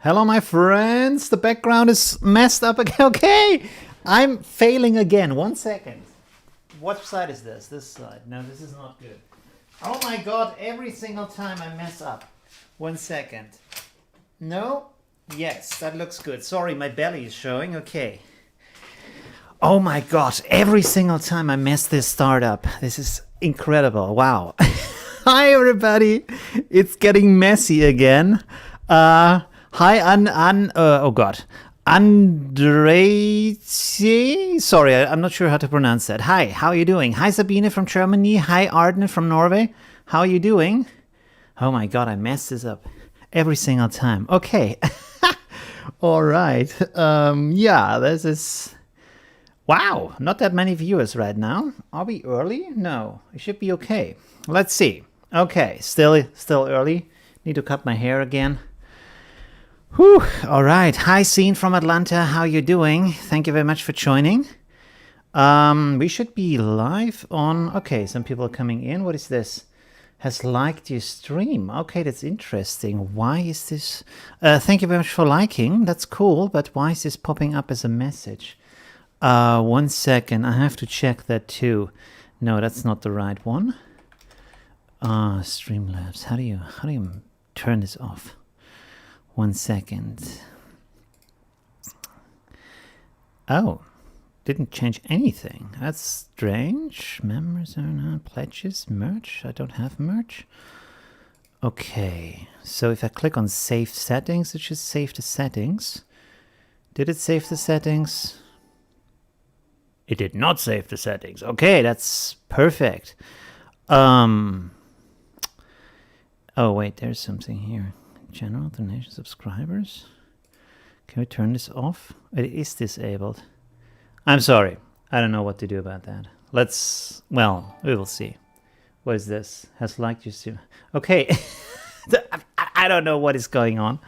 Hello, my friends. The background is messed up again. Okay, I'm failing again. 1 second. What side is this? This side. No, this is not good. Oh my god, every single time I mess up. 1 second. No? Yes, that looks good. Sorry, my belly is showing. Okay. Oh my god, every single time I mess this startup. This is incredible. Wow. Hi, everybody. It's getting messy again. Hi, oh god. Andre, sorry, I'm not sure how to pronounce that. Hi, how are you doing? Hi, Sabine from Germany. Hi, Arden from Norway. How are you doing? Oh my god, I messed this up every single time. Okay. All right. Yeah, this is... Wow, not that many viewers right now. Are we early? No, it should be okay. Let's see. Okay, still early. Need to cut my hair again. Whew, all right. Hi, Scene from Atlanta. How you doing? Thank you very much for joining. We should be live on... Okay, some people are coming in. What is this? Has liked your stream. Okay, that's interesting. Why is this... thank you very much for liking. That's cool, but why is this popping up as a message? 1 second. I have to check that too. No, that's not the right one. Streamlabs. How do you turn this off? 1 second. Oh, didn't change anything. That's strange. Members are not pledges. Merch. I don't have merch. Okay. So if I click on save settings, it should save the settings. Did it save the settings? It did not save the settings. Okay, that's perfect. Oh wait, there's something here. General donation subscribers. Can we turn this off? It is disabled. I'm sorry. I don't know what to do about that. Well, we will see. What is this? Has liked you soon. Okay. I don't know what is going on.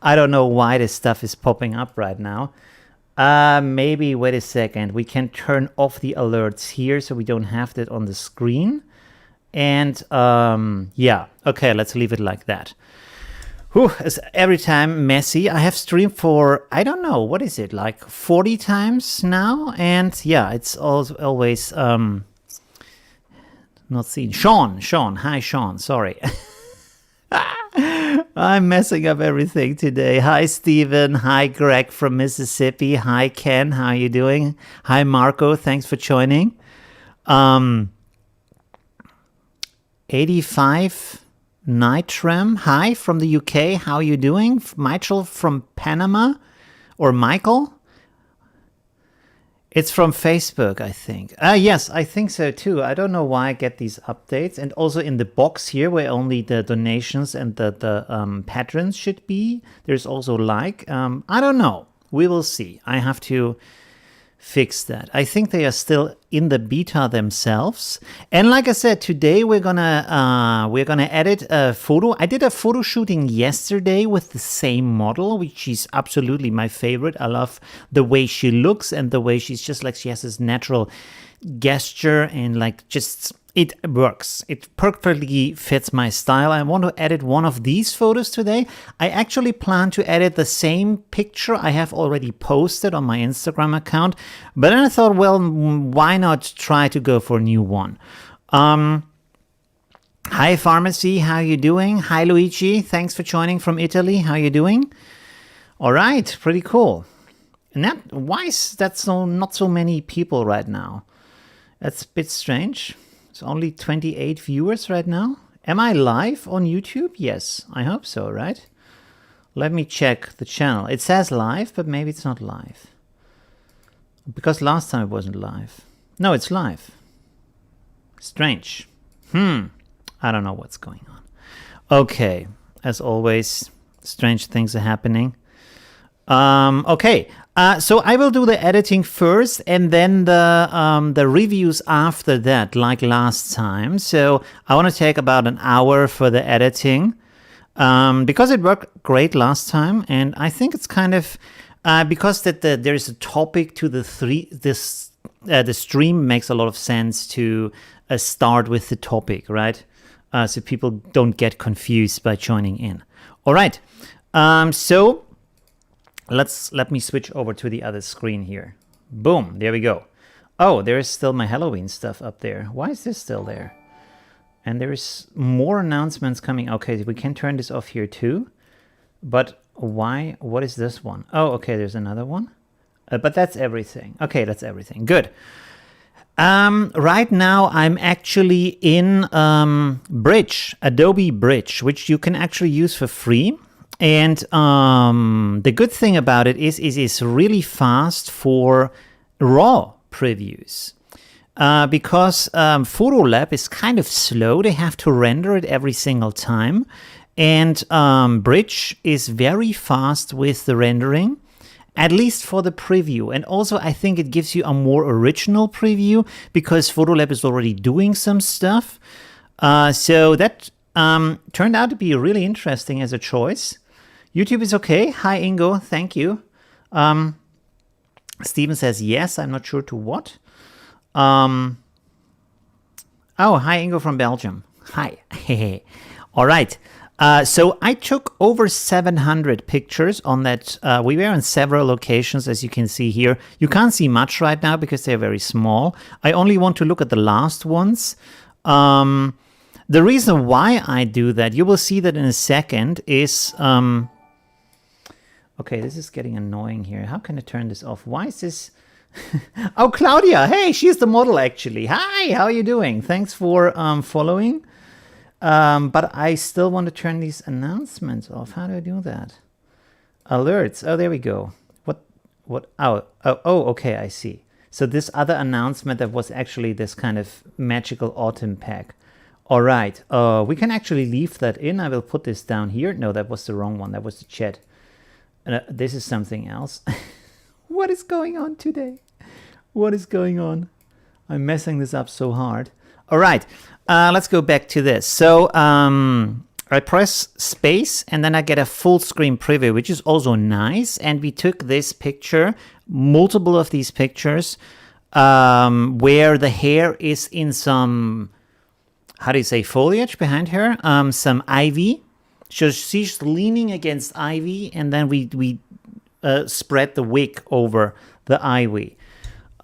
I don't know why this stuff is popping up right now. Maybe, wait a second. We can turn off the alerts here so we don't have that on the screen. And, yeah. Okay, let's leave it like that. Whew, it's every time messy. I have streamed for, I don't know, what is it, like 40 times now? And yeah, it's always not seen. Sean. Hi, Sean. Sorry. I'm messing up everything today. Hi, Steven. Hi, Greg from Mississippi. Hi, Ken. How are you doing? Hi, Marco. Thanks for joining. 85... Nitram, hi from the UK. How are you doing? Michael from Panama, or Michael? It's from Facebook, I think. Yes, I think so too. I don't know why I get these updates. And also in the box here, where only the donations and the patrons should be, there's also like. I don't know. We will see. I have to fix that. I think they are still in the beta themselves. And like I said, today we're gonna edit a photo. I did a photo shooting yesterday with the same model, which is absolutely my favorite. I love the way she looks and the way she's just like, she has this natural gesture and like just it works. It perfectly fits my style. I want to edit one of these photos today. I actually plan to edit the same picture I have already posted on my Instagram account. But then I thought, well, why not try to go for a new one? Hi, Pharmacy. How you doing? Hi, Luigi. Thanks for joining from Italy. How you doing? All right. Pretty cool. And why is that not so many people right now? That's a bit strange. It's only 28 viewers right now. Am I live on YouTube? Yes, I hope so, right? Let me check the channel. It says live, but maybe it's not live. Because last time it wasn't live. No, it's live. Strange. I don't know what's going on. Okay, as always, strange things are happening. Okay. So I will do the editing first and then the reviews after that, like last time. So I want to take about an hour for the editing because it worked great last time. And I think it's kind of because there is a topic to the stream makes a lot of sense to start with the topic, right? So people don't get confused by joining in. All right. So Let me switch over to the other screen here. Boom, there we go. Oh, there is still my Halloween stuff up there. Why is this still there? And there is more announcements coming. Okay, we can turn this off here too. But why? What is this one? Oh, okay, there's another one. But that's everything. Okay, that's everything. Good. Right now, I'm actually in Bridge, Adobe Bridge, which you can actually use for free. And the good thing about it is it's really fast for raw previews. Because Photolab is kind of slow. They have to render it every single time. And Bridge is very fast with the rendering, at least for the preview. And also, I think it gives you a more original preview because Photolab is already doing some stuff. So that turned out to be really interesting as a choice. YouTube is okay. Hi, Ingo. Thank you. Steven says yes. I'm not sure to what. Oh, hi, Ingo from Belgium. Hi. All right. So I took over 700 pictures on that. We were in several locations, as you can see here. You can't see much right now because they're very small. I only want to look at the last ones. The reason why I do that, you will see that in a second, is... okay, this is getting annoying here. How can I turn this off? Why is this... Oh, Claudia. Hey, she's the model, actually. Hi, how are you doing? Thanks for following. But I still want to turn these announcements off. How do I do that? Alerts. Oh, there we go. What? Oh, okay, I see. So this other announcement that was actually this kind of magical autumn pack. All right. We can actually leave that in. I will put this down here. No, that was the wrong one. That was the chat. This is something else. What is going on today? What is going on? I'm messing this up so hard. All right. Let's go back to this. So I press space and then I get a full screen preview, which is also nice. And we took this picture, multiple of these pictures, where the hair is in some, how do you say, foliage behind her, some ivy. So she's leaning against ivy, and then we spread the wig over the ivy.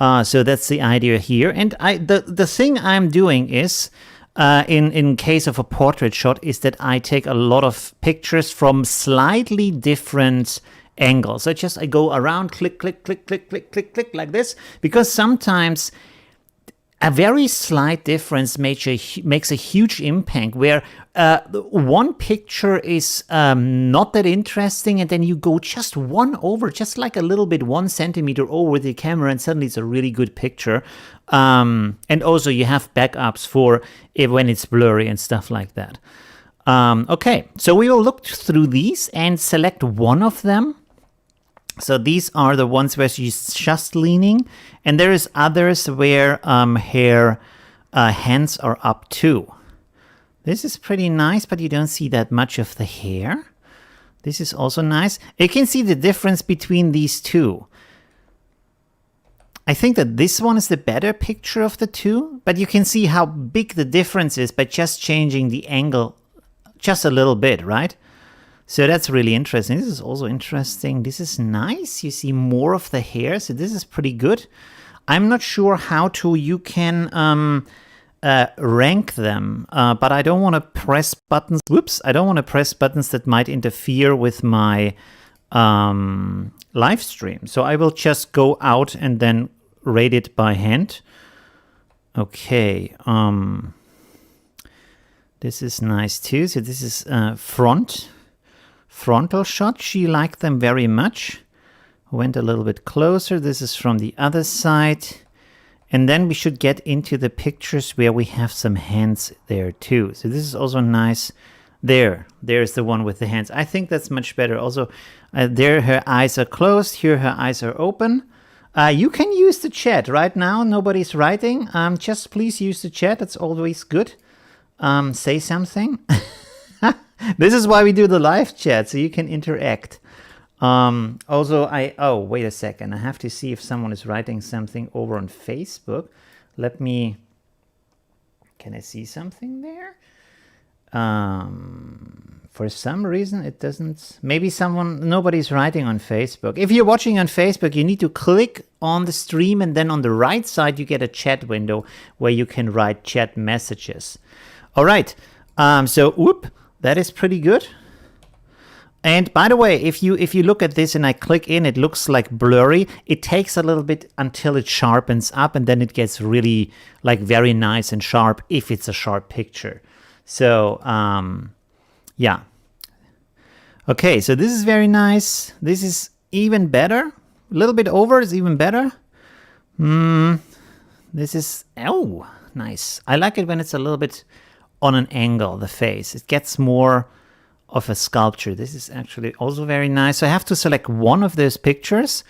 So that's the idea here. And the thing I'm doing is, in case of a portrait shot, is that I take a lot of pictures from slightly different angles. So I go around, click, click, click, click, click, click, click, like this, because sometimes a very slight difference makes a huge impact, where one picture is not that interesting, and then you go just one over, just like a little bit, 1 centimeter over with the camera, and suddenly it's a really good picture. And also you have backups for when it's blurry and stuff like that. Okay, so we will look through these and select one of them. So these are the ones where she's just leaning, and there is others where her hands are up too. This is pretty nice, but you don't see that much of the hair. This is also nice. You can see the difference between these two. I think that this one is the better picture of the two, but you can see how big the difference is by just changing the angle just a little bit, right? So that's really interesting. This is also interesting. This is nice. You see more of the hair, so this is pretty good. I'm not sure how you can rank them, but I don't want to press buttons. Whoops, I don't want to press buttons that might interfere with my live stream. So I will just go out and then rate it by hand. Okay. This is nice too. So this is frontal shot. She liked them very much. Went a little bit closer. This is from the other side. And then we should get into the pictures where we have some hands there too. So this is also nice. There's the one with the hands. I think that's much better. Also, there her eyes are closed. Here her eyes are open. You can use the chat right now. Nobody's writing. Just please use the chat. That's always good. Say something. This is why we do the live chat, so you can interact. Also, oh, wait a second. I have to see if someone is writing something over on Facebook. Can I see something there? For some reason, it doesn't. Maybe nobody's writing on Facebook. If you're watching on Facebook, you need to click on the stream, and then on the right side, you get a chat window where you can write chat messages. All right. So, that is pretty good. And by the way, if you look at this and I click in, it looks like blurry. It takes a little bit until it sharpens up, and then it gets really like very nice and sharp if it's a sharp picture. So, yeah. Okay, so this is very nice. This is even better. A little bit over is even better. This is, nice. I like it when it's a little bit on an angle, the face. It gets more of a sculpture. This is actually also very nice. So I have to select one of those pictures.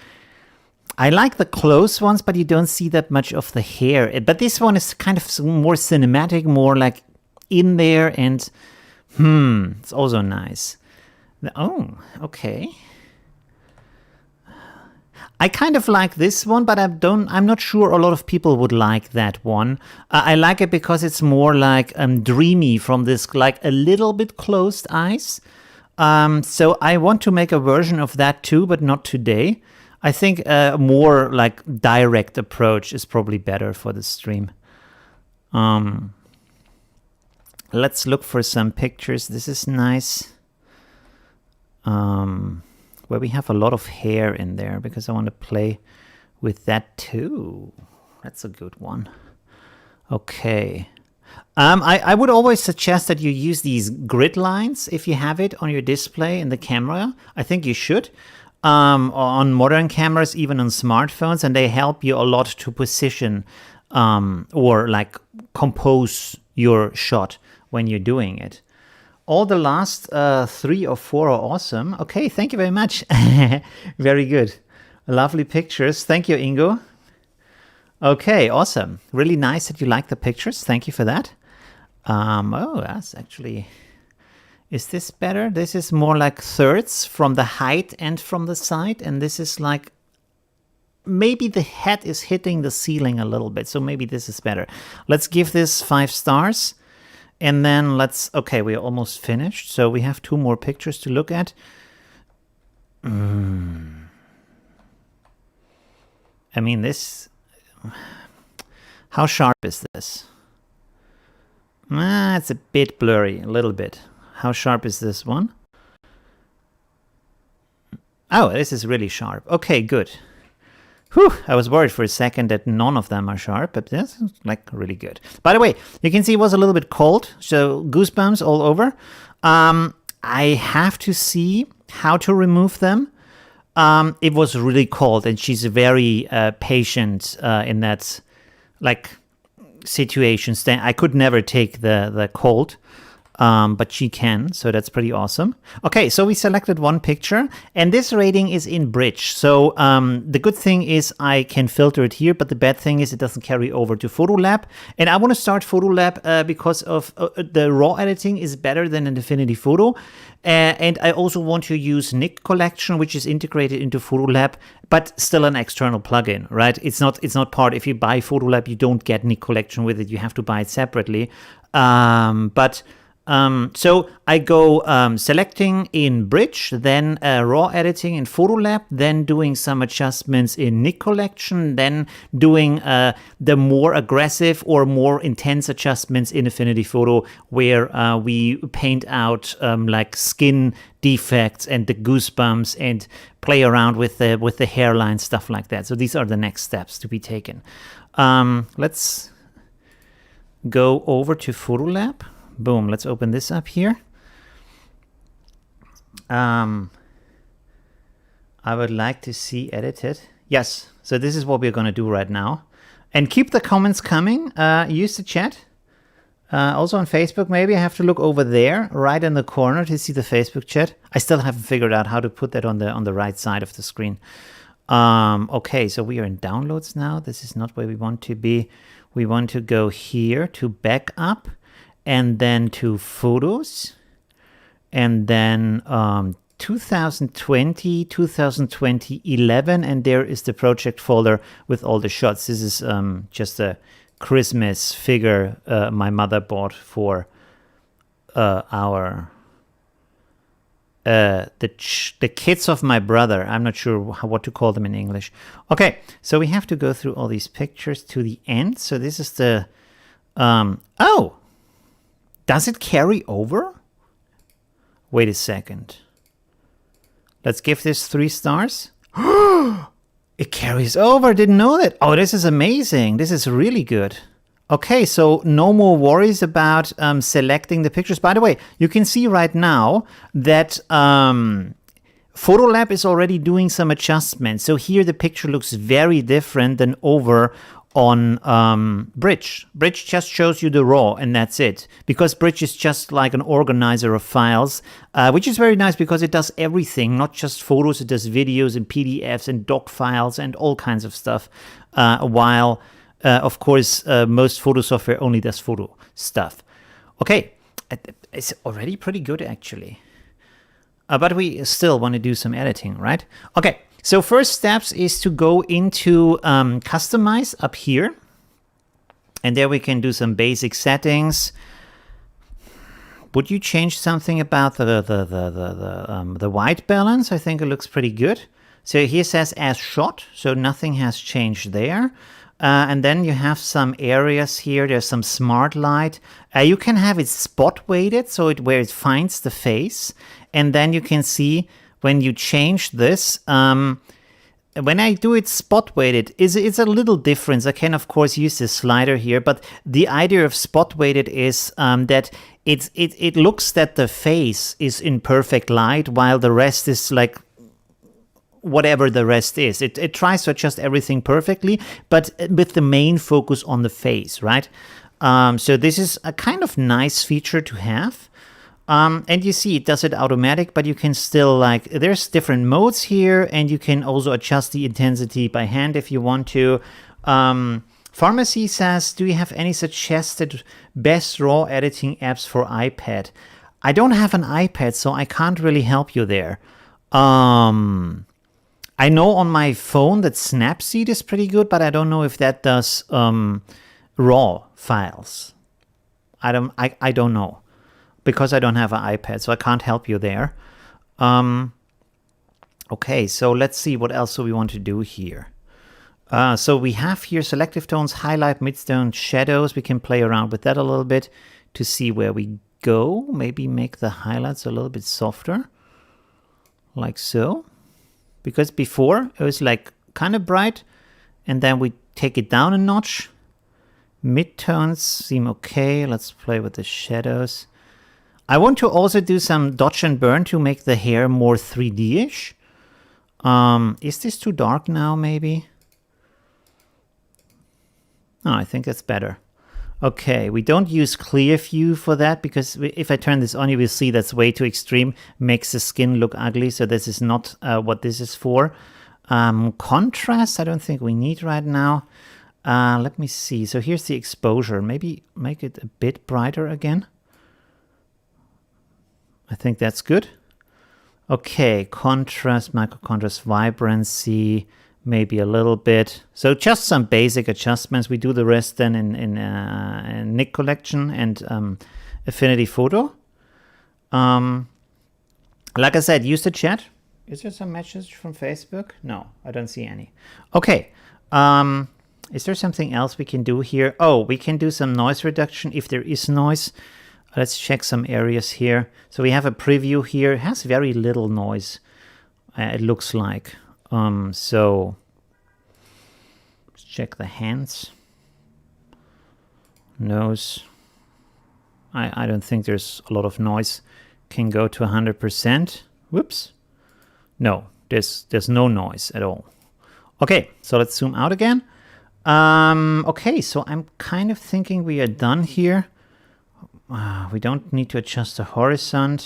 I like the close ones, but you don't see that much of the hair. But this one is kind of more cinematic, more like in there, and it's also nice. Okay. I kind of like this one, but I'm not sure a lot of people would like that one. I like it because it's more like dreamy from this, like a little bit closed eyes. So I want to make a version of that too, but not today. I think a more like direct approach is probably better for the stream. Let's look for some pictures. This is nice. Where we have a lot of hair in there, because I want to play with that too. That's a good one. Okay. I would always suggest that you use these grid lines if you have it on your display in the camera. I think you should. On modern cameras, even on smartphones, and they help you a lot to position or like compose your shot when you're doing it. All the last 3 or 4 are awesome. Okay, thank you very much. Very good. Lovely pictures. Thank you, Ingo. Okay, awesome. Really nice that you like the pictures. Thank you for that. That's actually... Is this better? This is more like thirds from the height and from the side. And this is like... Maybe the head is hitting the ceiling a little bit. So maybe this is better. Let's give this 5 stars. And then okay, we're almost finished. So we have 2 more pictures to look at. I mean, this, how sharp is this? It's a bit blurry, a little bit. How sharp is this one? Oh, this is really sharp. Okay, good. Whew, I was worried for a second that none of them are sharp, but this is like really good. By the way, you can see it was a little bit cold, so goosebumps all over. I have to see how to remove them. It was really cold, and she's very patient in that like situation. I could never take the cold. But she can, so that's pretty awesome. Okay, so we selected one picture, and this rating is in Bridge. So the good thing is I can filter it here, but the bad thing is it doesn't carry over to PhotoLab. And I want to start PhotoLab because of the raw editing is better than in Affinity Photo. And I also want to use Nik Collection, which is integrated into PhotoLab, but still an external plugin, right? It's not part. If you buy PhotoLab, you don't get Nik Collection with it. You have to buy it separately. So I go selecting in Bridge, then raw editing in PhotoLab, then doing some adjustments in Nik Collection, then doing the more aggressive or more intense adjustments in Affinity Photo, where we paint out like skin defects and the goosebumps and play around with the hairline, stuff like that. So these are the next steps to be taken. Let's go over to PhotoLab. Boom, let's open this up here. I would like to see edited. Yes, so this is what we're going to do right now. And keep the comments coming. Use the chat. Also on Facebook, maybe I have to look over there, right in the corner to see the Facebook chat. I still haven't figured out how to put that on the right side of the screen. Okay, so we are in downloads now. This is not where we want to be. We want to go here to backup. And then to photos, and then 2020, 2020, 11, and there is the project folder with all the shots. This is just a Christmas figure my mother bought for our the kids of my brother. I'm not sure what to call them in English. Okay, so we have to go through all these pictures to the end. So this is the oh, does it carry over? Wait a second. Let's give this 3 stars. It carries over. Didn't know that. Oh, this is amazing. This is really good. Okay, so no more worries about selecting the pictures. By the way, you can see right now that Photolab is already doing some adjustments. So here the picture looks very different than over on Bridge. Bridge just shows you the raw and that's it. Because Bridge is just like an organizer of files, which is very nice because it does everything, not just photos, it does videos and PDFs and doc files and all kinds of stuff, while of course, most photo software only does photo stuff. Okay, it's already pretty good actually. But we still want to do some editing, right? Okay, so first steps is to go into Customize up here. And there we can do some basic settings. Would you change something about the white balance? I think it looks pretty good. So here says as shot, so nothing has changed there. And then you have some areas here. There's some smart light. You can have it spot weighted, so where it finds the face. And then you can see when you change this, when I do it spot weighted, it's a little difference. I can of course use this slider here, but the idea of spot weighted is that it looks that the face is in perfect light while the rest is like whatever the rest is. It tries to adjust everything perfectly, but with the main focus on the face, right? So this is a kind of nice feature to have. And you see it does it automatic, but you can still like, there's different modes here, and you can also adjust the intensity by hand if you want to. Pharmacy says, do you have any suggested best raw editing apps for iPad? I don't have an iPad, so I can't really help you there. I know on my phone that Snapseed is pretty good, but I don't know if that does raw files. I don't know because I don't have an iPad, so I can't help you there. Okay, so let's see what else do we want to do here. So we have here selective tones, highlight, midtone, shadows. We can play around with that a little bit to see where we go. Maybe make the highlights a little bit softer, like so. Because before it was like kind of bright, and then we take it down a notch. Midtones seem okay. Let's play with the shadows. I want to also do some dodge and burn to make the hair more 3D-ish. Is this too dark now, maybe? Oh, I think that's better. Okay, we don't use clear view for that because if I turn this on, you will see that's way too extreme, makes the skin look ugly. So this is not what this is for. Contrast, I don't think we need right now. Let me see. So here's the exposure. Maybe make it a bit brighter again. I think that's good. Okay, contrast, micro contrast, vibrancy. Maybe a little bit. So just some basic adjustments. We do the rest then in Nick Collection and Affinity Photo. Like I said, use the chat. Is there some message from Facebook? No, I don't see any. Okay. Is there something else we can do here? Oh, we can do some noise reduction if there is noise. Let's check some areas here. So we have a preview here. It has very little noise, it looks like. So let's check the hands, nose. I don't think there's a lot of noise. Can go to 100%. Whoops. No, there's no noise at all. Okay, so let's zoom out again. Okay, so I'm kind of thinking we are done here. We don't need to adjust the horizon.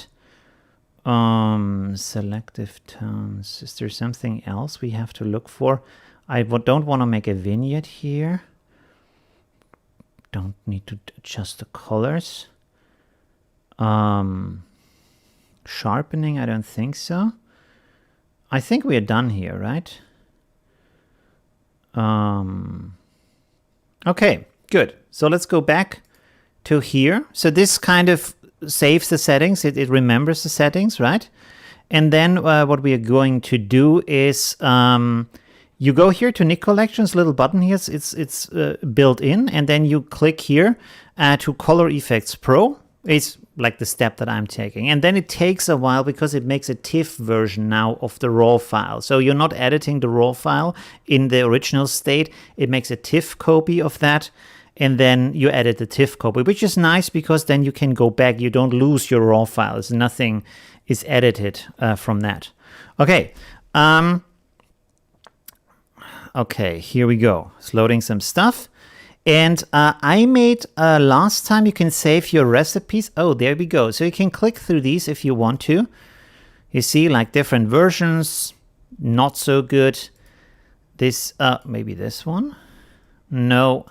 Selective tones. Is there something else we have to look for? I don't want to make a vignette here. Don't need to adjust the colors. Sharpening, I don't think so. I think we are done here, right? Okay, good. So let's go back to here. So this kind of saves the settings. It remembers the settings, right? And then what we are going to do is you go here to Nick Collections, little button here. It's built in, and then you click here to Color Effects Pro. It's like the step that I'm taking. And then it takes a while because it makes a TIFF version now of the raw file. So you're not editing the raw file in the original state. It makes a TIFF copy of that. And then you edit the TIFF copy, which is nice because then you can go back. You don't lose your raw files. Nothing is edited from that. Okay. Okay, here we go. It's loading some stuff. And I made last time you can save your recipes. Oh, there we go. So you can click through these if you want to. You see like different versions, not so good. This, maybe this one. No.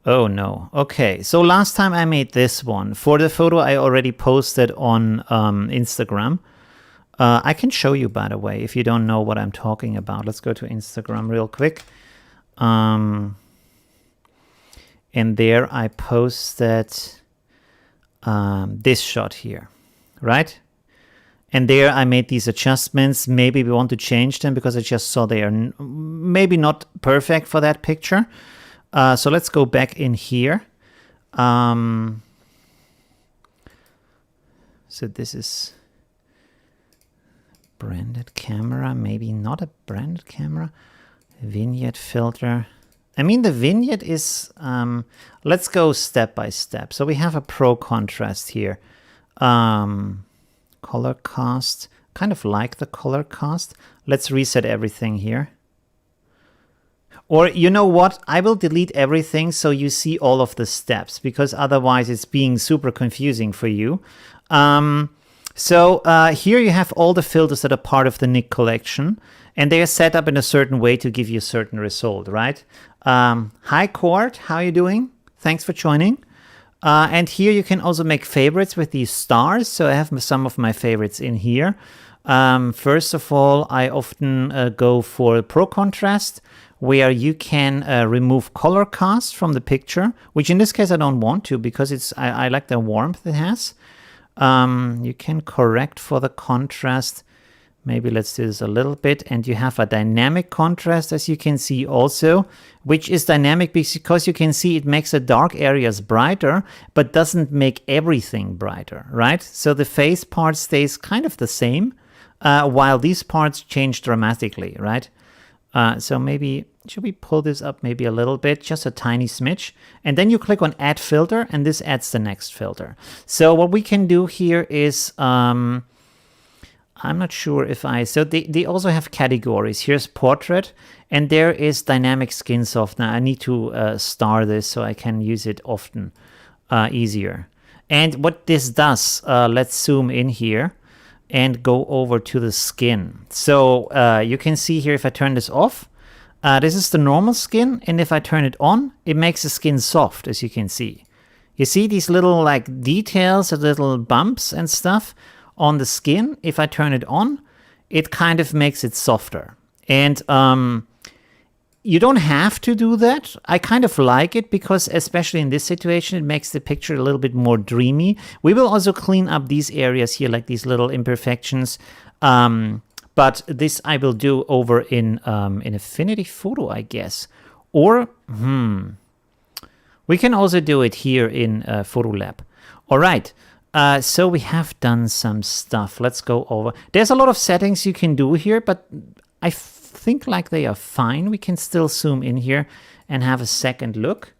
Oh no. Okay, so last time I made this one. For the photo I already posted on Instagram. I can show you, by the way, if you don't know what I'm talking about. Let's go to Instagram real quick. And there I posted this shot here, right? And there I made these adjustments. Maybe we want to change them because I just saw they are maybe not perfect for that picture. So let's go back in here. So this is branded camera, maybe not a branded camera. Vignette filter. I mean, the vignette is, let's go step by step. So we have a pro contrast here. Color cast, kind of like the color cast. Let's reset everything here. Or you know what? I will delete everything so you see all of the steps because otherwise it's being super confusing for you. So here you have all the filters that are part of the Nick collection. And they are set up in a certain way to give you a certain result, right? Hi, Court. How are you doing? Thanks for joining. And here you can also make favorites with these stars. So I have some of my favorites in here. First of all, I often go for Pro Contrast, where you can remove color cast from the picture, which in this case I don't want to because I like the warmth it has. You can correct for the contrast. Maybe let's do this a little bit. And you have a dynamic contrast, as you can see also, which is dynamic because you can see it makes the dark areas brighter, but doesn't make everything brighter, right? So the face part stays kind of the same, while these parts change dramatically, right? So maybe, should we pull this up maybe a little bit, just a tiny smidge? And then you click on Add Filter, and this adds the next filter. So what we can do here is... I'm not sure if so they also have categories. Here's portrait, and there is dynamic skin softener. I need to star this so I can use it often, easier. And what this does, let's zoom in here and go over to the skin. So you can see here if I turn this off, this is the normal skin, and if I turn it on, it makes the skin soft, as you can see. You see these little like details, little bumps and stuff on the skin. If I turn it on, it kind of makes it softer. And you don't have to do that. I kind of like it because, especially in this situation, it makes the picture a little bit more dreamy. We will also clean up these areas here, like these little imperfections. But this I will do over in Affinity Photo, I guess. Or, we can also do it here in Photolab. All right. So we have done some stuff. Let's go over. There's a lot of settings you can do here, but I think like they are fine. We can still zoom in here and have a second look.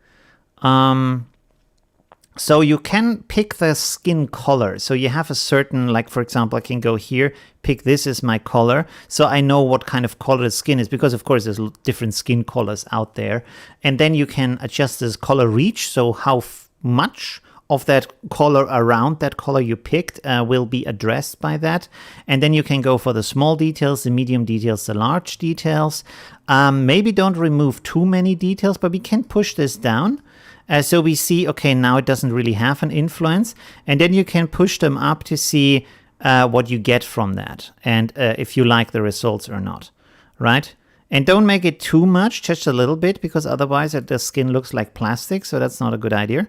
So you can pick the skin color. So you have a certain, like for example, I can go here, pick this as my color. So I know what kind of color the skin is because of course there's different skin colors out there. And then you can adjust this color reach. So how much of that color around that color you picked will be addressed by that. And then you can go for the small details, the medium details, the large details. Maybe don't remove too many details, but we can push this down. So we see, okay, now it doesn't really have an influence. And then you can push them up to see what you get from that. And if you like the results or not, right? And don't make it too much, just a little bit, because otherwise the skin looks like plastic. So that's not a good idea.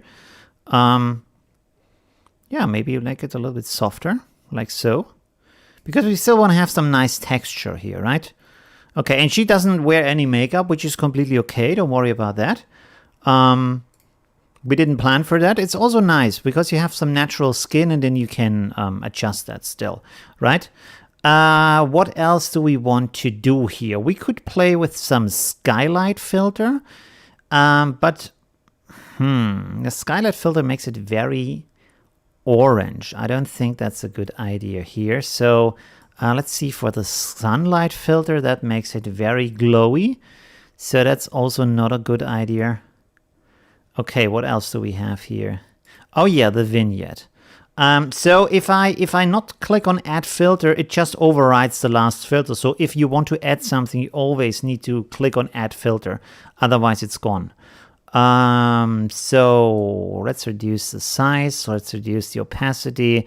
Yeah, maybe you make it a little bit softer, like so. Because we still want to have some nice texture here, right? Okay, and she doesn't wear any makeup, which is completely okay. Don't worry about that. We didn't plan for that. It's also nice because you have some natural skin and then you can adjust that still, right? What else do we want to do here? We could play with some skylight filter, but the skylight filter makes it very orange. I don't think that's a good idea here. So let's see, for the sunlight filter, that makes it very glowy. So that's also not a good idea. Okay, what else do we have here? Oh yeah, the vignette. So if I not click on add filter, it just overrides the last filter. So if you want to add something, you always need to click on add filter. Otherwise it's gone. So let's reduce the size. Let's reduce the opacity.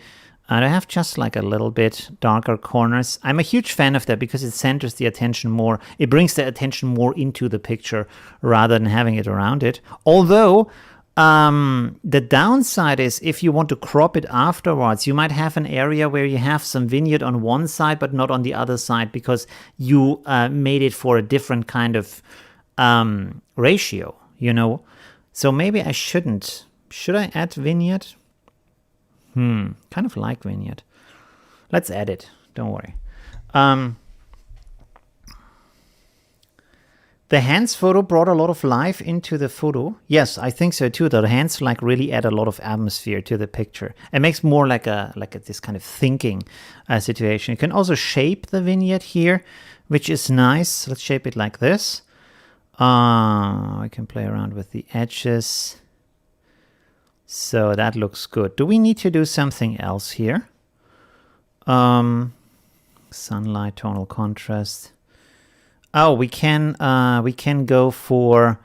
And I have just like a little bit darker corners. I'm a huge fan of that because it centers the attention more. It brings the attention more into the picture rather than having it around it. Although the downside is if you want to crop it afterwards, you might have an area where you have some vignette on one side but not on the other side because you made it for a different kind of ratio, you know. So maybe I shouldn't. Should I add vignette? Kind of like vignette. Let's add it. Don't worry. The hands photo brought a lot of life into the photo. Yes, I think so too. The hands like really add a lot of atmosphere to the picture. It makes more like this kind of thinking situation. You can also shape the vignette here, which is nice. Let's shape it like this. I can play around with the edges. So that looks good. Do we need to do something else here? Sunlight, tonal contrast. Oh, we can go for,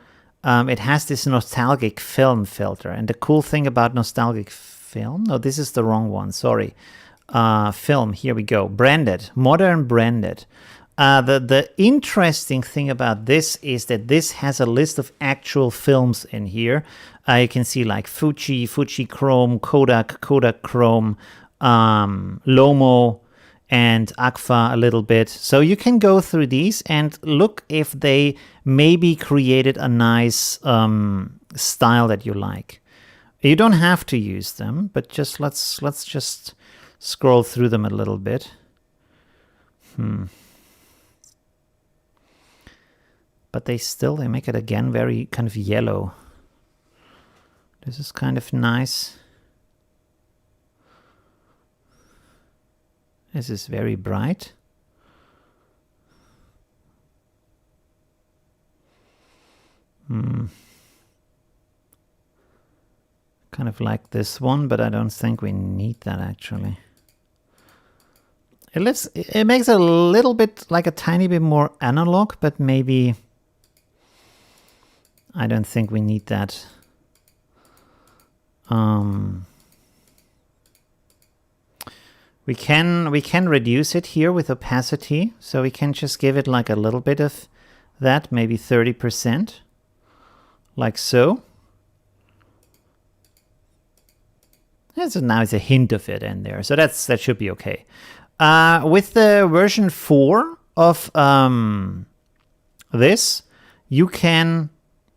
it has this nostalgic film filter. And the cool thing about nostalgic film, no, this is the wrong one, sorry. Film, here we go, branded, modern branded. The interesting thing about this is that this has a list of actual films in here. You can see like Fuji, Fuji Chrome, Kodak, Kodak Chrome, Lomo, and Agfa a little bit. So you can go through these and look if they maybe created a nice style that you like. You don't have to use them, but just let's just scroll through them a little bit. But they make it again very kind of yellow. This is kind of nice. This is very bright. Kind of like this one, but I don't think we need that actually. It makes it a little bit like a tiny bit more analog, but maybe I don't think we need that. We can reduce it here with opacity, so we can just give it like a little bit of that, maybe 30%, like so. Now it's a hint of it in there, so that should be okay. With the version 4 of this, you can,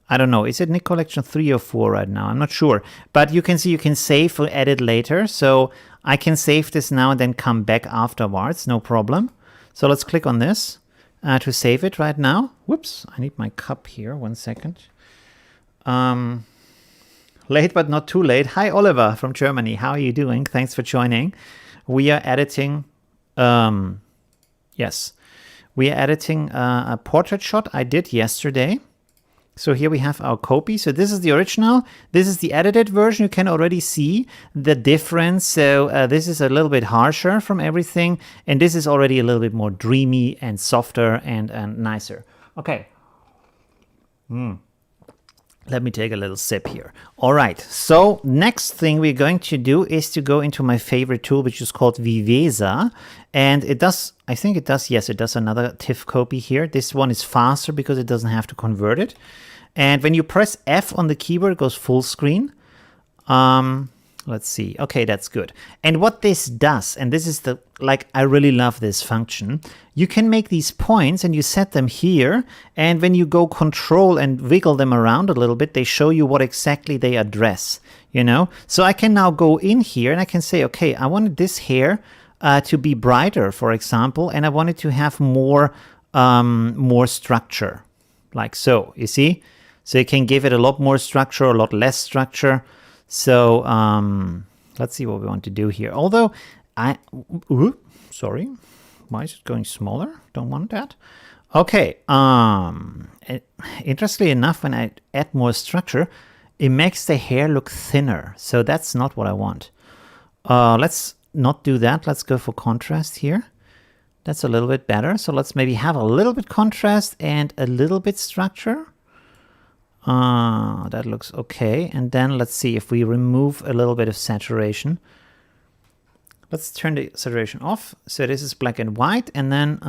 I don't know, is it Nik Collection 3 or 4 right now? I'm not sure. But you can see you can save or edit later. So I can save this now and then come back afterwards, no problem. So let's click on this to save it right now. Whoops, I need my cup here, 1 second. Late but not too late. Hi, Oliver from Germany. How are you doing? Thanks for joining. We are editing, yes, we are editing a portrait shot I did yesterday. So here we have our copy. So this is the original. This is the edited version. You can already see the difference. So this is a little bit harsher from everything. And this is already a little bit more dreamy and softer and nicer. Okay. Let me take a little sip here. All right. So next thing we're going to do is to go into my favorite tool, which is called Viveza. And it does, I think it does, yes, it does another TIFF copy here. This one is faster because it doesn't have to convert it. And when you press F on the keyboard, it goes full screen. Let's see. Okay, that's good. And what this does, and this is I really love this function. You can make these points and you set them here. And when you go control and wiggle them around a little bit, they show you what exactly they address, So I can now go in here and I can say, okay, I wanted this hair to be brighter, for example, and I wanted to have more structure, like so, you see? So you can give it a lot more structure, a lot less structure. So let's see what we want to do here. Although sorry, why is it going smaller? Don't want that. Okay. Interestingly enough, when I add more structure, it makes the hair look thinner. So that's not what I want. Let's not do that. Let's go for contrast here. That's a little bit better. So let's maybe have a little bit contrast and a little bit structure. That looks okay. And then let's see if we remove a little bit of saturation. Let's turn the saturation off. So this is black and white. And then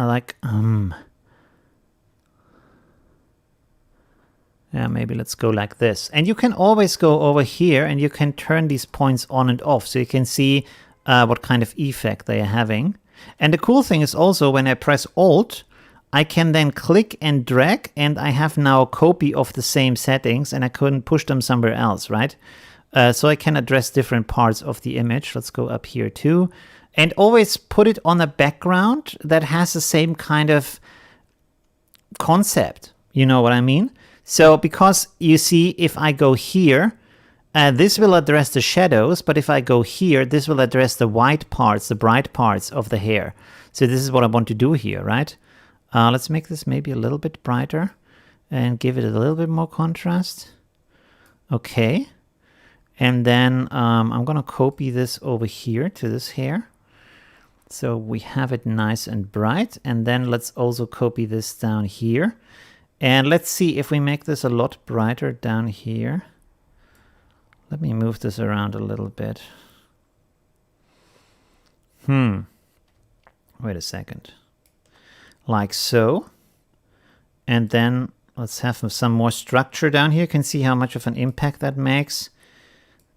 yeah, maybe let's go like this. And you can always go over here and you can turn these points on and off. So you can see what kind of effect they are having. And the cool thing is also when I press Alt, I can then click and drag, and I have now a copy of the same settings, and I couldn't push them somewhere else, right? So I can address different parts of the image. Let's go up here too. And always put it on a background that has the same kind of concept. You know what I mean? So because you see, if I go here, this will address the shadows, but if I go here, this will address the white parts, the bright parts of the hair. So this is what I want to do here, right? Let's make this maybe a little bit brighter and give it a little bit more contrast. Okay. And then I'm going to copy this over here to this hair. So we have it nice and bright. And then let's also copy this down here. And let's see if we make this a lot brighter down here. Let me move this around a little bit. Wait a second. Like so. And then let's have some more structure down here. You can see how much of an impact that makes.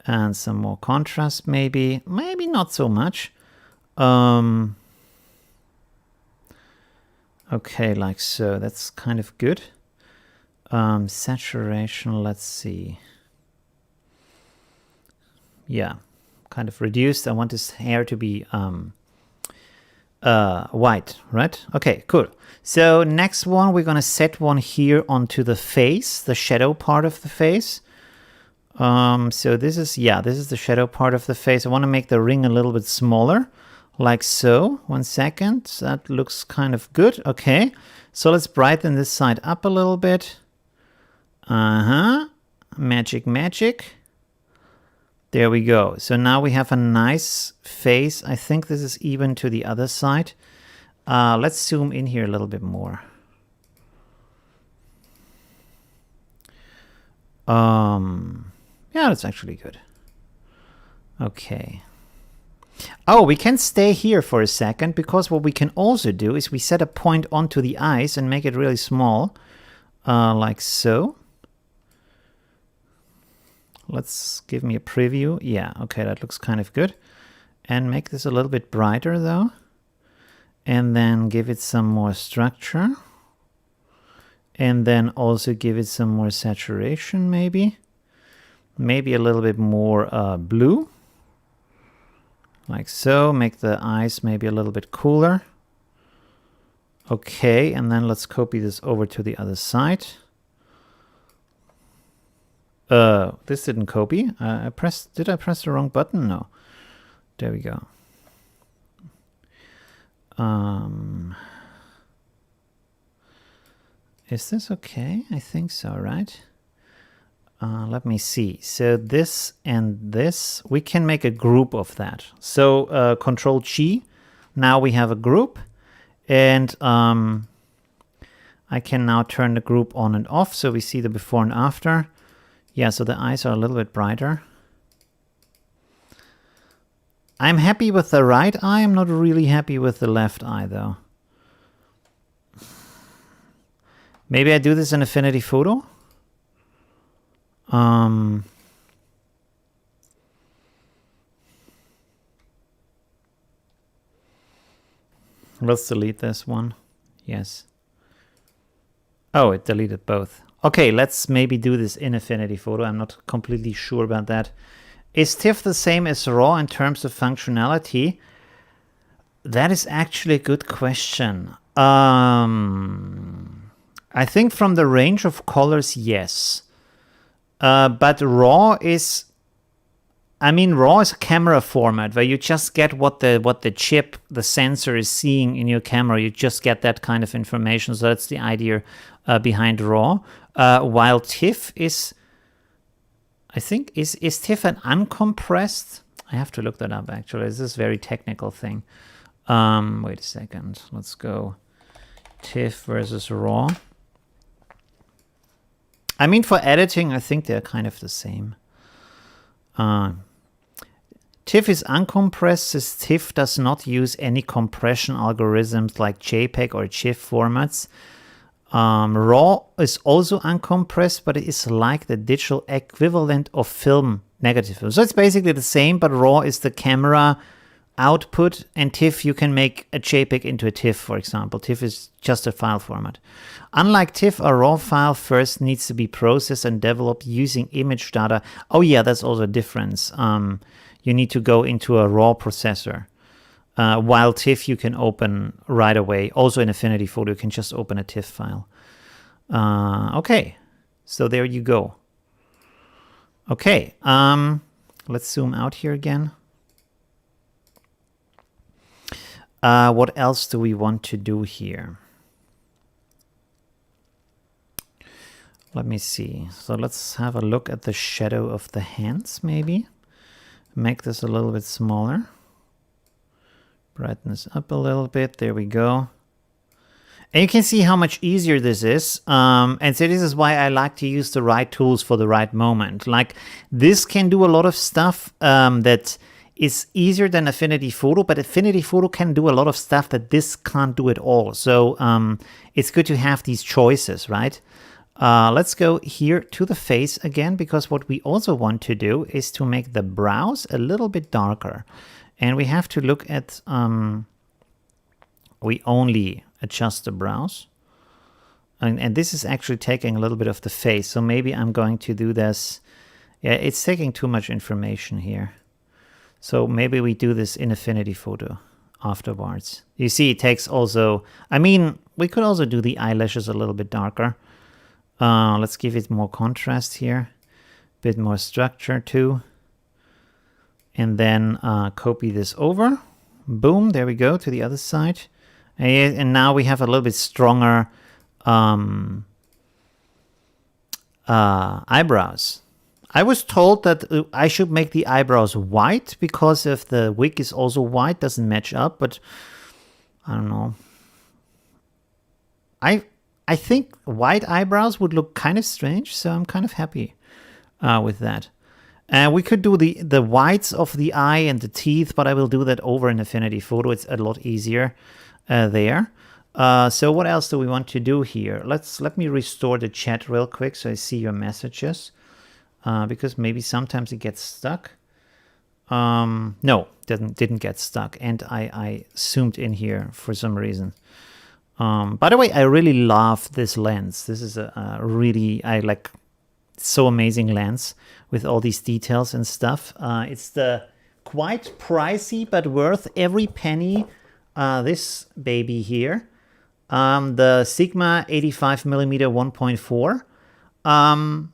And some more contrast maybe. Maybe not so much. Okay, like so. That's kind of good. Saturation, let's see. Yeah, kind of reduced. I want this hair to be white, right? Okay, cool. So next one, we're going to set one here onto the face, the shadow part of the face. So this is the shadow part of the face. I want to make the ring a little bit smaller, like so. 1 second. That looks kind of good. Okay. So let's brighten this side up a little bit. Magic, magic. There we go. So now we have a nice face. I think this is even to the other side. Let's zoom in here a little bit more. Yeah, that's actually good. Okay. Oh, we can stay here for a second, because what we can also do is we set a point onto the eyes and make it really small, like so. Let's give me a preview. Yeah, okay, that looks kind of good. And make this a little bit brighter though. And then give it some more structure. And then also give it some more saturation maybe. Maybe a little bit more blue. Like so. Make the eyes maybe a little bit cooler. Okay, and then let's copy this over to the other side. This didn't copy. Did I press the wrong button? No. There we go. Is this okay? I think so, right? Let me see. So this and this, we can make a group of that. So Control G. Now we have a group, and I can now turn the group on and off, so we see the before and after. Yeah, so the eyes are a little bit brighter. I'm happy with the right eye. I'm not really happy with the left eye, though. Maybe I do this in Affinity Photo. Let's delete this one. Yes. Oh, it deleted both. Okay, let's maybe do this in Affinity Photo. I'm not completely sure about that. Is TIFF the same as RAW in terms of functionality? That is actually a good question. I think from the range of colors, yes. But RAW is... I mean, RAW is a camera format where you just get what the chip, the sensor is seeing in your camera. You just get that kind of information. So that's the idea behind RAW. While TIFF is, I think, is TIFF an uncompressed? I have to look that up, actually. This is a very technical thing. Wait a second. Let's go TIFF versus RAW. I mean, for editing, I think they're kind of the same. TIFF is uncompressed, since TIFF does not use any compression algorithms like JPEG or GIF formats. RAW is also uncompressed, but it is like the digital equivalent of film negative film. So it's basically the same, but RAW is the camera output, and TIFF, you can make a JPEG into a TIFF, for example. TIFF is just a file format. Unlike TIFF, a RAW file first needs to be processed and developed using image data. Oh yeah, that's also a difference. You need to go into a RAW processor. While TIFF you can open right away. Also in Affinity Photo, you can just open a TIFF file. Okay, so there you go. Okay, let's zoom out here again. What else do we want to do here? Let me see. So let's have a look at the shadow of the hands, maybe. Make this a little bit smaller. Brighten this up a little bit. There we go. And you can see how much easier this is. And so this is why I like to use the right tools for the right moment. Like, this can do a lot of stuff that is easier than Affinity Photo, but Affinity Photo can do a lot of stuff that this can't do at all. So it's good to have these choices, right? Let's go here to the face again, because what we also want to do is to make the brows a little bit darker. And we have to look at, we only adjust the brows. And this is actually taking a little bit of the face. So maybe I'm going to do this. Yeah, it's taking too much information here. So maybe we do this in Affinity Photo afterwards. You see, it takes also, I mean, we could also do the eyelashes a little bit darker. Let's give it more contrast here, bit more structure too. And then copy this over. Boom, there we go to the other side. And now we have a little bit stronger eyebrows. I was told that I should make the eyebrows white because if the wig is also white, doesn't match up, but I don't know. I think white eyebrows would look kind of strange, so I'm kind of happy with that. We could do the whites of the eye and the teeth, but I will do that over in Affinity Photo. It's a lot easier there. So what else do we want to do here? Let me restore the chat real quick so I see your messages, because maybe sometimes it gets stuck. No, didn't get stuck, and I zoomed in here for some reason. By the way, I really love this lens. This is a really, I like, so amazing lens with all these details and stuff. It's the quite pricey but worth every penny. This baby here, the Sigma 85mm 1.4.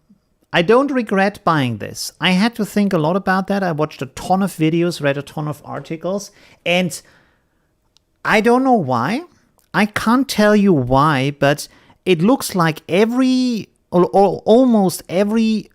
I don't regret buying this. I had to think a lot about that. I watched a ton of videos, read a ton of articles, and I don't know why. I can't tell you why, but it looks like every, or almost every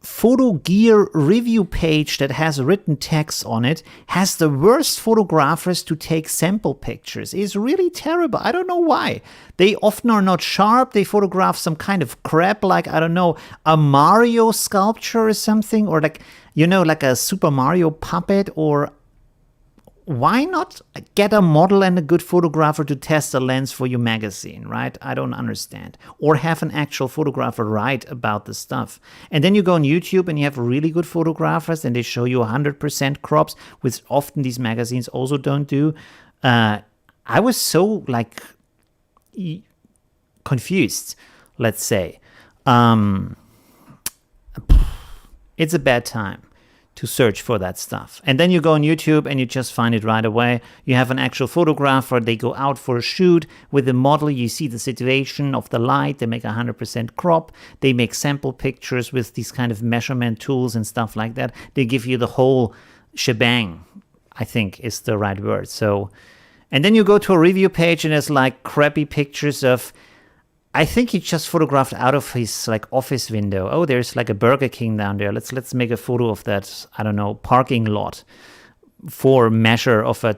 photo gear review page that has written text on it has the worst photographers to take sample pictures. It's really terrible. I don't know why. They often are not sharp. They photograph some kind of crap, like, I don't know, a Mario sculpture or something, or like, you know, like a Super Mario puppet. Or why not get a model and a good photographer to test a lens for your magazine, right? I don't understand. Or have an actual photographer write about the stuff. And then you go on YouTube and you have really good photographers and they show you 100% crops, which often these magazines also don't do. I was so like confused, let's say. It's a bad time to search for that stuff. And then you go on YouTube and you just find it right away. You have an actual photographer. They go out for a shoot with the model. You see the situation of the light. They make 100% crop. They make sample pictures with these kind of measurement tools and stuff like that. They give you the whole shebang, I think is the right word. So, and then you go to a review page and there's like crappy pictures of, I think he just photographed out of his like office window. Oh, there's like a Burger King down there. Let's make a photo of that, I don't know, parking lot for measure of a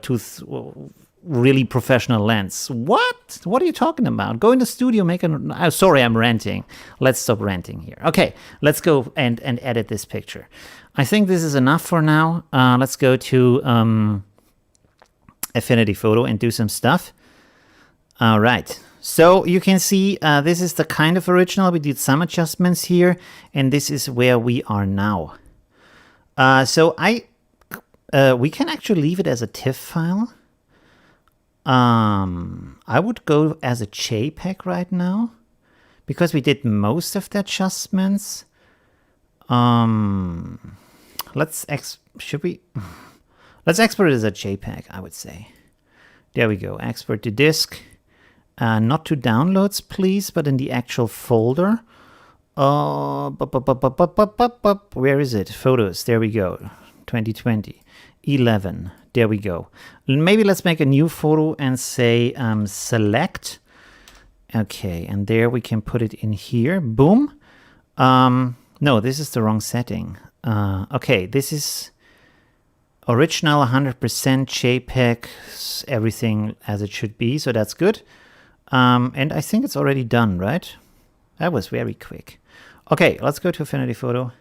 really professional lens. What are you talking about? Go in the studio, make an... sorry, I'm ranting. Let's stop ranting here. Okay, let's go and edit this picture. I think this is enough for now. Let's go to Affinity Photo and do some stuff. All right. So you can see this is the kind of original. We did some adjustments here, and this is where we are now. So we can actually leave it as a TIFF file. I would go as a JPEG right now because we did most of the adjustments. Let's export it as a JPEG, I would say. There we go. Export to disk. Not to downloads, please, but in the actual folder. Where is it? Photos. There we go. 2020. 11. There we go. Maybe let's make a new photo and say select. Okay, and there we can put it in here. Boom. No, this is the wrong setting. Okay, this is original 100% JPEG, everything as it should be, so that's good. And I think it's already done, right? That was very quick. Okay, let's go to Affinity Photo.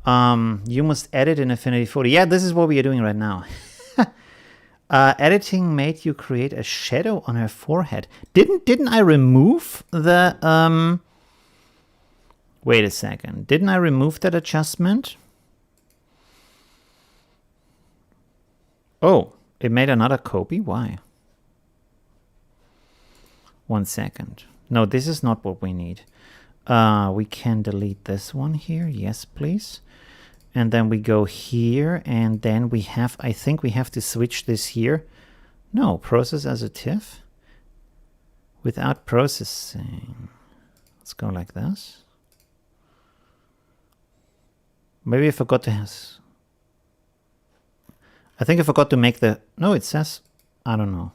You must edit in Affinity Photo. Yeah, this is what we are doing right now. Editing made you create a shadow on her forehead. Didn't I remove the... Wait a second. Didn't I remove that adjustment? Oh, it made another copy? Why? 1 second. No, this is not what we need. We can delete this one here. Yes, please. And then we go here, and then we have, I think we have to switch this here. No, process as a TIFF. Without processing. Let's go like this. Maybe I forgot to I think I forgot to make the... No, it says... I don't know.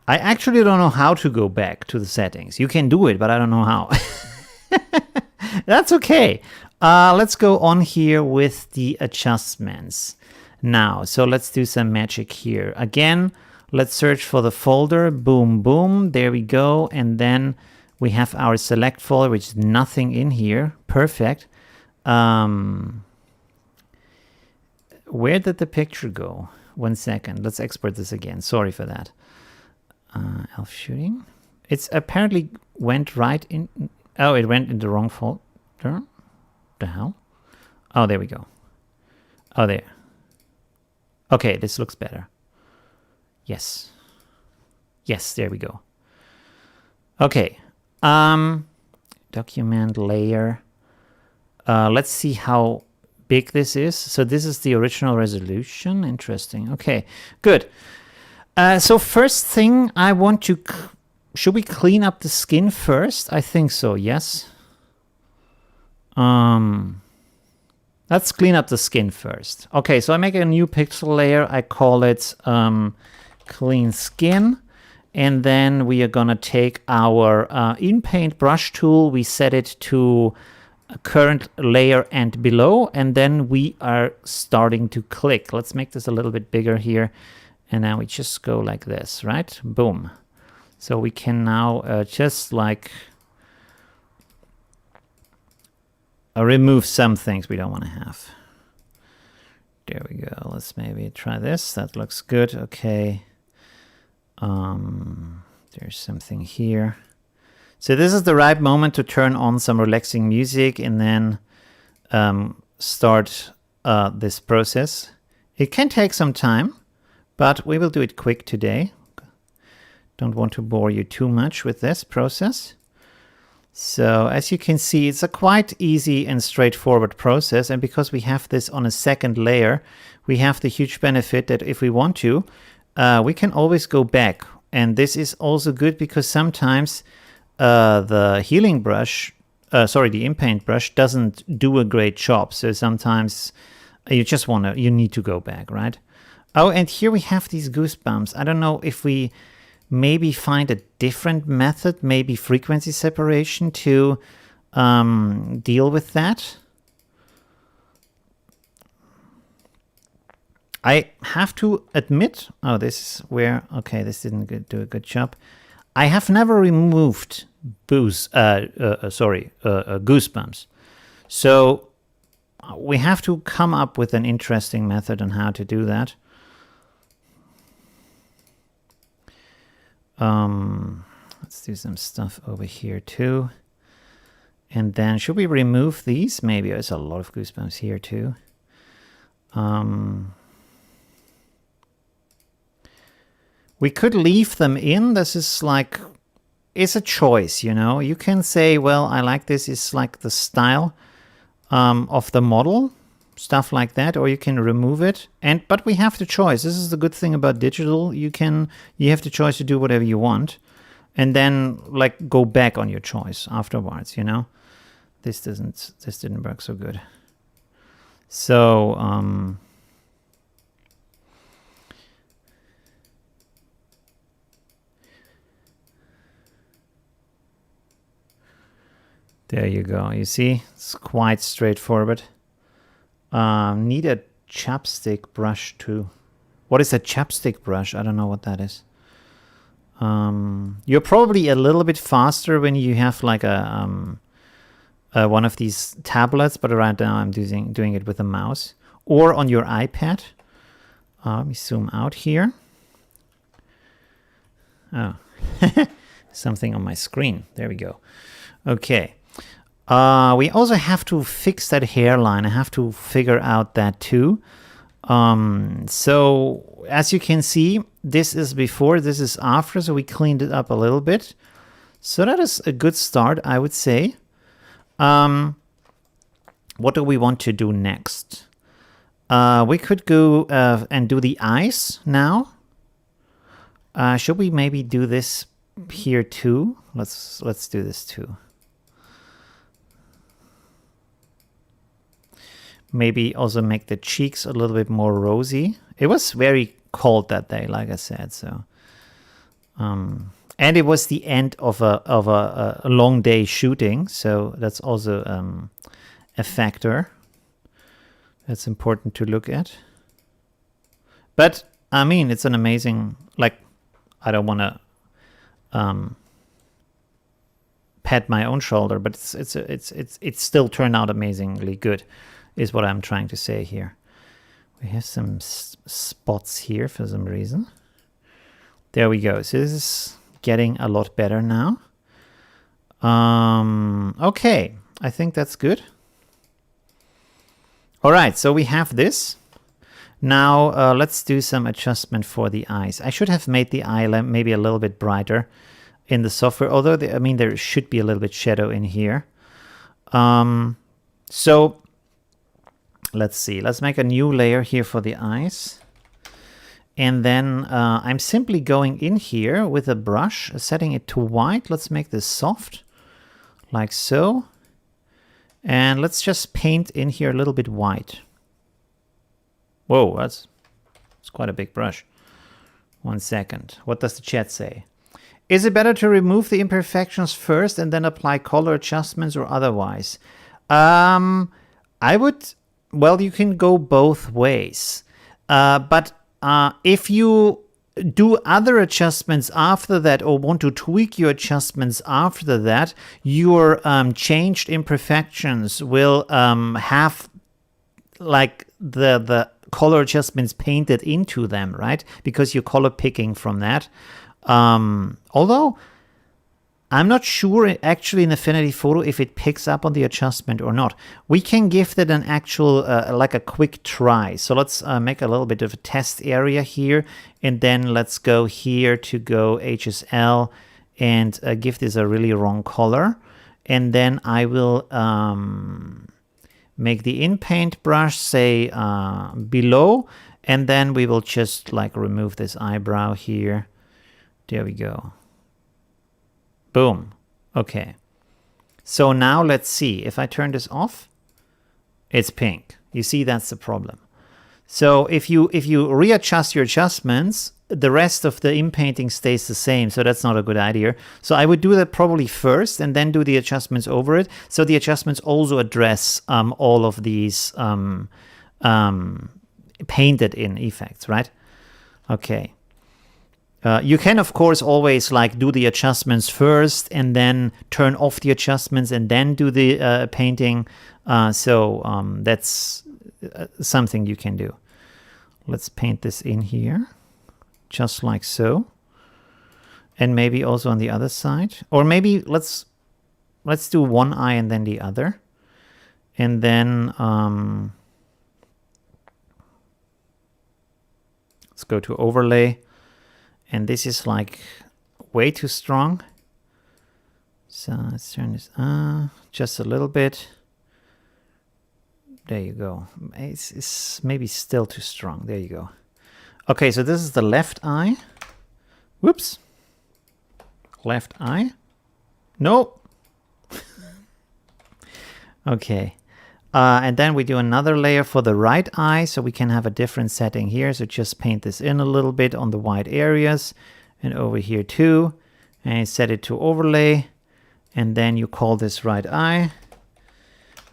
I actually don't know how to go back to the settings. You can do it, but I don't know how. That's okay. Let's go on here with the adjustments now. So let's do some magic here. Again, let's search for the folder. Boom, boom. There we go. And then we have our select folder, which is nothing in here. Perfect. Where did the picture go? 1 second. Let's export this again. Sorry for that. Elf shooting. It's apparently went right in. Oh, it went in the wrong folder. The hell? Oh, there we go. Oh, there. Okay, this looks better. Yes. Yes, there we go. Okay. Document layer. Let's see how big this is. So this is the original resolution. Interesting. Okay, good. So first thing I want to... Should we clean up the skin first? I think so, yes. Let's clean up the skin first. Okay, so I make a new pixel layer. I call it clean skin. And then we are going to take our in-paint brush tool. We set it to current layer and below. And then we are starting to click. Let's make this a little bit bigger here. And now we just go like this, right? Boom. So we can now just like remove some things we don't want to have. There we go. Let's maybe try this. That looks good. Okay. There's something here. So this is the right moment to turn on some relaxing music and then start this process. It can take some time, but we will do it quick today. Don't want to bore you too much with this process. So as you can see, it's a quite easy and straightforward process. And because we have this on a second layer, we have the huge benefit that if we want to, we can always go back. And this is also good because sometimes the healing brush, the in-paint brush doesn't do a great job. So sometimes you need to go back, right? Oh, and here we have these goosebumps. I don't know if we maybe find a different method, maybe frequency separation to deal with that. I have to admit, this is where, okay, this didn't do a good job. I have never removed goosebumps. So we have to come up with an interesting method on how to do that. Let's do some stuff over here too. And then should we remove these? Maybe there's a lot of goosebumps here too. We could leave them in. This is like, it's a choice, you know. You can say, well, I like this. It's like the style of the model, stuff like that, or you can remove it. But we have the choice. This is the good thing about digital. You have the choice to do whatever you want, and then like go back on your choice afterwards. You know, this didn't work so good. So there you go. You see, it's quite straightforward. Need a chapstick brush too. What is a chapstick brush? I don't know what that is. You're probably a little bit faster when you have like a one of these tablets, but right now I'm doing it with a mouse or on your iPad. Let me zoom out here. Oh, something on my screen. There we go. Okay. We also have to fix that hairline. I have to figure out that too. So as you can see, this is before, this is after, so we cleaned it up a little bit. So that is a good start, I would say. What do we want to do next? We could go and do the eyes now. Should we maybe do this here too? Let's do this too. Maybe also make the cheeks a little bit more rosy. It was very cold that day, like I said. So, and it was the end of a long day shooting, so that's also a factor that's important to look at. But I mean, it's an amazing. Like, I don't want to pat my own shoulder, but it's still turned out amazingly good. Is what I'm trying to say here. We have some spots here for some reason. There we go. So this is getting a lot better now. Okay, I think that's good. All right, so we have this. Now let's do some adjustment for the eyes. I should have made the eye lamp maybe a little bit brighter in the software, although there should be a little bit shadow in here. So let's see. Let's make a new layer here for the eyes. And then I'm simply going in here with a brush, setting it to white. Let's make this soft, like so. And let's just paint in here a little bit white. Whoa, that's quite a big brush. 1 second. What does the chat say? Is it better to remove the imperfections first and then apply color adjustments or otherwise? I would... Well, you can go both ways. But if you do other adjustments after that or want to tweak your adjustments after that, your changed imperfections will have like the color adjustments painted into them, right? Because you're color picking from that. Although I'm not sure actually in Affinity Photo if it picks up on the adjustment or not. We can give that an actual, like a quick try. So let's make a little bit of a test area here. And then let's go here to go HSL and give this a really wrong color. And then I will make the in-paint brush say below. And then we will just like remove this eyebrow here. There we go. Boom. Okay. So now let's see. If I turn this off, it's pink. You see, that's the problem. So if you readjust your adjustments, the rest of the in-painting stays the same. So that's not a good idea. So I would do that probably first and then do the adjustments over it. So the adjustments also address all of these painted in effects, right? Okay. You can, of course, always like do the adjustments first and then turn off the adjustments and then do the painting. So that's something you can do. Let's paint this in here, just like so. And maybe also on the other side. Or maybe let's do one eye and then the other. And then let's go to overlay. And this is like way too strong. So let's turn this just a little bit. There you go. It's maybe still too strong. There you go. Okay, so this is the left eye. Whoops. Left eye. Nope. Okay. And then we do another layer for the right eye, so we can have a different setting here. So just paint this in a little bit on the white areas and over here too. And set it to overlay. And then you call this right eye.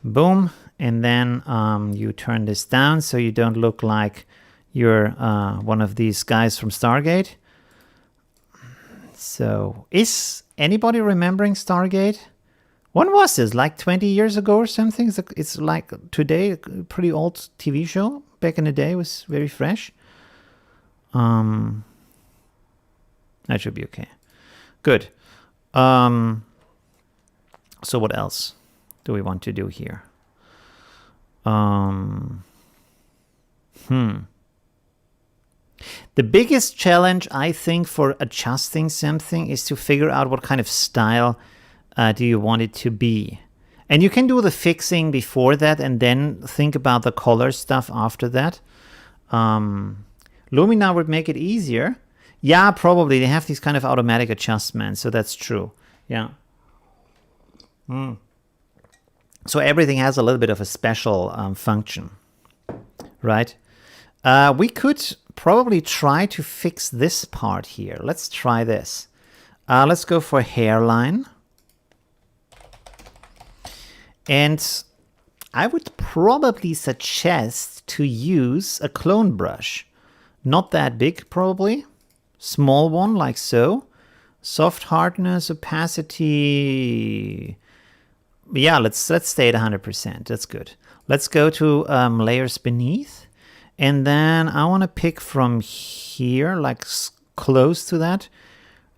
Boom. And then you turn this down so you don't look like you're one of these guys from Stargate. So is anybody remembering Stargate? When was this? Like 20 years ago or something? It's like today, a pretty old TV show. Back in the day, it was very fresh. That should be okay. Good. So what else do we want to do here? The biggest challenge, I think, for adjusting something is to figure out what kind of style do you want it to be. And you can do the fixing before that and then think about the color stuff after that. Lumina would make it easier. Yeah, probably. They have these kind of automatic adjustments, so that's true. Yeah. So everything has a little bit of a special function, right? We could probably try to fix this part here. Let's try this. Let's go for hairline. And I would probably suggest to use a clone brush. Not that big, probably. Small one, like so. Soft hardness, opacity. Yeah, let's stay at 100%. That's good. Let's go to layers beneath. And then I want to pick from here, like close to that.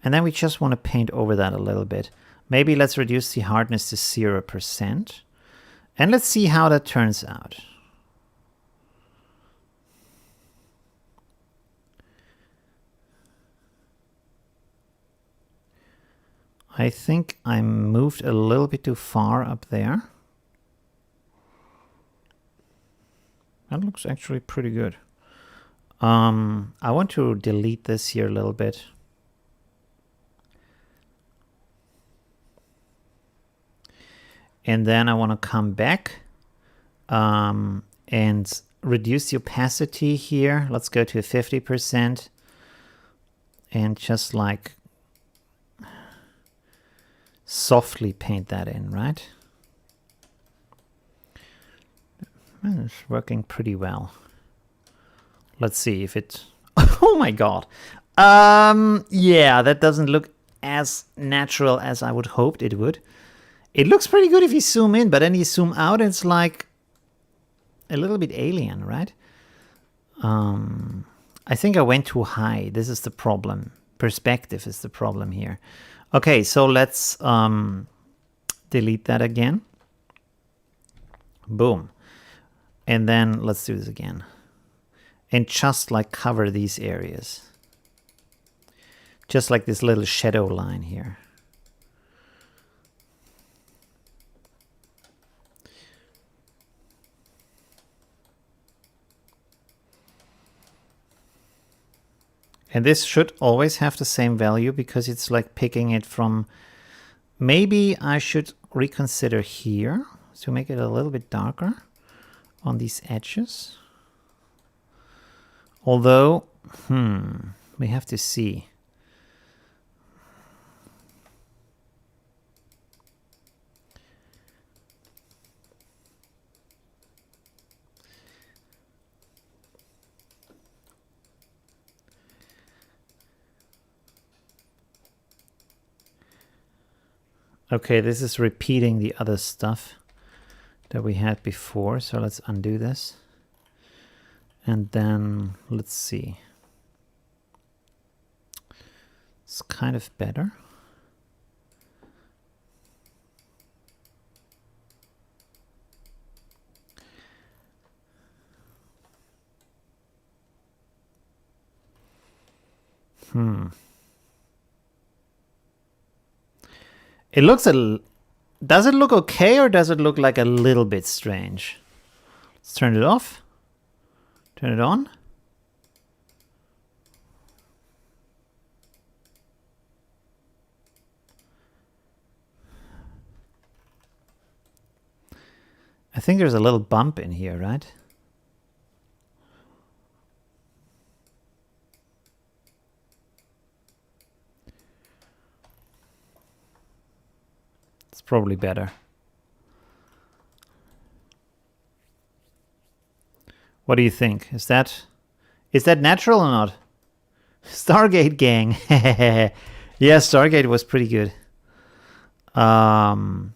And then we just want to paint over that a little bit. Maybe let's reduce the hardness to 0%. And let's see how that turns out. I think I moved a little bit too far up there. That looks actually pretty good. I want to delete this here a little bit. And then I want to come back and reduce the opacity here. Let's go to 50%. And just like softly paint that in, right? Well, it's working pretty well. Let's see if it... Oh my god. Yeah, that doesn't look as natural as I would hoped it would. It looks pretty good if you zoom in, but then you zoom out and it's like a little bit alien, right? I think I went too high. This is the problem. Perspective is the problem here. Okay, so let's delete that again. Boom. And then let's do this again. And just like cover these areas. Just like this little shadow line here. And this should always have the same value because it's like picking it from... Maybe I should reconsider here to make it a little bit darker on these edges. Although, we have to see. Okay, this is repeating the other stuff that we had before. So let's undo this. And then let's see. It's kind of better. It looks does it look okay or does it look like a little bit strange? Let's turn it off. Turn it on. I think there's a little bump in here, right? It's probably better. What do you think? Is that natural or not? Stargate gang. Yeah, Stargate was pretty good. I'm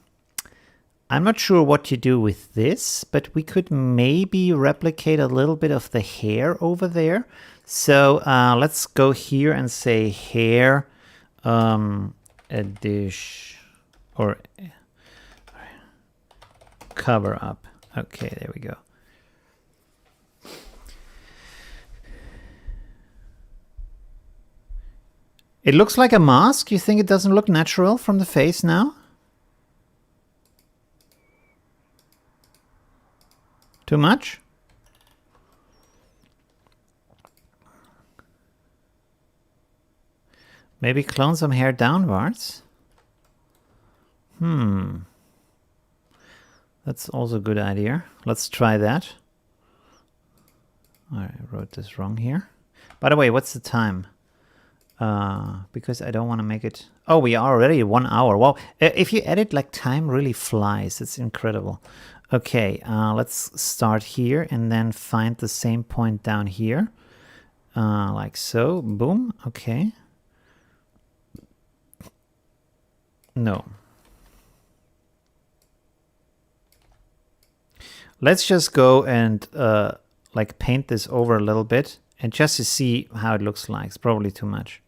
not sure what to do with this, but we could maybe replicate a little bit of the hair over there. So let's go here and say hair a dish or cover up. Okay, there we go. It looks like a mask. You think it doesn't look natural from the face now? Too much? Maybe clone some hair downwards? That's also a good idea. Let's try that. I wrote this wrong here. By the way, what's the time? Because I don't want to make it... Oh, we are already 1 hour. Wow. If you edit, like, time really flies. It's incredible. Okay, let's start here and then find the same point down here. Like so. Boom. Okay. No. Let's just go and like paint this over a little bit and just to see how it looks like. It's probably too much.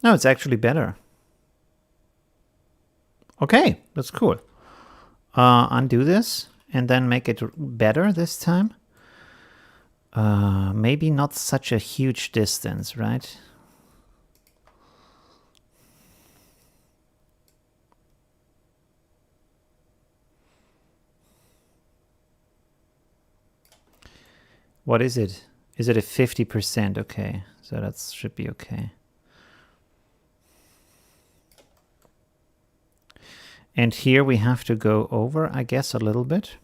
No, it's actually better. Okay, that's cool. Undo this and then make it better this time. Maybe not such a huge distance, right? What is it? Is it a 50%? Okay, so that should be okay. And here we have to go over, I guess, a little bit.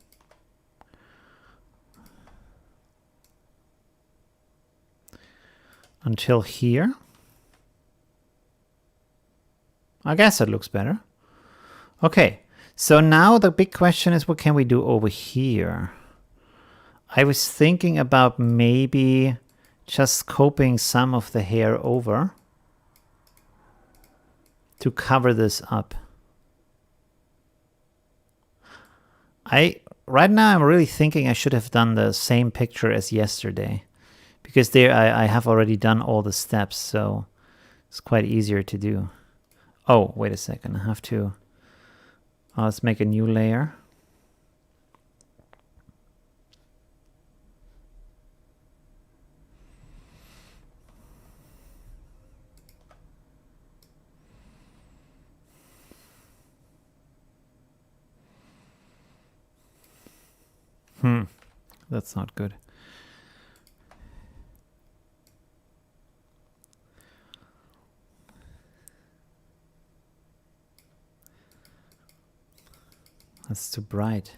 Until here. I guess it looks better. Okay, so now the big question is, what can we do over here? I was thinking about maybe just coping some of the hair over to cover this up. I right now I'm really thinking I should have done the same picture as yesterday, because there I have already done all the steps, so it's quite easier to do. Oh, wait a second. I have to... let's make a new layer. That's not good. That's too bright.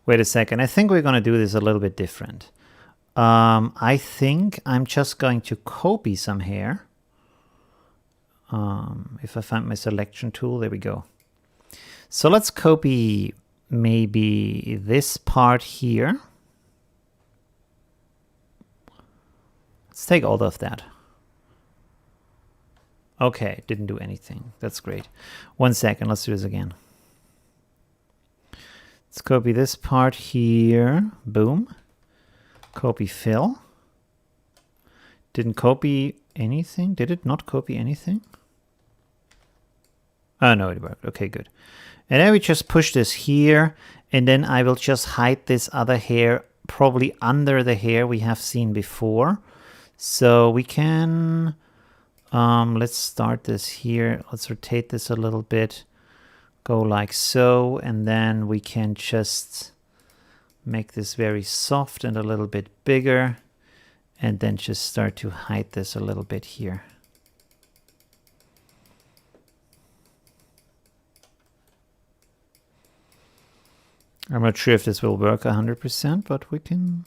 Wait a second. I think we're going to do this a little bit different. I think I'm just going to copy some hair. If I find my selection tool, there we go. So let's copy maybe this part here. Let's take all of that. Okay, didn't do anything. That's great. 1 second, let's do this again. Let's copy this part here. Boom. Copy fill. Didn't copy anything. Did it not copy anything? Oh, no, it worked. Okay, good. And then we just push this here, and then I will just hide this other hair probably under the hair we have seen before. So we can, let's start this here. Let's rotate this a little bit. Go like so, and then we can just make this very soft and a little bit bigger, and then just start to hide this a little bit here. I'm not sure if this will work 100%, but we can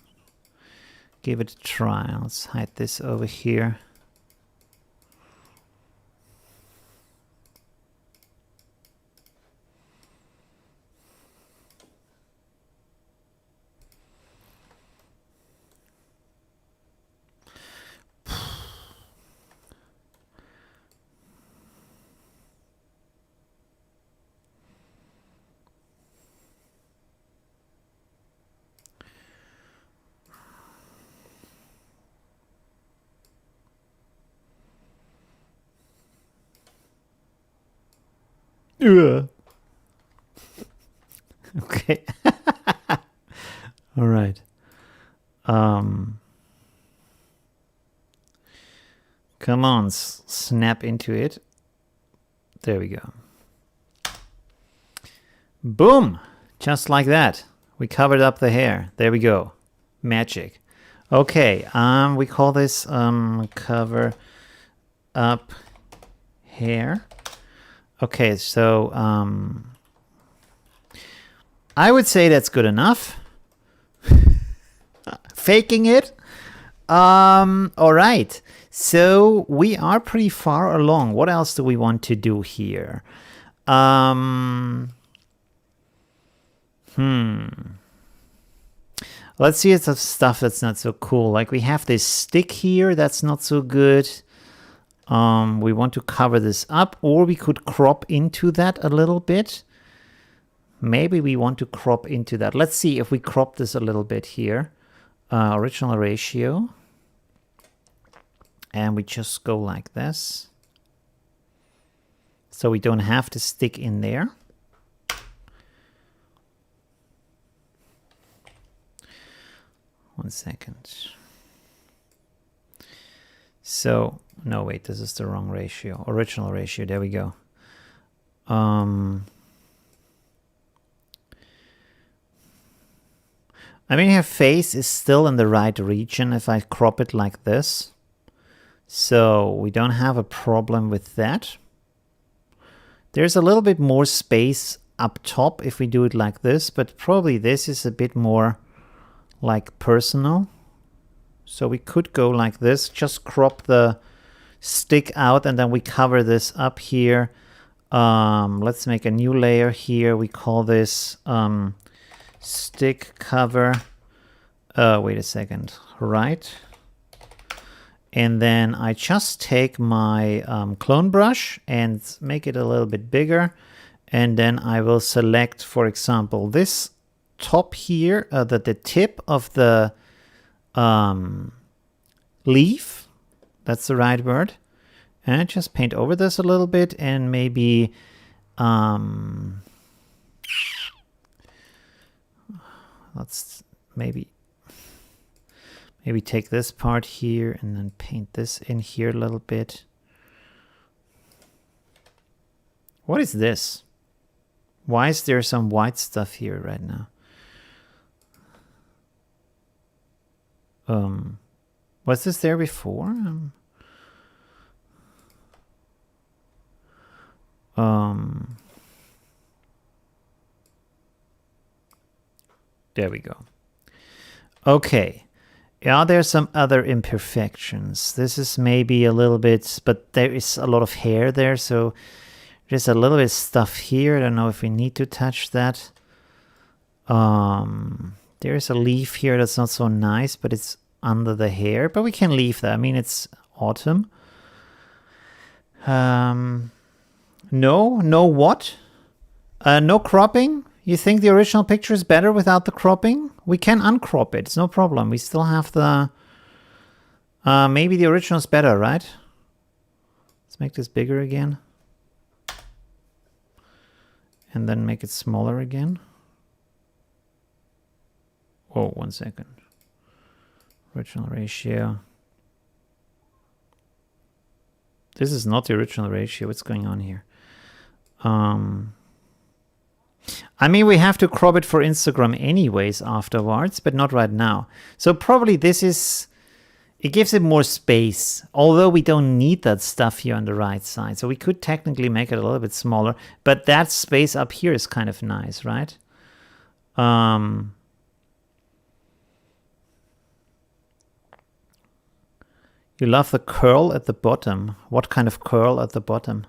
give it a try. Let's hide this over here. Okay. All right. Come on, snap into it. There we go. Boom! Just like that. We covered up the hair. There we go. Magic. Okay, we call this cover up hair. Okay, so I would say that's good enough. Faking it. All right. So we are pretty far along. What else do we want to do here? Let's see some stuff that's not so cool. Like we have this stick here. That's not so good. We want to cover this up, or we could crop into that a little bit. Maybe we want to crop into that. Let's see if we crop this a little bit here. Original ratio. And we just go like this. So we don't have to stick in there. One second. So, no, wait, this is the wrong ratio. Original ratio, there we go. I mean, her face is still in the right region if I crop it like this. So we don't have a problem with that. There's a little bit more space up top if we do it like this, but probably this is a bit more like personal. So we could go like this, just crop the stick out, and then we cover this up here. Let's make a new layer here. We call this stick cover. Wait a second, right? And then I just take my clone brush and make it a little bit bigger. And then I will select, for example, this top here, the tip of the leaf. That's the right word. And just paint over this a little bit and maybe let's maybe take this part here and then paint this in here a little bit. What is this? Why is there some white stuff here right now? Was this there before? There we go. Okay. Are there some other imperfections? This is maybe a little bit, but there is a lot of hair there, so there's a little bit of stuff here. I don't know if we need to touch that. There's a leaf here that's not so nice, but it's under the hair, but we can leave that. I mean, it's autumn. No what? No cropping? You think the original picture is better without the cropping? We can uncrop it. It's no problem. We still have the... maybe the original is better, right? Let's make this bigger again. And then make it smaller again. Oh, 1 second. Original ratio. This is not the original ratio. What's going on here? I mean, we have to crop it for Instagram anyways afterwards, but not right now. So probably this is... It gives it more space, although we don't need that stuff here on the right side. So we could technically make it a little bit smaller, but that space up here is kind of nice, right? You love the curl at the bottom. What kind of curl at the bottom?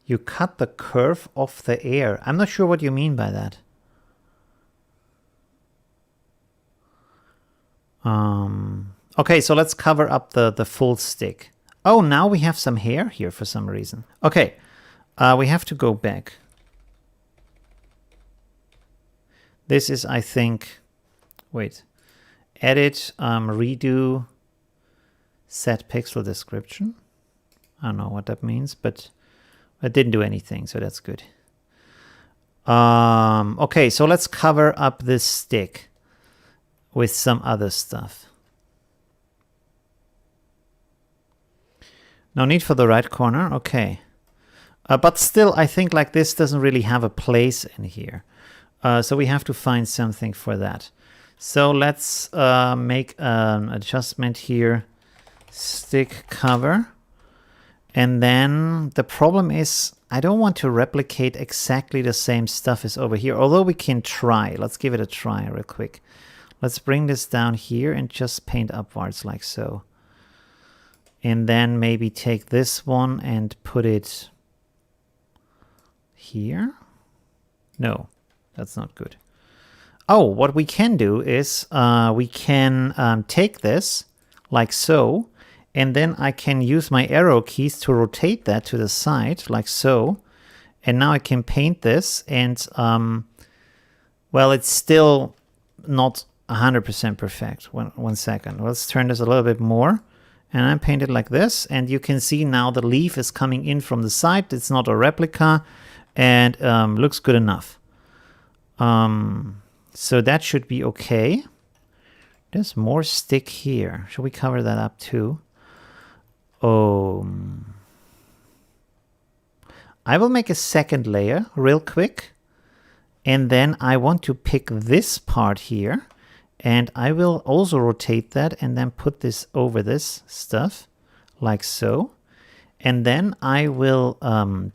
You cut the curve of the air. I'm not sure what you mean by that. Okay, so let's cover up the full stick. Oh, now we have some hair here for some reason. Okay, we have to go back. This is, I think, wait, edit, redo, set pixel description. I don't know what that means, but it didn't do anything, so that's good. Okay, so let's cover up this stick with some other stuff. No need for the right corner, okay. But still, I think like this doesn't really have a place in here. So we have to find something for that. So let's make an adjustment here. Stick cover. And then the problem is I don't want to replicate exactly the same stuff as over here, although we can try. Let's give it a try real quick. Let's bring this down here and just paint upwards like so. And then maybe take this one and put it here. No, that's not good. Oh, what we can do is we can take this like so. And then I can use my arrow keys to rotate that to the side, like so. And now I can paint this, and, well, it's still not 100% perfect. One second. Let's turn this a little bit more. And I paint it like this, and you can see now the leaf is coming in from the side. It's not a replica, and looks good enough. So that should be okay. There's more stick here. Should we cover that up too? I will make a second layer real quick, and then I want to pick this part here, and I will also rotate that and then put this over this stuff like so. And then I will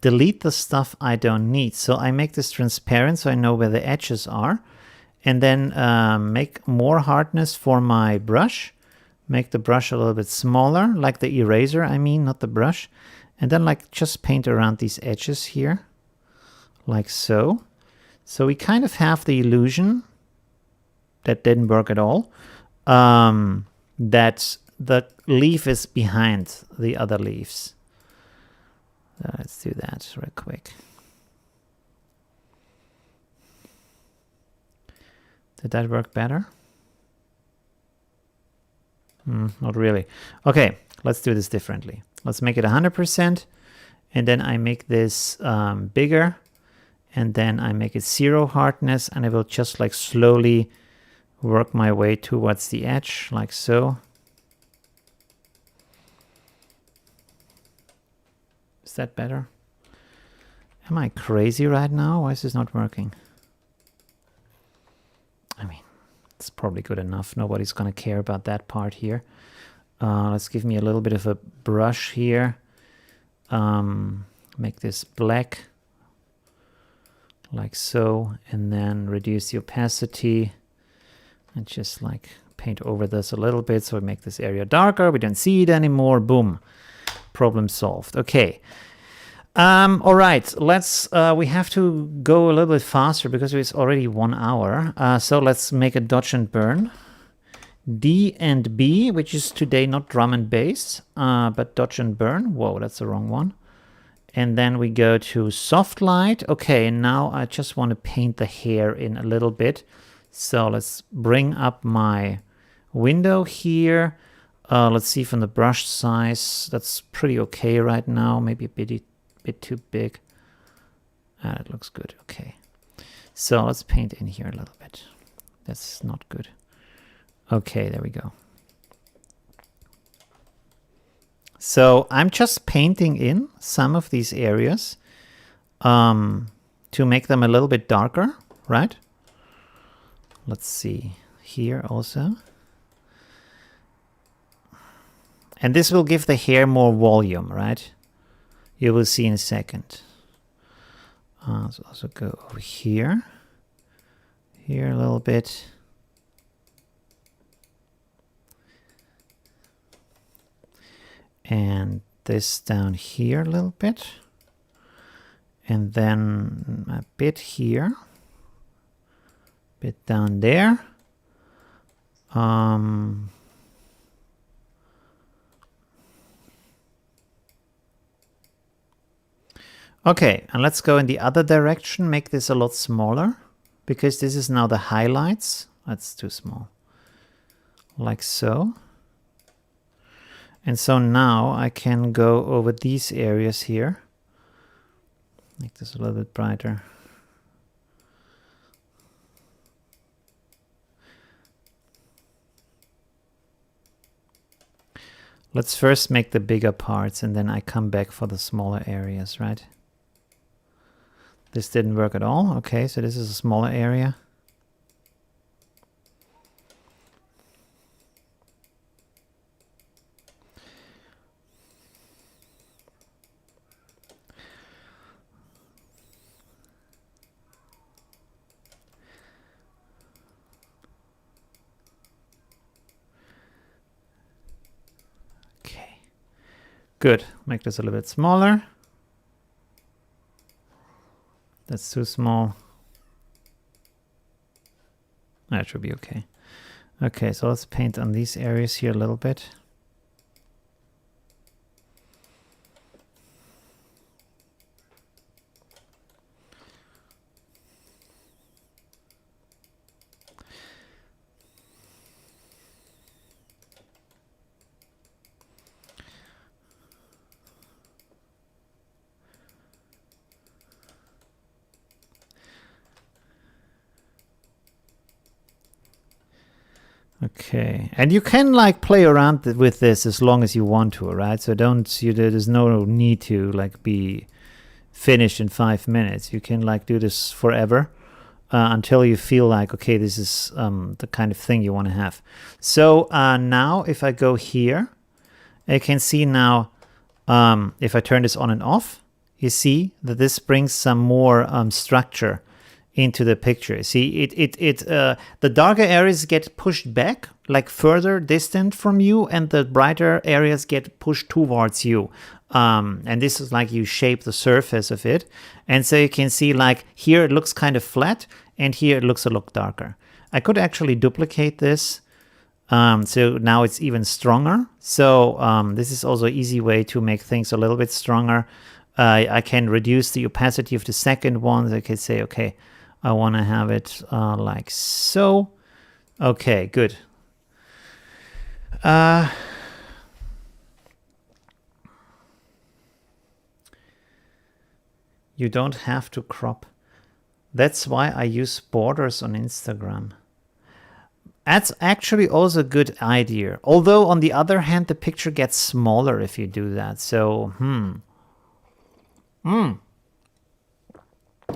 delete the stuff I don't need. So I make this transparent so I know where the edges are, and then make more hardness for my brush. Make the brush a little bit smaller, like the eraser, I mean, not the brush. And then like just paint around these edges here, like so. So we kind of have the illusion that didn't work at all. that the leaf is behind the other leaves. Let's do that real quick. Did that work better? Not really. Okay, let's do this differently. Let's make it 100%, and then I make this bigger, and then I make it 0 hardness, and I will just like slowly work my way towards the edge, like so. Is that better? Am I crazy right now? Why is this not working? I mean, it's probably good enough. Nobody's going to care about that part here. Let's give me a little bit of a brush here. Make this black, like so, and then reduce the opacity and just like paint over this a little bit so we make this area darker. We don't see it anymore. Boom. Problem solved. Okay. All right, let's, we have to go a little bit faster because it's already 1 hour. So let's make a dodge and burn. D and B, which is today not drum and bass, but dodge and burn. Whoa, that's the wrong one. And then we go to soft light. Okay, now I just want to paint the hair in a little bit. So let's bring up my window here. Let's see from the brush size. That's pretty okay right now. Maybe a bit too big. That looks good. Okay. So let's paint in here a little bit. That's not good. Okay, there we go. So I'm just painting in some of these areas to make them a little bit darker, right? Let's see here also. And this will give the hair more volume, right? You will see in a second. Let's also go over here. Here a little bit. And this down here a little bit. And then a bit here. Bit down there. Okay, and let's go in the other direction, make this a lot smaller, because this is now the highlights. That's too small. Like so. And so now I can go over these areas here. Make this a little bit brighter. Let's first make the bigger parts and then I come back for the smaller areas, right? This didn't work at all. Okay, so this is a smaller area. Okay, good. Make this a little bit smaller. That's too small. That should be okay. Okay, so let's paint on these areas here a little bit. Okay, and you can like play around with this as long as you want to, right? So there's no need to like be finished in 5 minutes. You can like do this forever until you feel like, okay, this is the kind of thing you want to have. So now if I go here, I can see now if I turn this on and off, you see that this brings some more structure into the picture. See, the darker areas get pushed back, like further distant from you, and the brighter areas get pushed towards you. And this is like you shape the surface of it. And so you can see like here it looks kind of flat, and here it looks a lot darker. I could actually duplicate this So now it's even stronger. So this is also an easy way to make things a little bit stronger. I can reduce the opacity of the second one. I can say, okay, I want to have it like so. Okay, good. You don't have to crop. That's why I use borders on Instagram. That's actually also a good idea. Although, on the other hand, the picture gets smaller if you do that. So,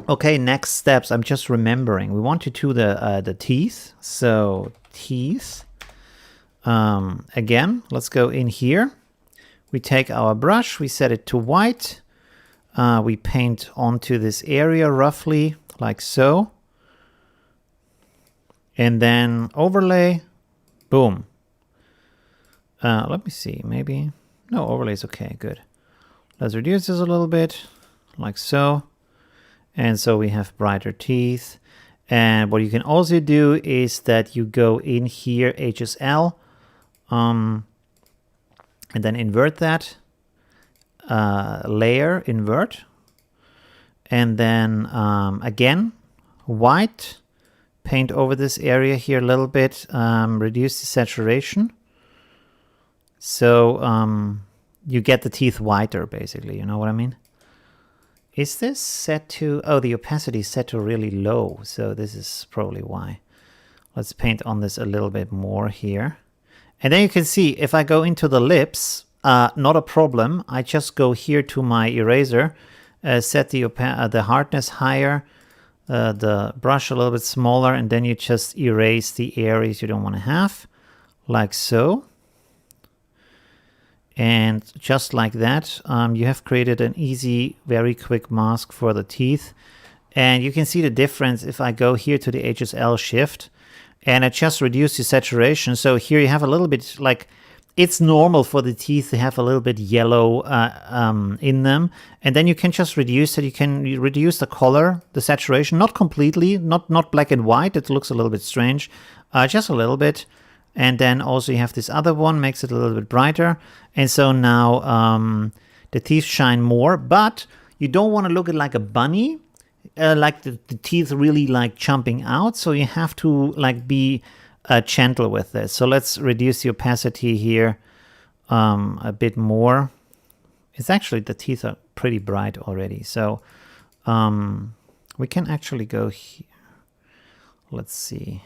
Okay, next steps. I'm just remembering. We want to do the teeth. So, teeth. Again, let's go in here. We take our brush. We set it to white. We paint onto this area roughly, like so. And then overlay, boom. Let me see, maybe. No, overlay is okay, good. Let's reduce this a little bit, like so. And so we have brighter teeth. And what you can also do is that you go in here, HSL, and then invert that. Layer, invert. And then again, white. Paint over this area here a little bit, reduce the saturation. So you get the teeth whiter, basically, you know what I mean? Is this set to, oh, the opacity is set to really low, so this is probably why. Let's paint on this a little bit more here. And then you can see, if I go into the lips, not a problem. I just go here to my eraser, set the hardness higher, the brush a little bit smaller, and then you just erase the areas you don't want to have, like so. And just like that, you have created an easy, very quick mask for the teeth. And you can see the difference if I go here to the HSL shift, and I just reduce the saturation. So here you have a little bit like, it's normal for the teeth to have a little bit yellow in them. And then you can just reduce it. You can reduce the color, the saturation, not completely, not black and white. It looks a little bit strange, just a little bit. And then also you have this other one, makes it a little bit brighter. And so now the teeth shine more, but you don't want to look at like a bunny, like the teeth really like jumping out. So you have to like be gentle with this. So let's reduce the opacity here a bit more. It's actually, the teeth are pretty bright already. So we can actually go here. Let's see.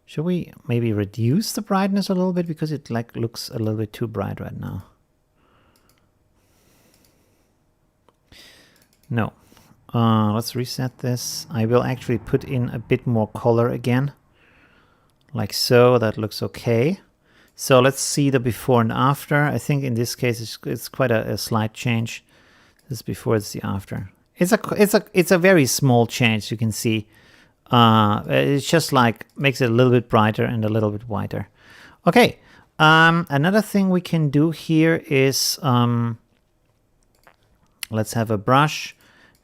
Should we maybe reduce the brightness a little bit, because it like looks a little bit too bright right now? No. Let's reset this. I will actually put in a bit more color again, like so. That looks okay. So let's see the before and after. I think in this case it's quite a slight change. This is before, it's the after. It's a very small change. You can see. It's just like makes it a little bit brighter and a little bit whiter. Okay. Another thing we can do here is let's have a brush.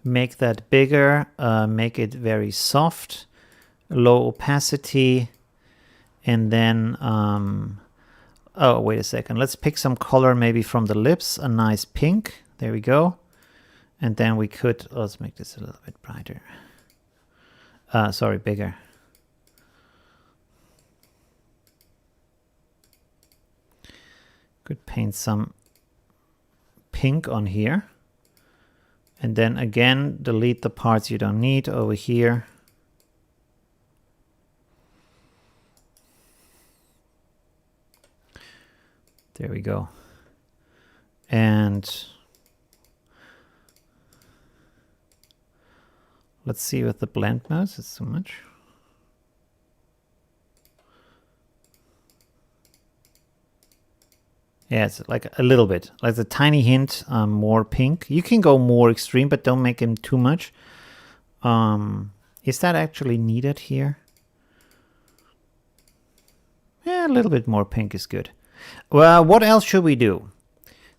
Make that bigger, make it very soft, low opacity, and then, oh, wait a second. Let's pick some color maybe from the lips, a nice pink. There we go. And then we could, let's make this a little bit brighter. Sorry, bigger. Could paint some pink on here. And then again, delete the parts you don't need over here. There we go. And let's see with the blend mouse, it's too much. Yeah, it's like a little bit, like a tiny hint more pink. You can go more extreme, but don't make him too much. Is that actually needed here? Yeah, a little bit more pink is good. Well, what else should we do?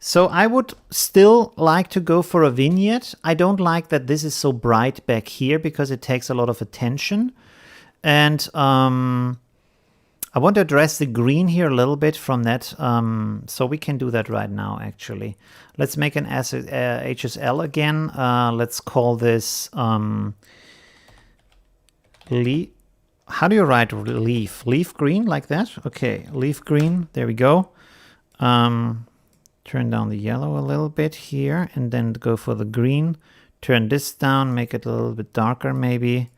So I would still like to go for a vignette. I don't like that this is so bright back here because it takes a lot of attention. And I want to address the green here a little bit from that, so we can do that right now, actually. Let's make an HSL again. Let's call this leaf. How do you write leaf? Leaf green, like that? Okay, leaf green. There we go. Turn down the yellow a little bit here, and then go for the green. Turn this down, make it a little bit darker maybe,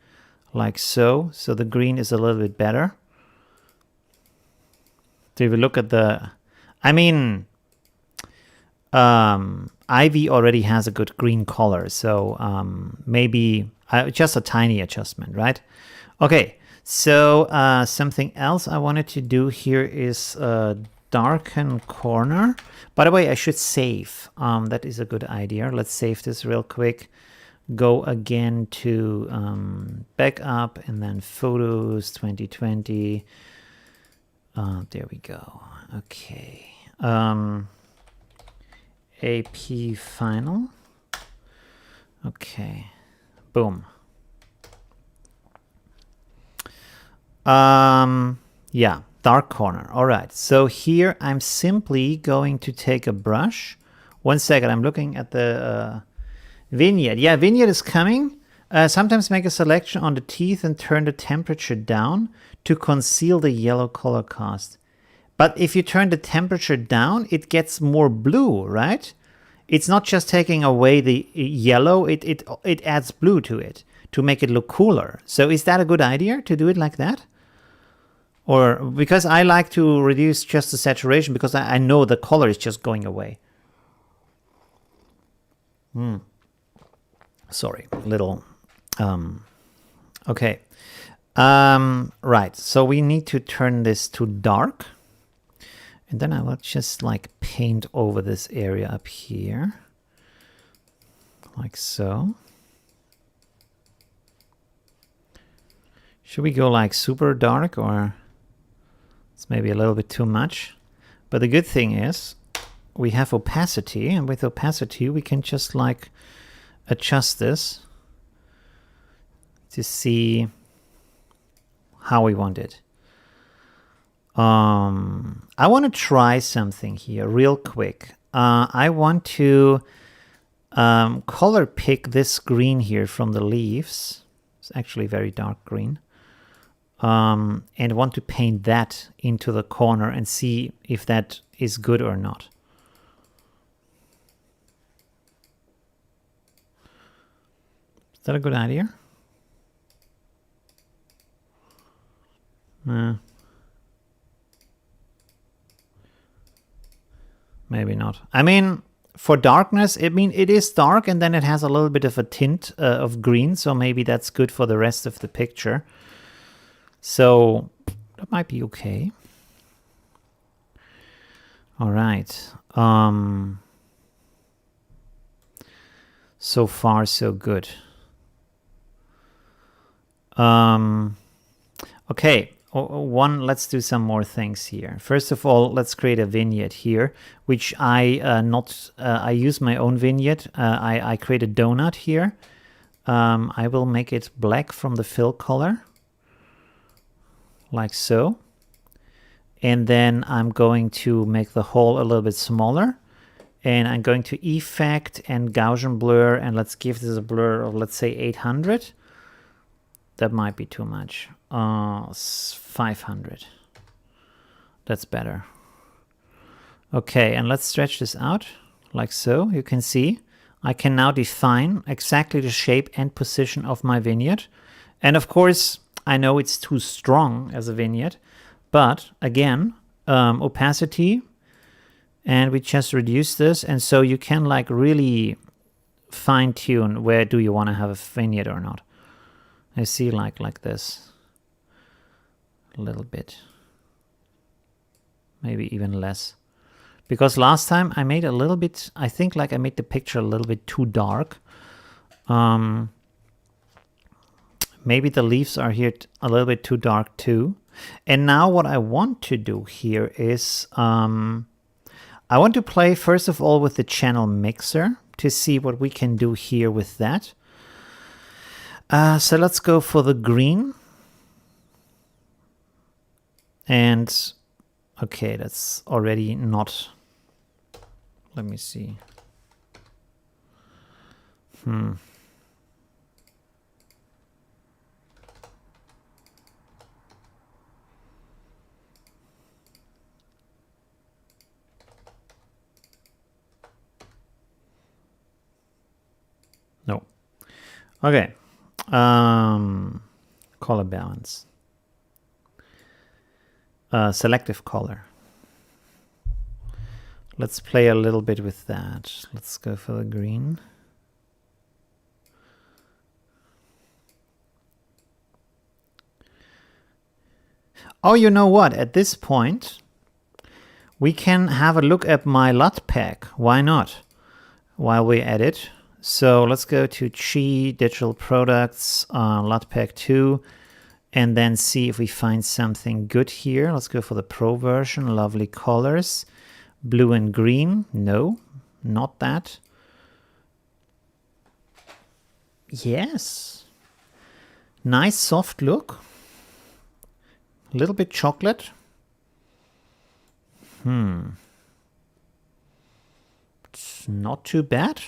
like so. So the green is a little bit better. So if you look at the, I mean, Ivy already has a good green color, so maybe just a tiny adjustment, right? Okay, so something else I wanted to do here is darken corner. By the way, I should save. That is a good idea. Let's save this real quick. Go again to backup and then photos 2020. There we go. Okay. AP final. Okay. Boom. Yeah, dark corner. All right. So here I'm simply going to take a brush. 1 second. I'm looking at the vignette. Yeah, vignette is coming. Sometimes make a selection on the teeth and turn the temperature down to conceal the yellow color cast. But if you turn the temperature down, it gets more blue, right? It's not just taking away the yellow, it adds blue to it to make it look cooler. So is that a good idea to do it like that? Or because I like to reduce just the saturation because I know the color is just going away. Sorry, little... okay. Right, so we need to turn this to dark. And then I will just like paint over this area up here. Like so. Should we go like super dark, or it's maybe a little bit too much? But the good thing is we have opacity, and with opacity we can just like adjust this to see how we want it. I want to try something here real quick. I want to color pick this green here from the leaves. It's actually very dark green. And want to paint that into the corner and see if that is good or not. Is that a good idea? Maybe not. I mean, for darkness, I mean, it is dark and then it has a little bit of a tint of green. So maybe that's good for the rest of the picture. So that might be okay. All right. So far, so good. Okay. Let's do some more things here. First of all, let's create a vignette here, which I use my own vignette. I create a donut here. I will make it black from the fill color, like so. And then I'm going to make the hole a little bit smaller. And I'm going to effect and Gaussian blur, and let's give this a blur of, let's say, 800. That might be too much. 500. That's better. Okay, and let's stretch this out like so. You can see I can now define exactly the shape and position of my vignette. And of course, I know it's too strong as a vignette, but again, opacity, and we just reduce this. And so you can like really fine tune where do you want to have a vignette or not. I see like this. A little bit. Maybe even less. Because last time I made a little bit, I think like I made the picture a little bit too dark. Maybe the leaves are here a little bit too dark too. And now what I want to do here is, I want to play first of all with the channel mixer to see what we can do here with that. So let's go for the green. And okay, that's already not. Let me see. No. Okay. Color balance. Selective color. Let's play a little bit with that. Let's go for the green. Oh, you know what? At this point, we can have a look at my LUT pack. Why not? While we edit. So let's go to Chi, Digital Products, LUT pack 2, and then see if we find something good here. Let's go for the Pro version. Lovely colors. Blue and green. No, not that. Yes. Nice soft look. A little bit chocolate. It's not too bad.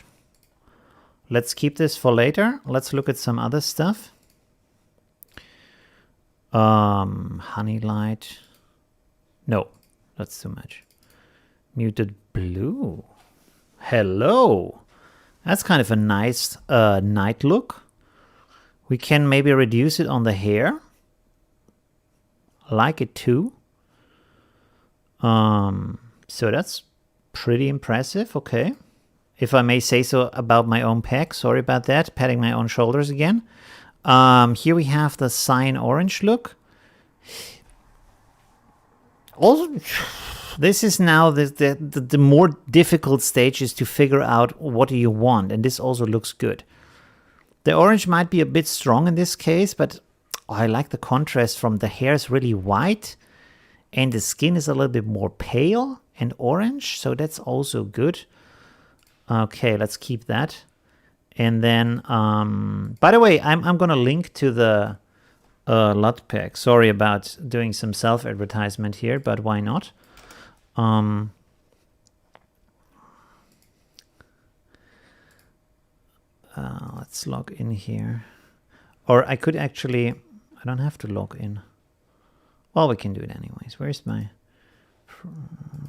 Let's keep this for later. Let's look at some other stuff. Honey light. No, that's too much. Muted blue. Hello. That's kind of a nice night look. We can maybe reduce it on the hair. I like it too. So that's pretty impressive. Okay. If I may say so about my own pack. Sorry about that. Patting my own shoulders again. Here we have the cyan orange look. Also, this is now the more difficult stage is to figure out what do you want. And this also looks good. The orange might be a bit strong in this case, but I like the contrast from the hair is really white and the skin is a little bit more pale and orange. So that's also good. Okay, let's keep that. And then, by the way, I'm going to link to the LUT pack. Sorry about doing some self-advertisement here, but why not? Let's log in here. Or I could actually, I don't have to log in. Well, we can do it anyways. Where's my,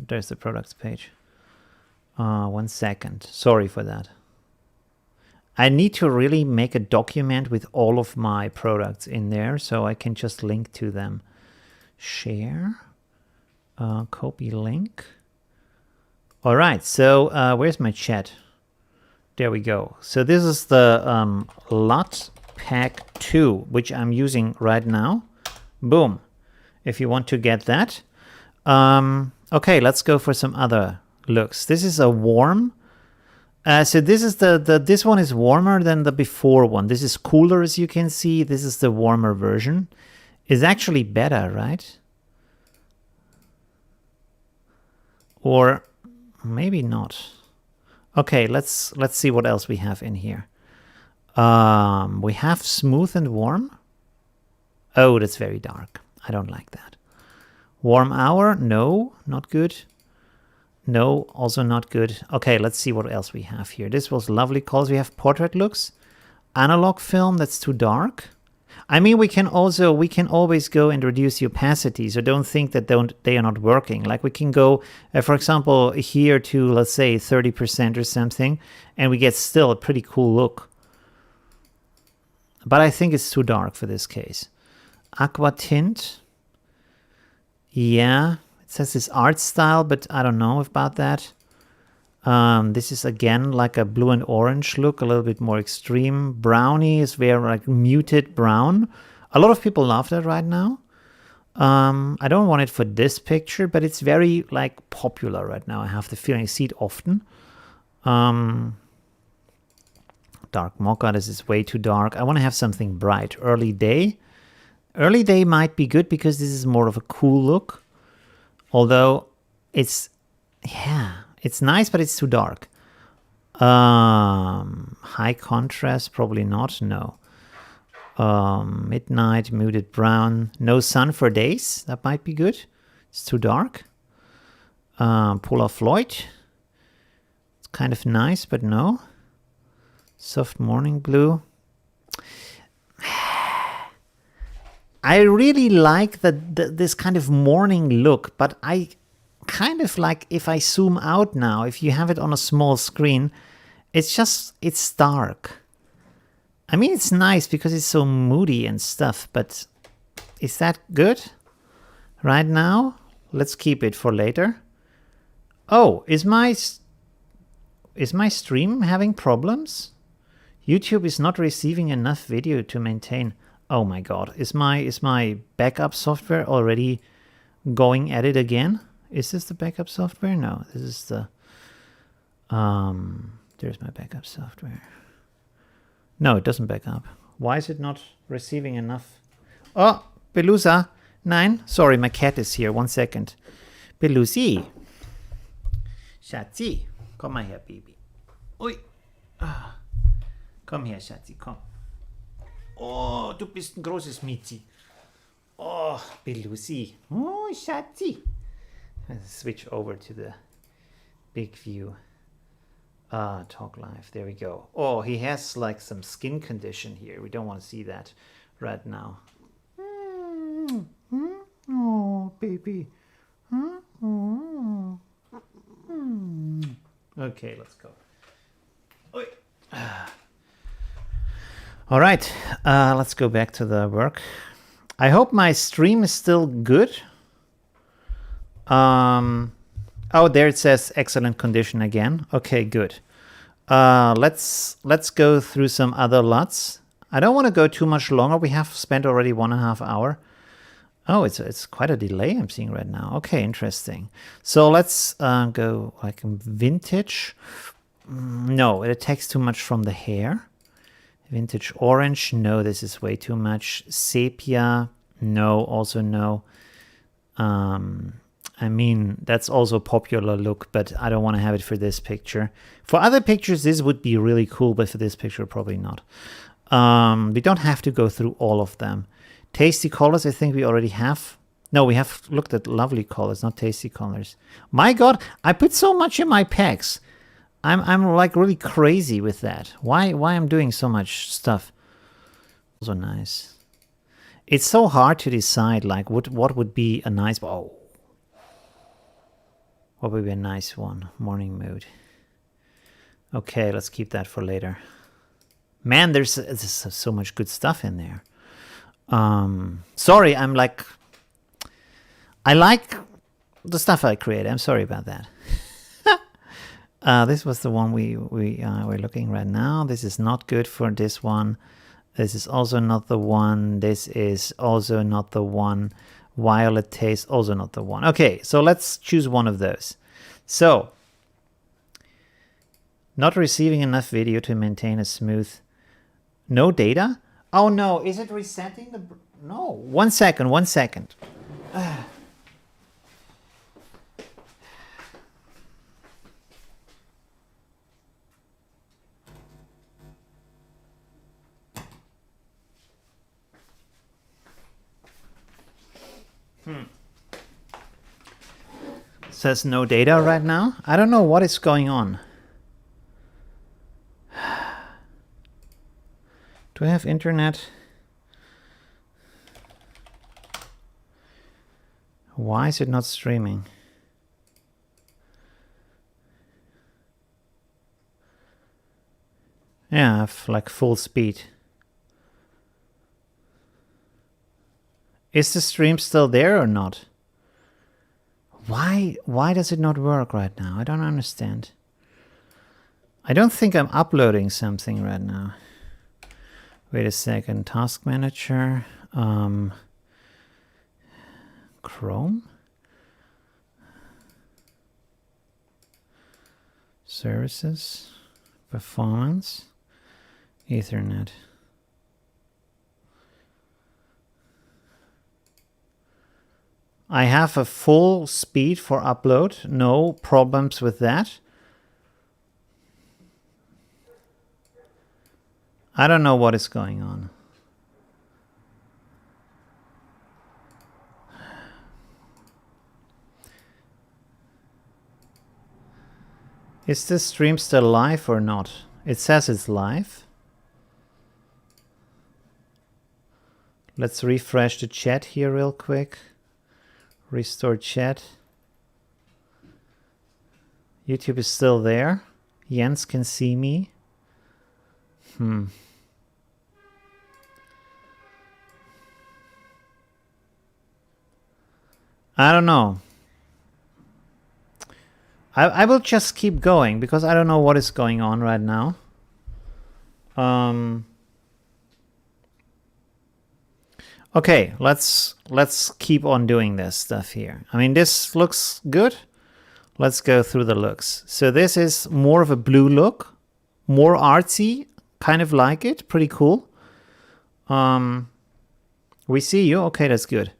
there's the products page. 1 second. Sorry for that. I need to really make a document with all of my products in there so I can just link to them. Share. Copy link. All right. So where's my chat? There we go. So this is the LUT pack 2, which I'm using right now. Boom. If you want to get that. Okay, let's go for some other looks. This is a warm. So this is this one is warmer than the before one. This is cooler, as you can see. This is the warmer version. It's actually better, right? Or maybe not. Okay, let's see what else we have in here. We have smooth and warm. Oh, that's very dark. I don't like that. Warm hour? No, not good. No, also not good. Okay, let's see what else we have here. This was lovely colors. We have portrait looks. Analog film, that's too dark. I mean, we can always go and reduce the opacity. So don't think that they are not working. Like we can go, for example, here to, let's say, 30% or something, and we get still a pretty cool look. But I think it's too dark for this case. Aqua tint. Yeah, it says this art style, but I don't know about that. This is again like a blue and orange look, a little bit more extreme. Brownie is very like muted brown. A lot of people love that right now. I don't want it for this picture, but it's very like popular right now. I have the feeling I see it often. Dark mocha, this is way too dark. I want to have something bright. Early day. Early day might be good because this is more of a cool look. Although it's, yeah, it's nice, but it's too dark. High contrast, probably not, no. Midnight, muted brown. No sun for days. That might be good. It's too dark. Polar Floyd. It's kind of nice, but no. Soft morning blue. I really like this kind of morning look, but I kind of like if I zoom out now, if you have it on a small screen, it's dark. I mean, it's nice because it's so moody and stuff, but is that good right now? Let's keep it for later. Oh, is my stream having problems? YouTube is not receiving enough video to maintain. Oh my god, is my backup software already going at it again? Is this the backup software? No, this is the there's my backup software. No, it doesn't back up. Why is it not receiving enough? Oh, Belusa. Nein, sorry, my cat is here. 1 second. Belusi. Schatzi. Komm mal her, Baby. Ui. Ah. Komm her, Schatzi, komm. Oh, du bist ein großes Miezi. Oh, Belusi. Oh, Schatzi. Let's switch over to the big view. Talk live. There we go. Oh, he has like some skin condition here. We don't want to see that right now. Oh, baby. Okay, let's go. All right, let's go back to the work. I hope my stream is still good. Oh, there it says excellent condition again. Okay, good. Let's go through some other LUTs. I don't want to go too much longer. We have spent already 1.5 hours. Oh, it's quite a delay I'm seeing right now. Okay, interesting. So let's go like vintage. No, it takes too much from the hair. Vintage orange. No, this is way too much. Sepia. No, also no. I mean, that's also a popular look, but I don't want to have it for this picture. For other pictures, this would be really cool, but for this picture, probably not. We don't have to go through all of them. Tasty colors, I think we already have. No, we have looked at lovely colors, not tasty colors. My God, I put so much in my packs. I'm like really crazy with that. Why I'm doing so much stuff? Also nice. It's so hard to decide like what would be a nice. Oh. What would be a nice one? Morning mood. Okay, let's keep that for later. Man, there's so much good stuff in there. Sorry, I like the stuff I create. I'm sorry about that. This was the one we're looking right now. This is not good for this one. This is also not the one. This is also not the one. Violet taste, also not the one. Okay, so let's choose one of those. So, not receiving enough video to maintain a smooth. No data? Oh no, is it resetting the... No, 1 second, 1 second. Says no data right now. I don't know what is going on. Do I have internet? Why is it not streaming? Yeah, I have like full speed. Is the stream still there or not? Why does it not work right now? I don't understand. I don't think I'm uploading something right now. Wait a second. Task manager. Chrome. Services. Performance. Ethernet. I have a full speed for upload. No problems with that. I don't know what is going on. Is this stream still live or not? It says it's live. Let's refresh the chat here real quick. Restore chat. YouTube is still there. Jens can see me. I don't know. I will just keep going because I don't know what is going on right now. Okay, let's keep on doing this stuff here. I mean, this looks good. Let's go through the looks. So this is more of a blue look, more artsy, kind of like it, pretty cool. We see you. Okay, that's good.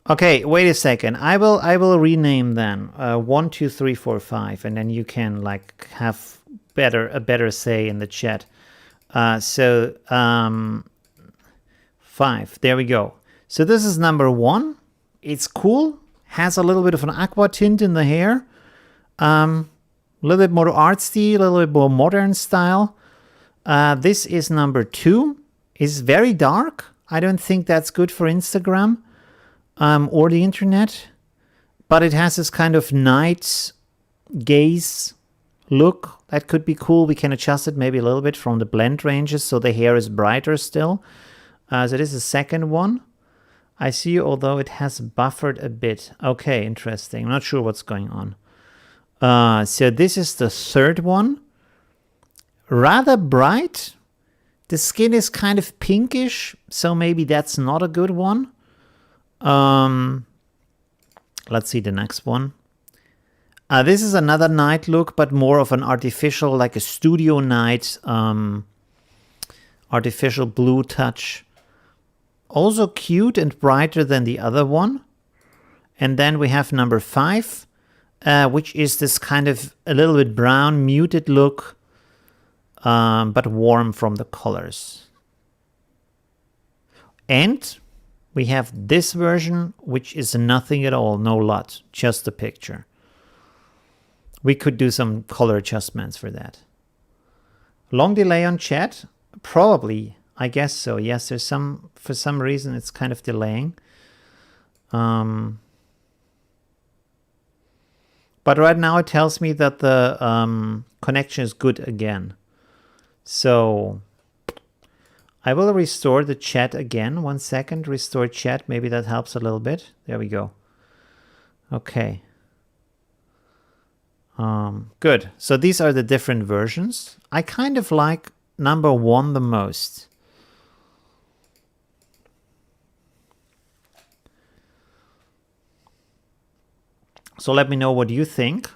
Okay, wait a second. I will rename then 1, 2, 3, 4, 5, and then you can like have a better say in the chat. 5. There we go. So this is number 1. It's cool. Has a little bit of an aqua tint in the hair. A little bit more artsy, a little bit more modern style. This is number 2. It's very dark. I don't think that's good for Instagram. Or the internet, but it has this kind of night gaze look that could be cool. We can adjust it maybe a little bit from the blend ranges so the hair is brighter still. So this is the second one. I see, although it has buffered a bit. Okay, interesting. I'm not sure what's going on. So this is the third one. Rather bright. The skin is kind of pinkish, so maybe that's not a good one. Let's see the next one. This is another night look, but more of an artificial, like a studio night, artificial blue touch. Also cute and brighter than the other one. And then we have number 5, which is this kind of a little bit brown, muted look, but warm from the colors. And we have this version, which is nothing at all, no LUT, just a picture. We could do some color adjustments for that. Long delay on chat? Probably, I guess so. Yes, there's some, for some reason it's kind of delaying. But right now it tells me that the connection is good again. So I will restore the chat again. 1 second, restore chat. Maybe that helps a little bit. There we go. Okay. Good. So these are the different versions. I kind of like number 1 the most. So let me know what you think.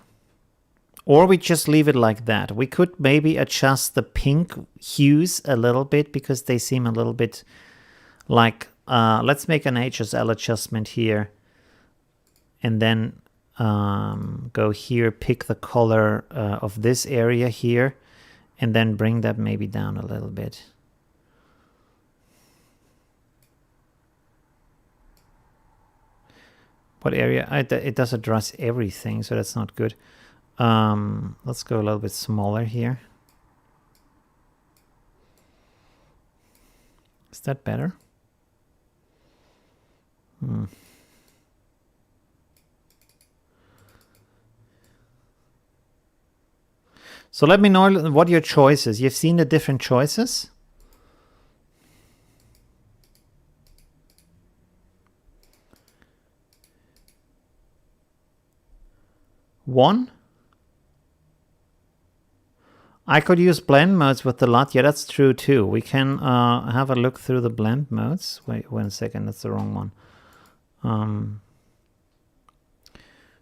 Or we just leave it like that. We could maybe adjust the pink hues a little bit because they seem a little bit like, let's make an HSL adjustment here. And then go here, pick the color of this area here, and then bring that maybe down a little bit. What area? It does address everything, so that's not good. Let's go a little bit smaller here. Is that better? So let me know what your choice is. You've seen the different choices? One? I could use blend modes with the LUT. Yeah, that's true too. We can have a look through the blend modes. Wait 1 second, that's the wrong one.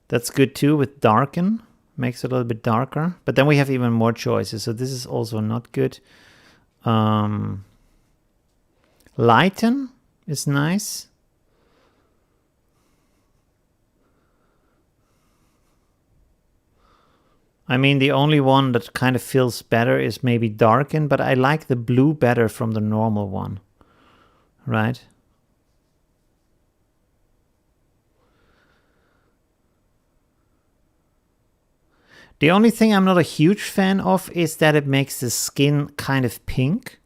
That's good too with darken. Makes it a little bit darker. But then we have even more choices. So this is also not good. Lighten is nice. I mean, the only one that kind of feels better is maybe darken, but I like the blue better from the normal one, right? The only thing I'm not a huge fan of is that it makes the skin kind of pink.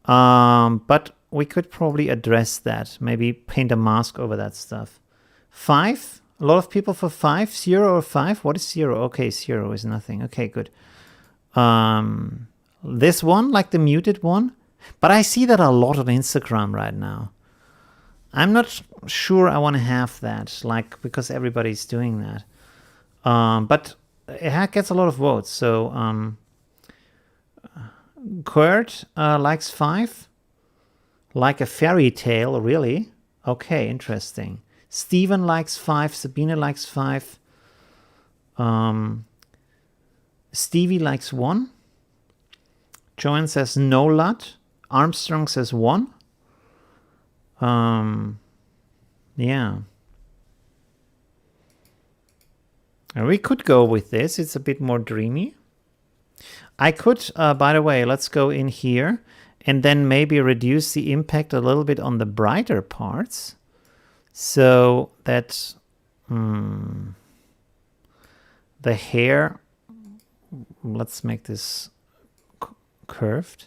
But we could probably address that. Maybe paint a mask over that stuff. 5? A lot of people for 5? 0 or 5? What is 0? Okay, 0 is nothing. Okay, good. This one, like the muted one. But I see that a lot on Instagram right now. I'm not sure I want to have that, like, because everybody's doing that. But it gets a lot of votes. So Kurt likes 5. Like a fairy tale, really? Okay, interesting. Steven likes 5. Sabine likes 5. Stevie likes 1. Joanne says no LUT. Armstrong says 1. Yeah. And we could go with this. It's a bit more dreamy. I could, by the way, let's go in here and then maybe reduce the impact a little bit on the brighter parts. So that the hair, let's make this curved.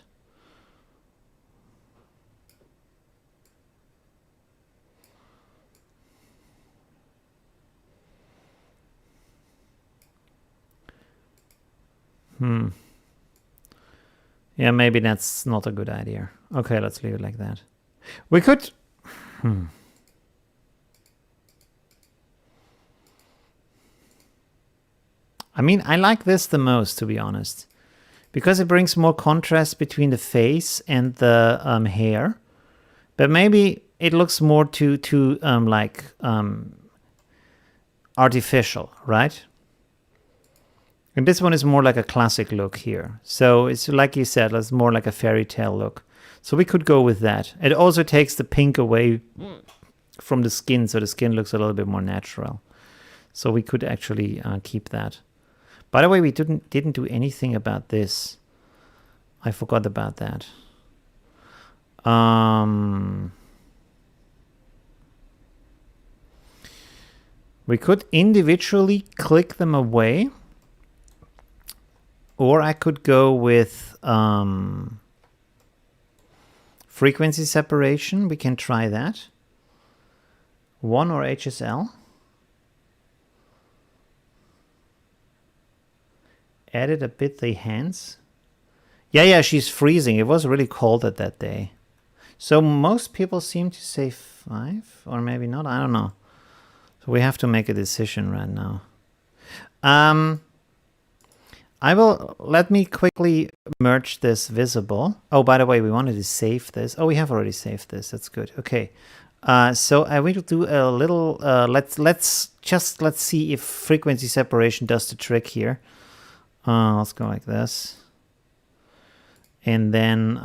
Yeah, maybe that's not a good idea. Okay, let's leave it like that. We could... I mean, I like this the most, to be honest. Because it brings more contrast between the face and the hair. But maybe it looks more too artificial, right? And this one is more like a classic look here. So it's like you said, it's more like a fairy tale look. So we could go with that. It also takes the pink away from the skin, so the skin looks a little bit more natural. So we could actually keep that. By the way, we didn't do anything about this. I forgot about that. We could individually click them away. Or I could go with frequency separation. We can try that. 1 or HSL. Edit a bit the hands. Yeah, she's freezing. It was really cold at that day. So most people seem to say 5, or maybe not. I don't know. So we have to make a decision right now. Let me quickly merge this visible. Oh, by the way, we wanted to save this. Oh, we have already saved this. That's good. Okay. So I will do a little, let's see if frequency separation does the trick here. Let's go like this. And then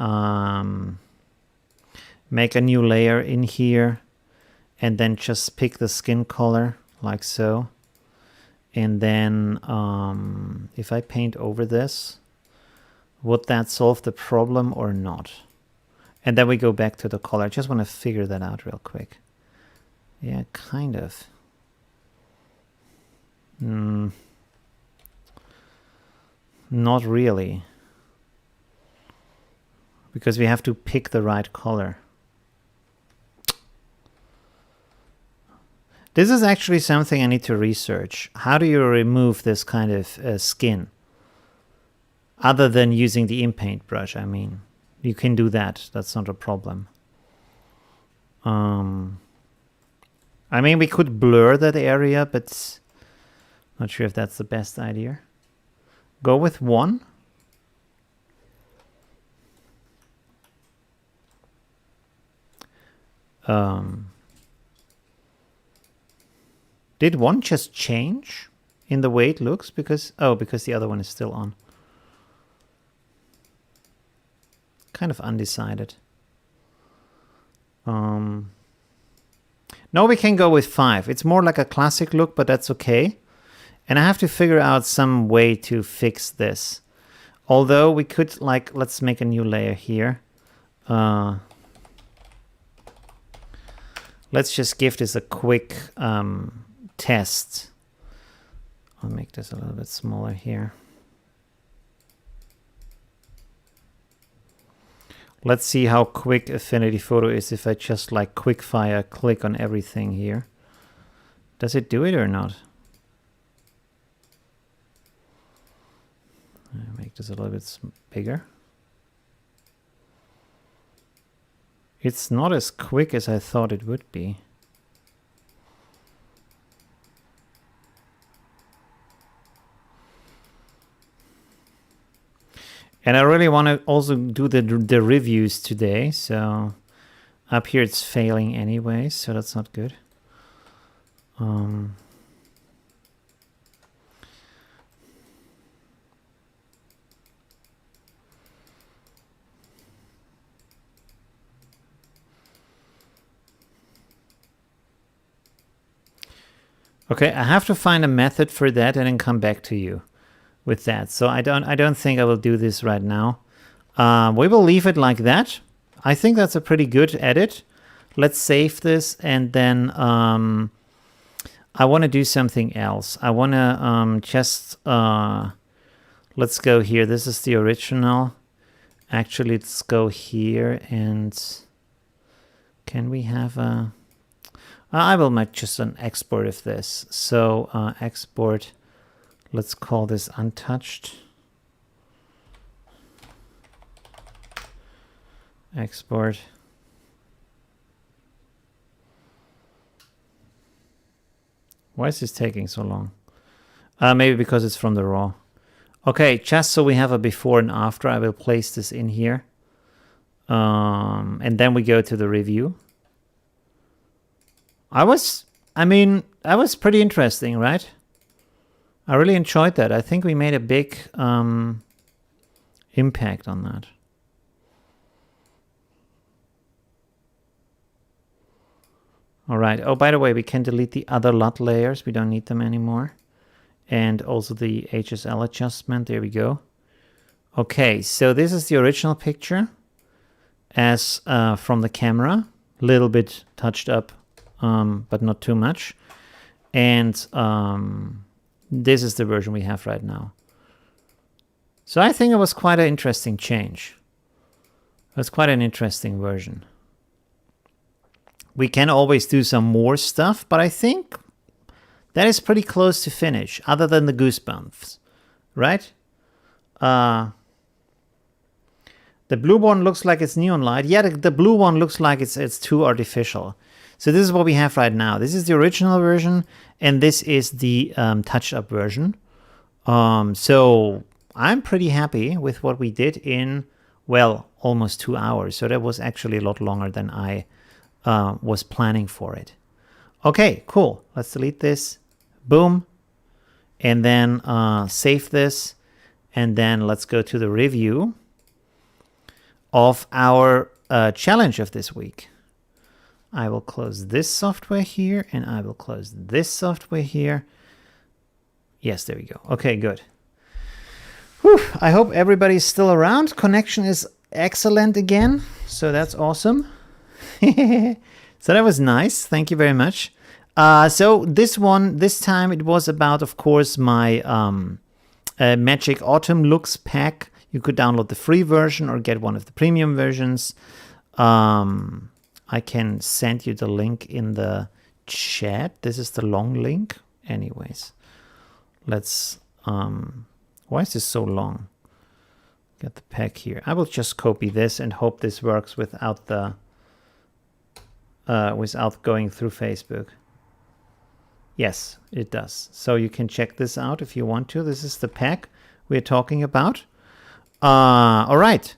make a new layer in here. And then just pick the skin color like so. And then if I paint over this, would that solve the problem or not? And then we go back to the color. I just want to figure that out real quick. Yeah, kind of. Not really. Because we have to pick the right color. This is actually something I need to research. How do you remove this kind of skin? Other than using the in-paint brush, I mean. You can do that. That's not a problem. I mean, we could blur that area, but not sure if that's the best idea. Go with 1. Did 1 just change in the way it looks? Because the other one is still on. Kind of undecided. No, we can go with 5. It's more like a classic look, but that's okay. And I have to figure out some way to fix this. Although we could, like, let's make a new layer here. Let's just give this a quick test. I'll make this a little bit smaller here. Let's see how quick Affinity Photo is if I just like quick fire click on everything here. Does it do it or not? I'll make this a little bit bigger. It's not as quick as I thought it would be. And I really want to also do the reviews today. So up here it's failing anyway, so that's not good. Okay, I have to find a method for that and then come back to you with that. So I don't think I will do this right now. We will leave it like that. I think that's a pretty good edit. Let's save this, and then I want to do something else. I want to just let's go here. This is the original. Actually, let's go here, and can we have a I will make just an export of this. So export, let's call this untouched. Export. Why is this taking so long? Maybe because it's from the raw. Okay, just so we have a before and after, I will place this in here. And then we go to the review. That was pretty interesting, right? I really enjoyed that. I think we made a big impact on that. All right. Oh, by the way, we can delete the other LUT layers. We don't need them anymore. And also the HSL adjustment. There we go. Okay, so this is the original picture as from the camera. A little bit touched up, but not too much. And this is the version we have right now. So I think it was quite an interesting change. It was quite an interesting version. We can always do some more stuff, but I think that is pretty close to finish, other than the goosebumps, right? The blue one looks like it's neon light. Yeah, the blue one looks like it's too artificial. So this is what we have right now. This is the original version, and this is the touched-up version. So I'm pretty happy with what we did in, well, almost 2 hours. So that was actually a lot longer than I was planning for it. Okay, cool. Let's delete this. Boom. And then save this. And then let's go to the review of our challenge of this week. I will close this software here, and I will close this software here. Yes, there we go. Okay, good. Whew, I hope everybody's still around. Connection is excellent again, so that's awesome. So that was nice. Thank you very much. So this time it was about, of course, my Magic Autumn Looks pack. You could download the free version or get one of the premium versions. I can send you the link in the chat. This is the long link. Anyways, let's, why is this so long? Get the pack here. I will just copy this and hope this works without the, without going through Facebook. Yes, it does. So you can check this out if you want to. This is the pack we're talking about. All right.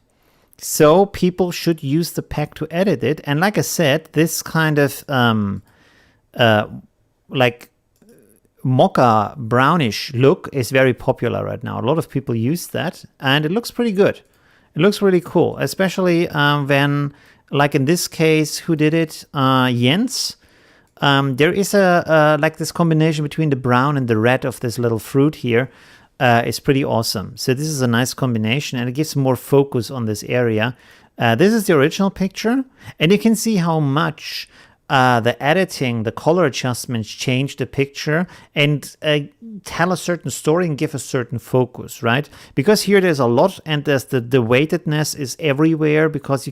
So people should use the pack to edit it. And like I said, this kind of like mocha brownish look is very popular right now. A lot of people use that, and it looks pretty good. It looks really cool, especially when, like in this case, who did it? Jens. There is a like this combination between the brown and the red of this little fruit here. Is pretty awesome. So this is a nice combination, and it gives more focus on this area. This is the original picture, and you can see how much the editing, the color adjustments change the picture and tell a certain story and give a certain focus, right? Because here there's a lot, and there's the weightedness is everywhere, because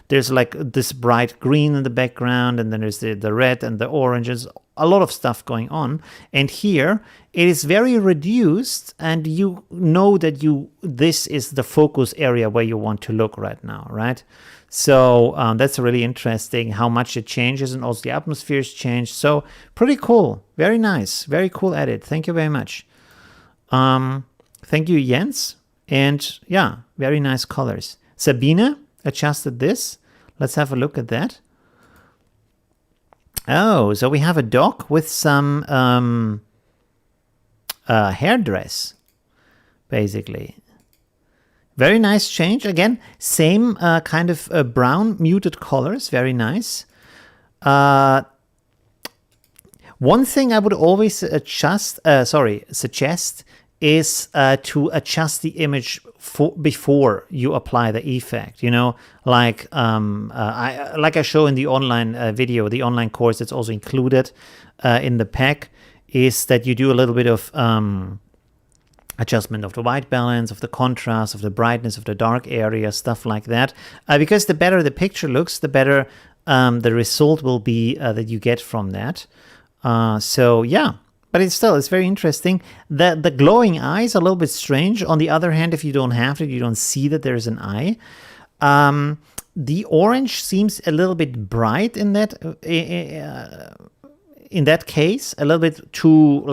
there's like this bright green in the background, and then there's the red and the oranges, a lot of stuff going on. And here it is very reduced, and you know that this is the focus area where you want to look right now, right? So that's really interesting how much it changes, and also the atmospheres change. So pretty cool. Very nice. Very cool edit. Thank you very much. Thank you, Jens. And yeah, very nice colors. Sabine adjusted this. Let's have a look at that. Oh, so we have a dog with some hairdress, basically. Very nice change. Again, same kind of brown muted colors. Very nice. One thing I would always suggest is to adjust the image before you apply the effect. You know, like I show in the online video, the online course that's also included in the pack, is that you do a little bit of adjustment of the white balance, of the contrast, of the brightness of the dark area, stuff like that. Because the better the picture looks, the better the result will be that you get from that. So yeah, but it's very interesting. The glowing eye is a little bit strange. On the other hand, if you don't have it, you don't see that there's an eye. The orange seems a little bit bright in that case, a little bit too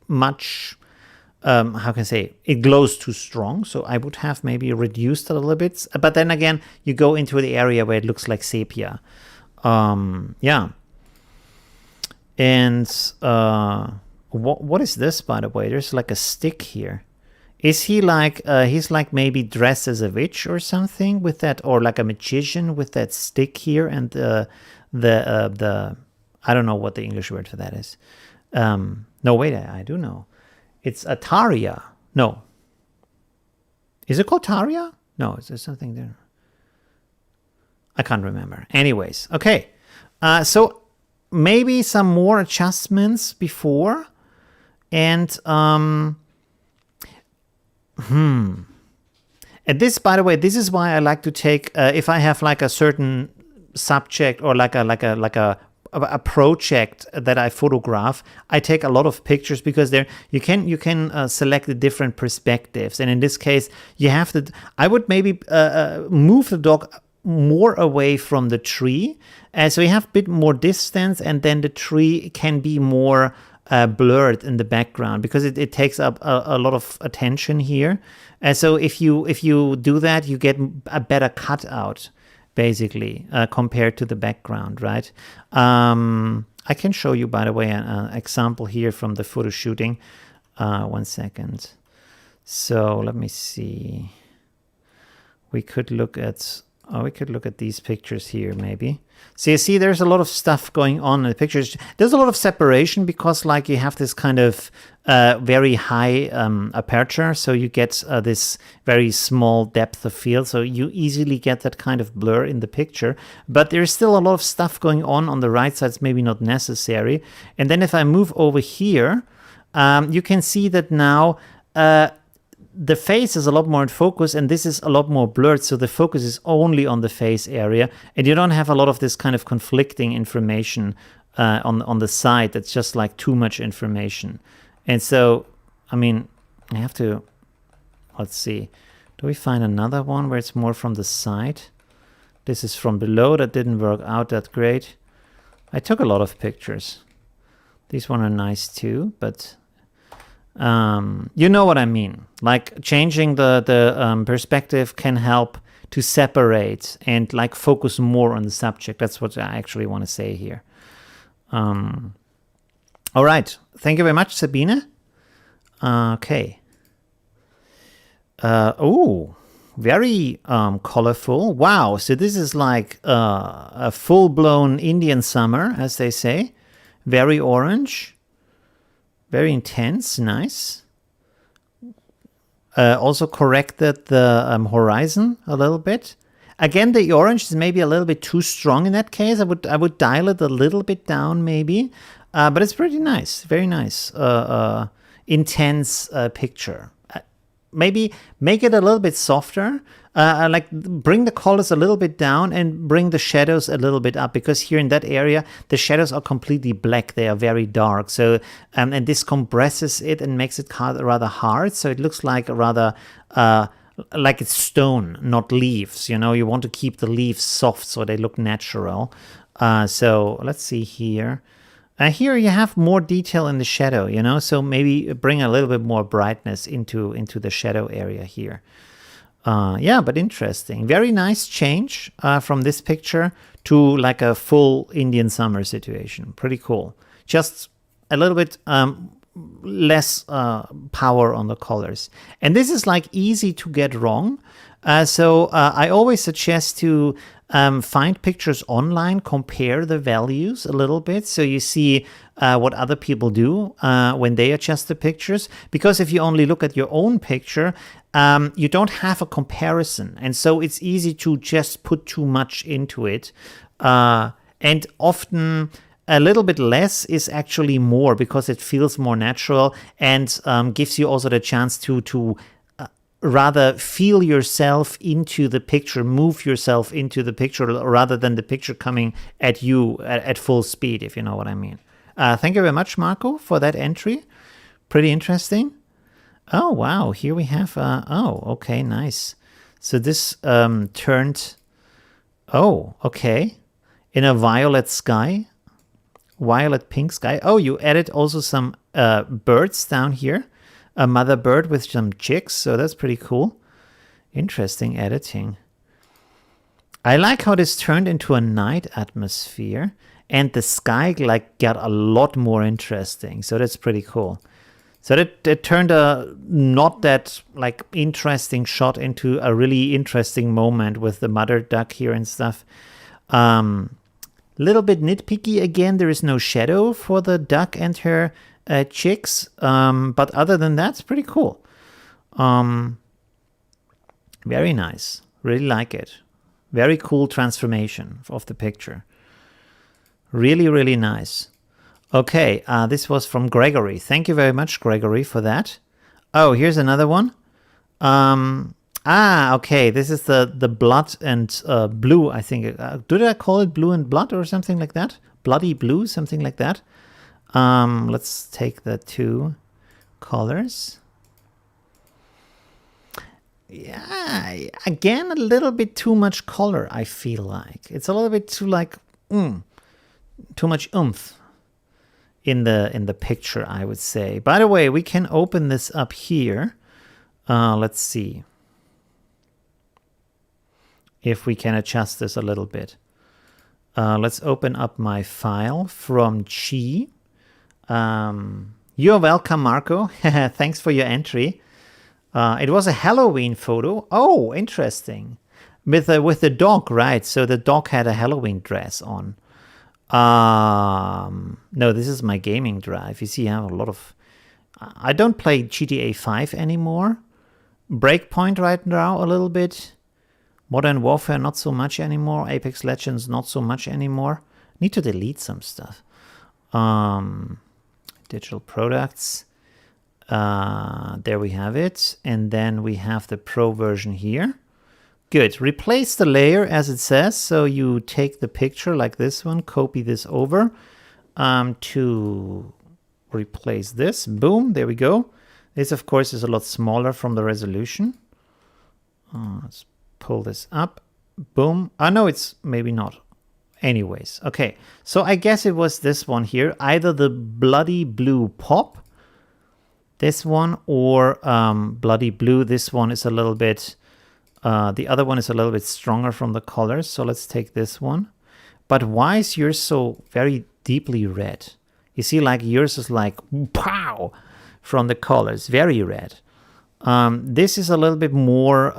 much. How can I say, it glows too strong, so I would have maybe reduced it a little bit. But then again, you go into the area where it looks like sepia. Yeah. And what is this, by the way? There's like a stick here. Is he he's like maybe dressed as a witch or something with that, or like a magician with that stick here, and the I don't know what the English word for that is. No, wait, I do know. It's a Taria. No. Is it called Taria? No, is there something there? I can't remember. Anyways, okay. So maybe some more adjustments before. And And this, by the way, this is why I like to take, if I have like a certain subject or like a project that I photograph, I take a lot of pictures, because there you can select the different perspectives, and in this case you have to. I would maybe move the dog more away from the tree, so you have a bit more distance, and then the tree can be more blurred in the background, because it takes up a lot of attention here. So if you do that, you get a better cutout, basically, compared to the background, right? I can show you, by the way, an example here from the photo shooting. 1 second. So let me see. We could look at these pictures here, maybe. So you see, there's a lot of stuff going on in the pictures. There's a lot of separation, because like you have this kind of very high aperture, so you get this very small depth of field, so you easily get that kind of blur in the picture. But there's still a lot of stuff going on the right side. It's maybe not necessary. And then if I move over here, you can see that now the face is a lot more in focus, and this is a lot more blurred, so the focus is only on the face area, and you don't have a lot of this kind of conflicting information on the side. That's just like too much information. And so, I mean, I have to, let's see, do we find another one where it's more from the side? This is from below. That didn't work out that great. I took a lot of pictures. These one are nice too, but you know what I mean. Like changing the perspective can help to separate and like focus more on the subject. That's what I actually want to say here. All right. Thank you very much, Sabine. Okay. Oh, very colorful. Wow. So this is like a full-blown Indian summer, as they say. Very orange. Very intense. Nice. Also corrected the horizon a little bit. Again, the orange is maybe a little bit too strong in that case. I would dial it a little bit down maybe, but it's pretty nice, very nice, intense picture. Maybe make it a little bit softer, like bring the colors a little bit down and bring the shadows a little bit up, because here in that area the shadows are completely black, they are very dark. So and this compresses it and makes it rather hard, so it looks like rather like it's stone, not leaves. You know, you want to keep the leaves soft so they look natural. So let's see here. Here you have more detail in the shadow, you know, so maybe bring a little bit more brightness into the shadow area here. Yeah, but interesting. Very nice change from this picture to like a full Indian summer situation. Pretty cool. Just a little bit less power on the colors. And this is like easy to get wrong. So I always suggest to find pictures online, compare the values a little bit, so you see what other people do when they adjust the pictures. Because if you only look at your own picture, you don't have a comparison, and so it's easy to just put too much into it. And often a little bit less is actually more, because it feels more natural and gives you also the chance to rather feel yourself into the picture, move yourself into the picture, rather than the picture coming at you at full speed, if you know what I mean. Thank you very much, Marco, for that entry. Pretty interesting. Oh, wow. Here we have... oh, okay, nice. So this turned... Oh, okay. In a violet sky. Violet pink sky. Oh, you added also some birds down here. A mother bird with some chicks, so that's pretty cool. Interesting editing. I like how this turned into a night atmosphere, and the sky like got a lot more interesting, so that's pretty cool. So that turned a not that like interesting shot into a really interesting moment with the mother duck here and stuff. Little bit nitpicky again, there is no shadow for the duck and her chicks, but other than that, it's pretty cool. Very nice. Really like it. Very cool transformation of the picture. Really, really nice. Okay, this was from Gregory. Thank you very much, Gregory, for that. Oh, here's another one. Okay, this is the blood and blue, I think. Did I call it blue and blood or something like that? Bloody blue, something like that. Let's take the two colors. Yeah, again, a little bit too much color, I feel like. It's a little bit too like, too much oomph in the picture, I would say. By the way, we can open this up here. Let's see if we can adjust this a little bit. Let's open up my file from Chi. You're welcome, Marco. Thanks for your entry. It was a Halloween photo. Oh, interesting. With the dog, right? So the dog had a Halloween dress on. No, this is my gaming drive. You see, I have a lot of... I don't play GTA 5 anymore. Breakpoint right now a little bit. Modern Warfare not so much anymore. Apex Legends not so much anymore. Need to delete some stuff. Digital products. There we have it. And then we have the Pro version here. Good. Replace the layer as it says. So you take the picture like this one, copy this over to replace this. Boom. There we go. This, of course, is a lot smaller from the resolution. Let's pull this up. Boom. Oh, no, it's maybe not. Anyways, okay. So I guess it was this one here. Either the bloody blue pop, this one, or bloody blue. This one is a little bit... the other one is a little bit stronger from the colors. So let's take this one. But why is yours so very deeply red? You see, like yours is like, pow, from the colors. Very red. This is a little bit more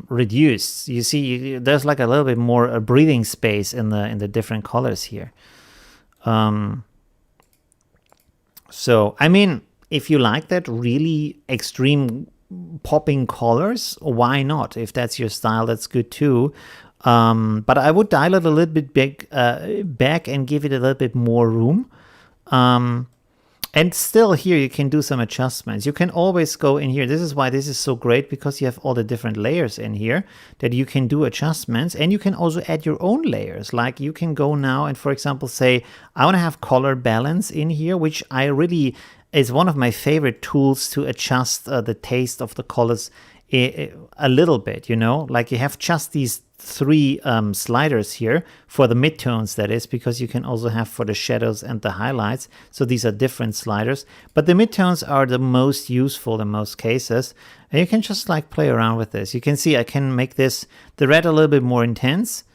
reduced. You see, there's like a little bit more breathing space in the different colors here. So, I mean, if you like that really extreme popping colors, why not? If that's your style, that's good too. But I would dial it a little bit back and give it a little bit more room. And still here you can do some adjustments. You can always go in here. This is why this is so great, because you have all the different layers in here that you can do adjustments, and you can also add your own layers. Like you can go now and, for example, say, I want to have color balance in here, which I really is one of my favorite tools to adjust the taste of the colors a little bit, you know, like you have just these 3 sliders here for the midtones, that is, because you can also have for the shadows and the highlights. So these are different sliders, but the midtones are the most useful in most cases. And you can just like play around with this. You can see I can make this, the red, a little bit more intense,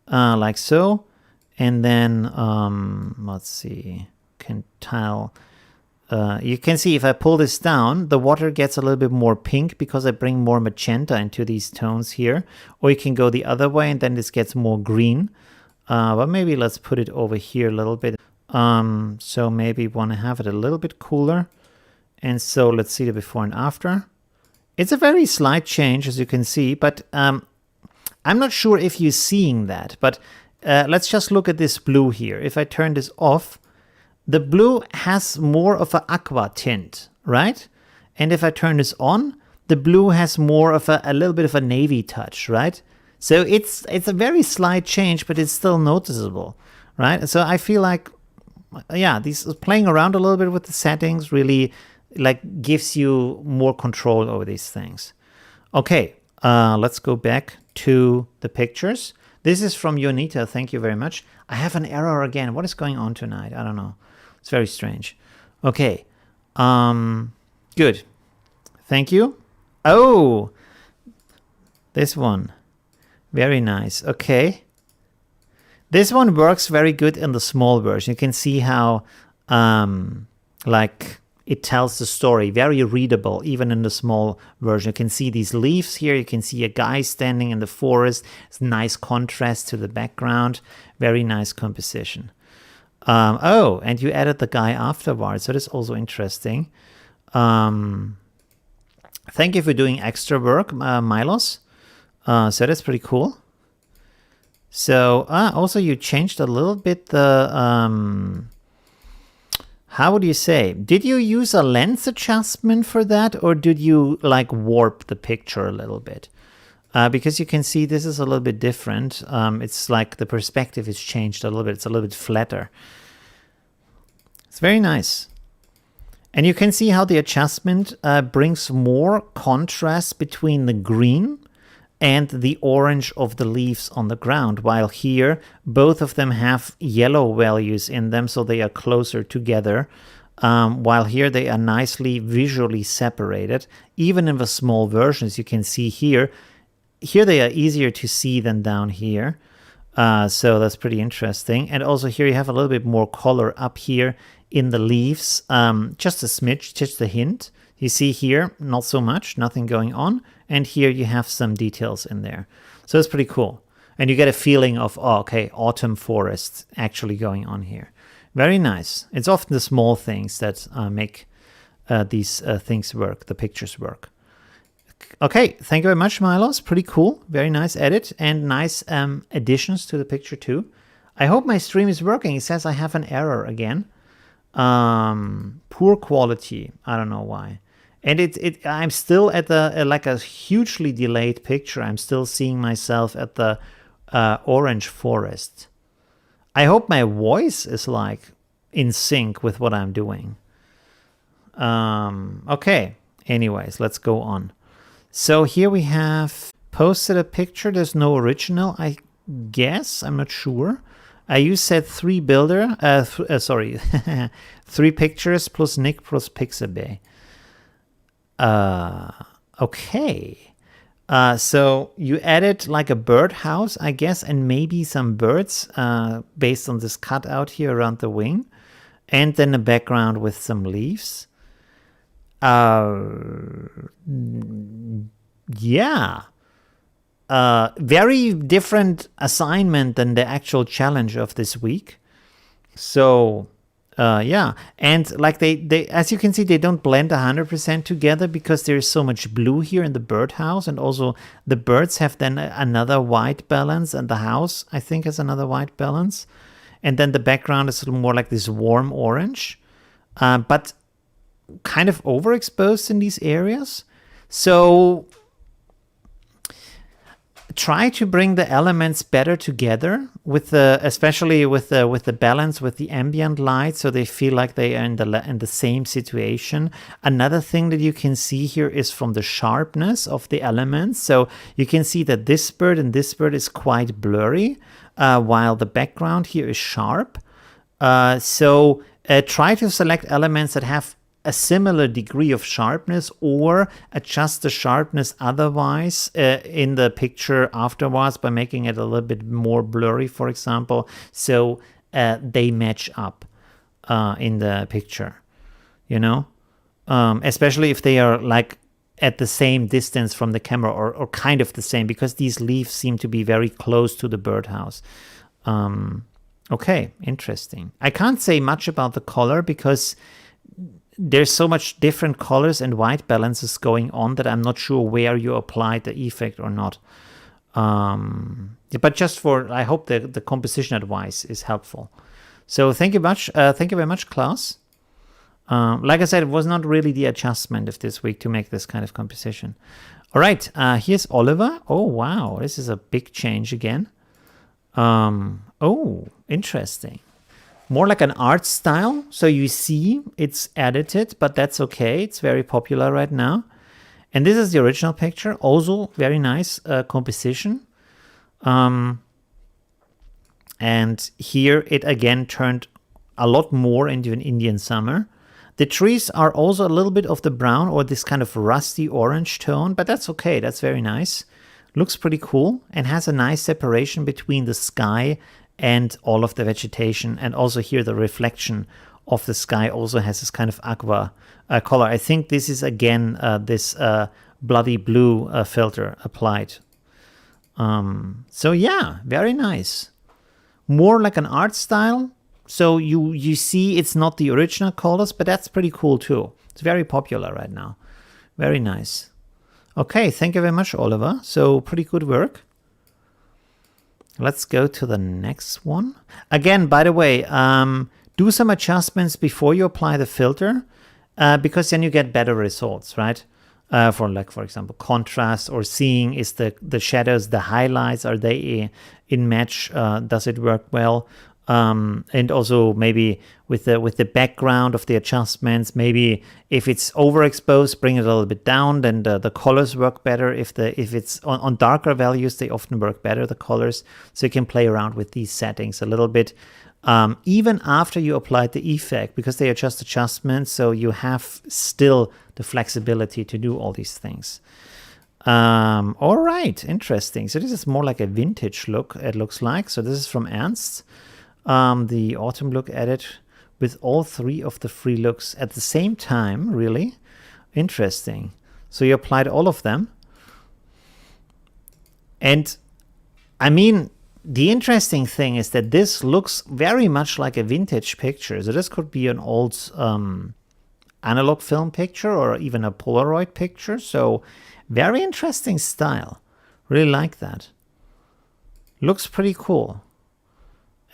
like so. And then, let's see, can tile. You can see if I pull this down, the water gets a little bit more pink because I bring more magenta into these tones here. Or you can go the other way and then this gets more green. But maybe let's put it over here a little bit. So maybe want to have it a little bit cooler. And so let's see the before and after. It's a very slight change, as you can see, but I'm not sure if you're seeing that. But let's just look at this blue here. If I turn this off, the blue has more of an aqua tint, right? And if I turn this on, the blue has more of a little bit of a navy touch, right? So it's a very slight change, but it's still noticeable, right? So I feel like, yeah, these playing around a little bit with the settings really like gives you more control over these things. Okay, let's go back to the pictures. This is from Yonita. Thank you very much. I have an error again. What is going on tonight? I don't know. It's very strange. Okay. Good. Thank you. Oh, this one. Very nice. Okay. This one works very good in the small version. You can see how, like, it tells the story. Very readable, even in the small version. You can see these leaves here. You can see a guy standing in the forest. It's a nice contrast to the background. Very nice composition. Oh, and you added the guy afterwards, so that's also interesting. Thank you for doing extra work, Milos. So that's pretty cool. So also you changed a little bit the, how would you say? Did you use a lens adjustment for that, or did you like warp the picture a little bit? Because you can see this is a little bit different. It's like the perspective is changed a little bit. It's a little bit flatter. It's very nice. And you can see how the adjustment brings more contrast between the green and the orange of the leaves on the ground, while here both of them have yellow values in them, so they are closer together. While here they are nicely visually separated. Even in the small versions, you can see here they are easier to see than down here. So that's pretty interesting. And also here you have a little bit more color up here in the leaves. Just a smidge, just a hint. You see here, not so much, nothing going on. And here you have some details in there. So it's pretty cool. And you get a feeling of, oh, okay, autumn forest actually going on here. Very nice. It's often the small things that make these things work, the pictures work. Okay, thank you very much, Milos. Pretty cool. Very nice edit and nice additions to the picture too. I hope my stream is working. It says I have an error again. Poor quality. I don't know why. And I'm still at the like a hugely delayed picture. I'm still seeing myself at the orange forest. I hope my voice is like in sync with what I'm doing. Okay. Anyways, let's go on. So here we have posted a picture. There's no original, I guess. I'm not sure. You said 3 builder. Sorry, 3 pictures plus Nick plus Pixabay. Okay. So you added like a birdhouse, I guess, and maybe some birds based on this cutout here around the wing, and then a background with some leaves. Yeah. Very different assignment than the actual challenge of this week. So Yeah, and like they, as you can see, they don't blend 100% together because there is so much blue here in the birdhouse, and also the birds have then another white balance, and the house, I think, has another white balance. And then the background is a little more like this warm orange, but kind of overexposed in these areas. So try to bring the elements better together with especially with the balance with the ambient light, so they feel like they are in the same situation. Another thing that you can see here is from the sharpness of the elements. So you can see that this bird and this bird is quite blurry, while the background here is sharp. So try to select elements that have a similar degree of sharpness, or adjust the sharpness otherwise in the picture afterwards by making it a little bit more blurry, for example, so they match up in the picture, you know, especially if they are like at the same distance from the camera, or kind of the same, because these leaves seem to be very close to the birdhouse. Okay, interesting. I can't say much about the color because there's so much different colors and white balances going on that I'm not sure where you applied the effect or not. But just for, I hope the composition advice is helpful. So thank you much. Thank you very much, Klaus. Like I said, it was not really the adjustment of this week to make this kind of composition. All right, here's Oliver. Oh, wow, this is a big change again. Oh, interesting. More like an art style. So you see it's edited, but that's okay. It's very popular right now. And this is the original picture. Also very nice composition. And here it again turned a lot more into an Indian summer. The trees are also a little bit of the brown or this kind of rusty orange tone, but that's okay. That's very nice. Looks pretty cool and has a nice separation between the sky and all of the vegetation. And also here the reflection of the sky also has this kind of aqua color. I think this is again this bloody blue filter applied. So yeah, very nice. More like an art style. So you see it's not the original colors, but that's pretty cool too. It's very popular right now. Very nice. Okay, thank you very much, Oliver. So pretty good work. Let's go to the next one. Again, by the way, do some adjustments before you apply the filter, because then you get better results, right? For example, contrast, or seeing is the shadows, the highlights, are they in match? Does it work well? And also maybe with the background of the adjustments, maybe if it's overexposed, bring it a little bit down, then the colors work better. If it's on darker values, they often work better, the colors. So you can play around with these settings a little bit, even after you applied the effect, because they are just adjustments, so you have still the flexibility to do all these things. All right, interesting. So this is more like a vintage look, it looks like. So this is from Ernst. The autumn look edit with all three of the free looks at the same time, really interesting. So you applied all of them. And I mean, the interesting thing is that this looks very much like a vintage picture. So this could be an old analog film picture or even a Polaroid picture. So very interesting style. Really like that. Looks pretty cool.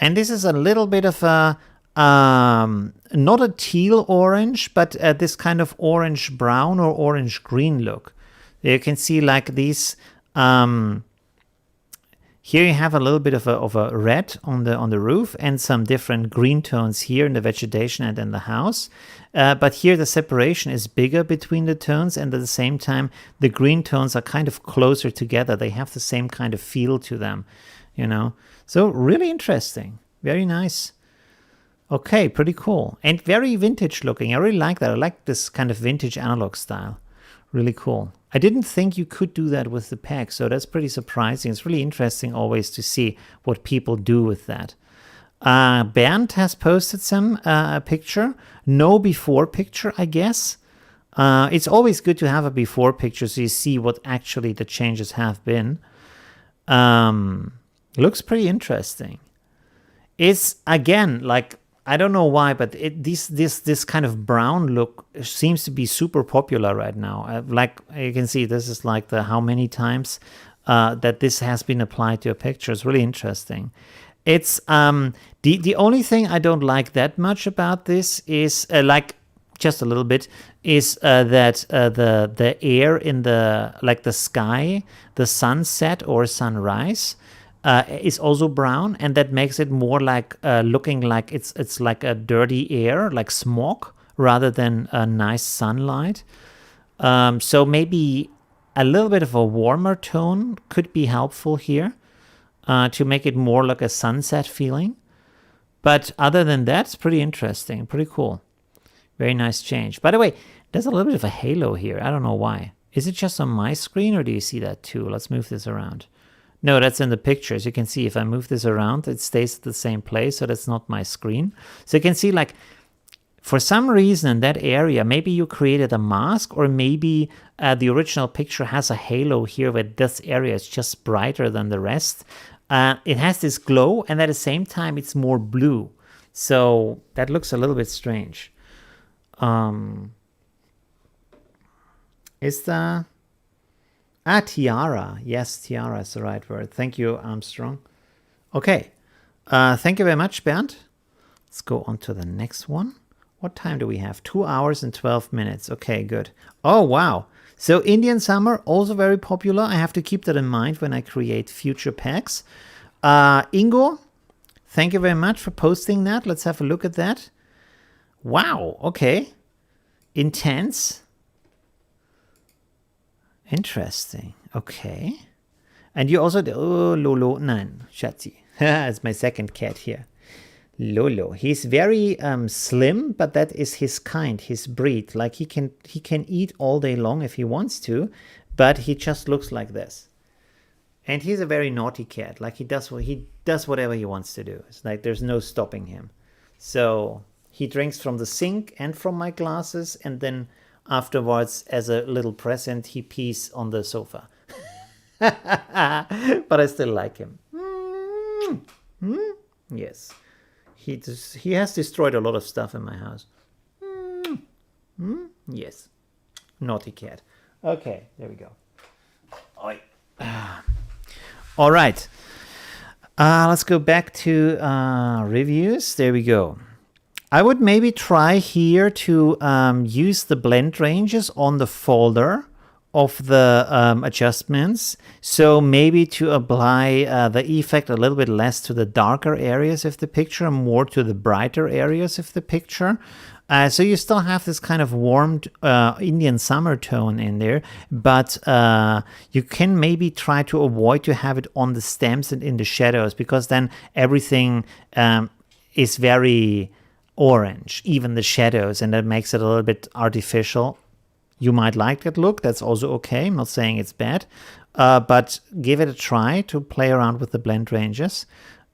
And this is a little bit of a, not a teal orange, but this kind of orange brown or orange green look. You can see like these, here you have a little bit of a red on the roof and some different green tones here in the vegetation and in the house. But here the separation is bigger between the tones, and at the same time, the green tones are kind of closer together. They have the same kind of feel to them, you know. So really interesting. Very nice. Okay, pretty cool. And very vintage looking. I really like that. I like this kind of vintage analog style. Really cool. I didn't think you could do that with the pack, so that's pretty surprising. It's really interesting always to see what people do with that. Bernd has posted some picture. No before picture, I guess. It's always good to have a before picture so you see what actually the changes have been. Looks pretty interesting. It's, again, like I don't know why, but this kind of brown look seems to be super popular right now. Like you can see, this is like the how many times that this has been applied to a picture. It's really interesting. It's the only thing I don't like that much about this is like just a little bit is that the air in the sky, the sunset or sunrise. Is also brown, and that makes it more like looking like it's like a dirty air, like smog, rather than a nice sunlight. So maybe a little bit of a warmer tone could be helpful here to make it more like a sunset feeling. But other than that, it's pretty interesting, pretty cool. Very nice change. By the way, there's a little bit of a halo here. I don't know why. Is it just on my screen, or do you see that too? Let's move this around. No, that's in the pictures. You can see if I move this around, it stays at the same place, so that's not my screen. So you can see, like, for some reason in that area, maybe you created a mask, or maybe the original picture has a halo here where this area is just brighter than the rest. It has this glow, and at the same time, it's more blue. So that looks a little bit strange. Is the... tiara. Yes, tiara is the right word. Thank you, Armstrong. Okay. Thank you very much, Bernd. Let's go on to the next one. What time do we have? 2 hours and 12 minutes. Okay, good. Oh, wow. So Indian summer, also very popular. I have to keep that in mind when I create future packs. Ingo, thank you very much for posting that. Let's have a look at that. Wow, okay. Intense. Interesting. Okay. And you also... Oh, Lolo. Nein, Schatzi. It's my second cat here. Lolo. He's very slim, but that is his kind, his breed. Like he can eat all day long if he wants to, but he just looks like this. And he's a very naughty cat. Like he does whatever he wants to do. It's like there's no stopping him. So he drinks from the sink and from my glasses, and then afterwards, as a little present, he pees on the sofa. But I still like him. Yes. He has destroyed a lot of stuff in my house. Yes. Naughty cat. Okay, there we go. Oi. All right. Let's go back to reviews. There we go. I would maybe try here to use the blend ranges on the folder of the adjustments. So maybe to apply the effect a little bit less to the darker areas of the picture, more to the brighter areas of the picture. So you still have this kind of warmed Indian summer tone in there, but you can maybe try to avoid to have it on the stems and in the shadows, because then everything is very orange, even the shadows, and that makes it a little bit artificial. You might like that look. That's also okay. I'm not saying it's bad, but give it a try to play around with the blend ranges.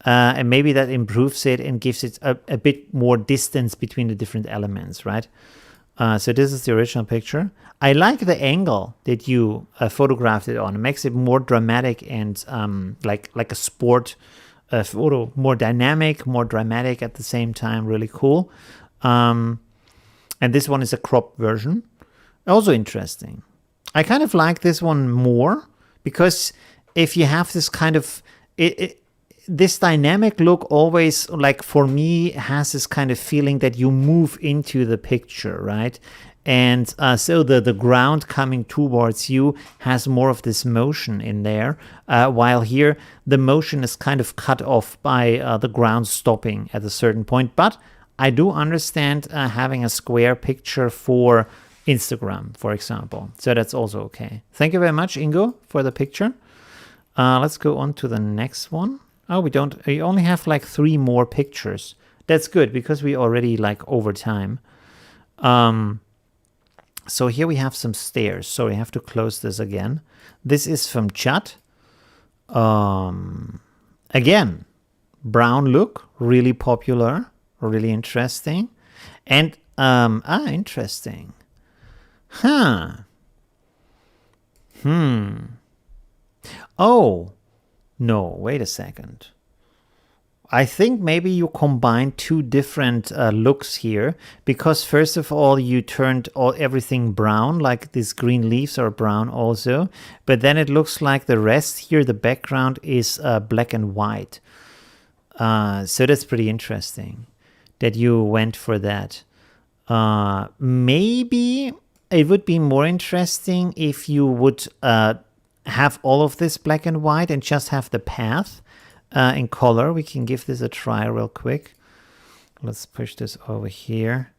And maybe that improves it and gives it a bit more distance between the different elements, right? So this is the original picture. I like the angle that you photographed it on. It makes it more dramatic and like a sport photo, more dynamic, more dramatic at the same time. Really cool. And this one is a cropped version. Also interesting. I kind of like this one more because if you have this kind of... this dynamic look always, like for me, has this kind of feeling that you move into the picture, right? And so the ground coming towards you has more of this motion in there, while here the motion is kind of cut off by the ground stopping at a certain point. But I do understand having a square picture for Instagram, for example. So that's also okay. Thank you very much, Ingo, for the picture. Let's go on to the next one. Oh, we only have like 3 more pictures. That's good because we already like over time. So here we have some stairs. So we have to close this again. This is from Chat. Again, brown look, really popular, really interesting. And, interesting. Oh, no, wait a second. I think maybe you combined two different looks here, because first of all you turned everything brown, like these green leaves are brown also, but then it looks like the rest here, the background is black and white. So that's pretty interesting that you went for that. Maybe it would be more interesting if you would have all of this black and white and just have the path in color. We can give this a try real quick. Let's push this over here.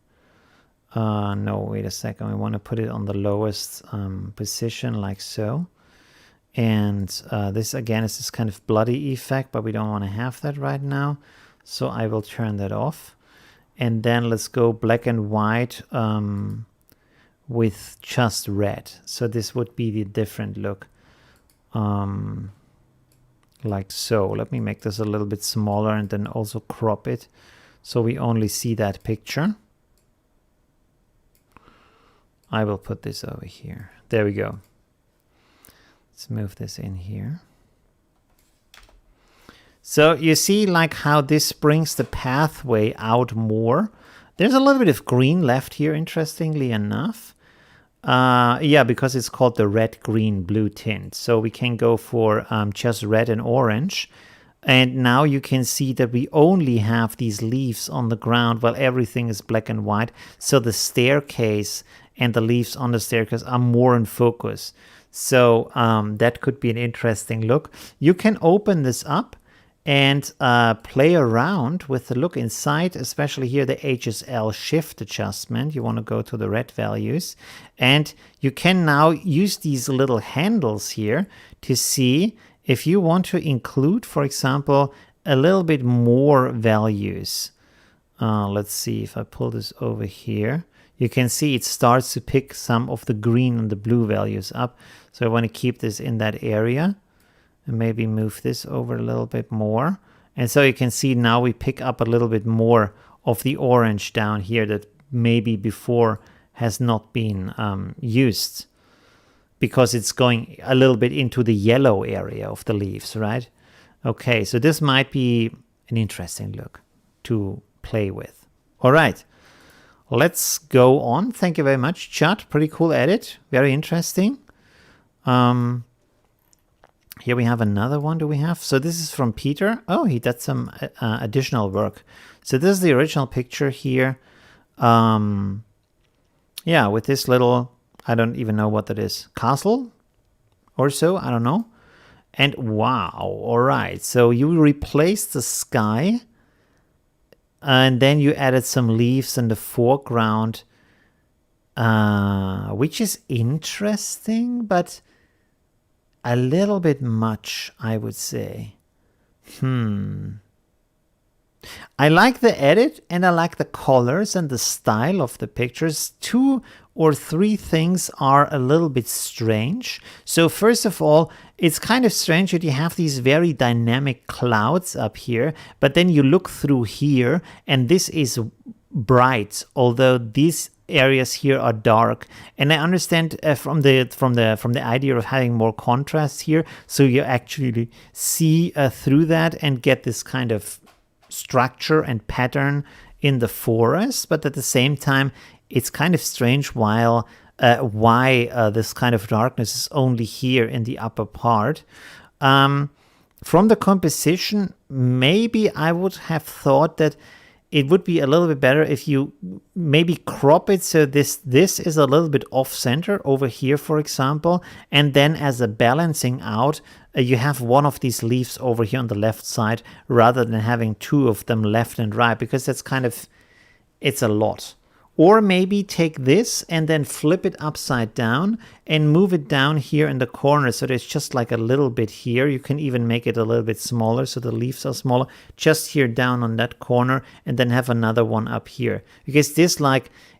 No, wait a second. We want to put it on the lowest position like so. And this again is this kind of bloody effect, but we don't want to have that right now. So I will turn that off. And then let's go black and white with just red. So this would be the different look. Like so. Let me make this a little bit smaller and then also crop it so we only see that picture. I will put this over here. There we go. Let's move this in here. So you see like how this brings the pathway out more. There's a little bit of green left here, interestingly enough. Yeah, because it's called the red, green, blue tint. So we can go for just red and orange. And now you can see that we only have these leaves on the ground while everything is black and white. So the staircase and the leaves on the staircase are more in focus. So that could be an interesting look. You can open this up and play around with the look inside, especially here the HSL shift adjustment. You want to go to the red values, and you can now use these little handles here to see if you want to include, for example, a little bit more values. Let's see if I pull this over here. You can see it starts to pick some of the green and the blue values up. So I want to keep this in that area. And maybe move this over a little bit more. And so you can see now we pick up a little bit more of the orange down here that maybe before has not been used, because it's going a little bit into the yellow area of the leaves, right? Okay, so this might be an interesting look to play with. All right, let's go on. Thank you very much, Chad. Pretty cool edit. Very interesting. Here we have another one. Do we have? So this is from Peter. Oh, he did some additional work. So this is the original picture here. Yeah, with this little, I don't even know what that is, castle or so. I don't know. And wow. All right. So you replaced the sky and then you added some leaves in the foreground, which is interesting, but a little bit much, I would say. I like the edit and I like the colors and the style of the pictures. 2 or 3 things are a little bit strange. So first of all, it's kind of strange that you have these very dynamic clouds up here, but then you look through here and this is bright, although these areas here are dark. And I understand from the idea of having more contrast here, so you actually see through that and get this kind of structure and pattern in the forest. But at the same time, it's kind of strange why this kind of darkness is only here in the upper part. From the composition, maybe I would have thought that it would be a little bit better if you maybe crop it so this is a little bit off center over here, for example, and then as a balancing out, you have one of these leaves over here on the left side rather than having 2 of them left and right, because that's kind of, it's a lot. Or maybe take this and then flip it upside down and move it down here in the corner. So there's just like a little bit here. You can even make it a little bit smaller so the leaves are smaller. Just here down on that corner, and then have another one up here. Because this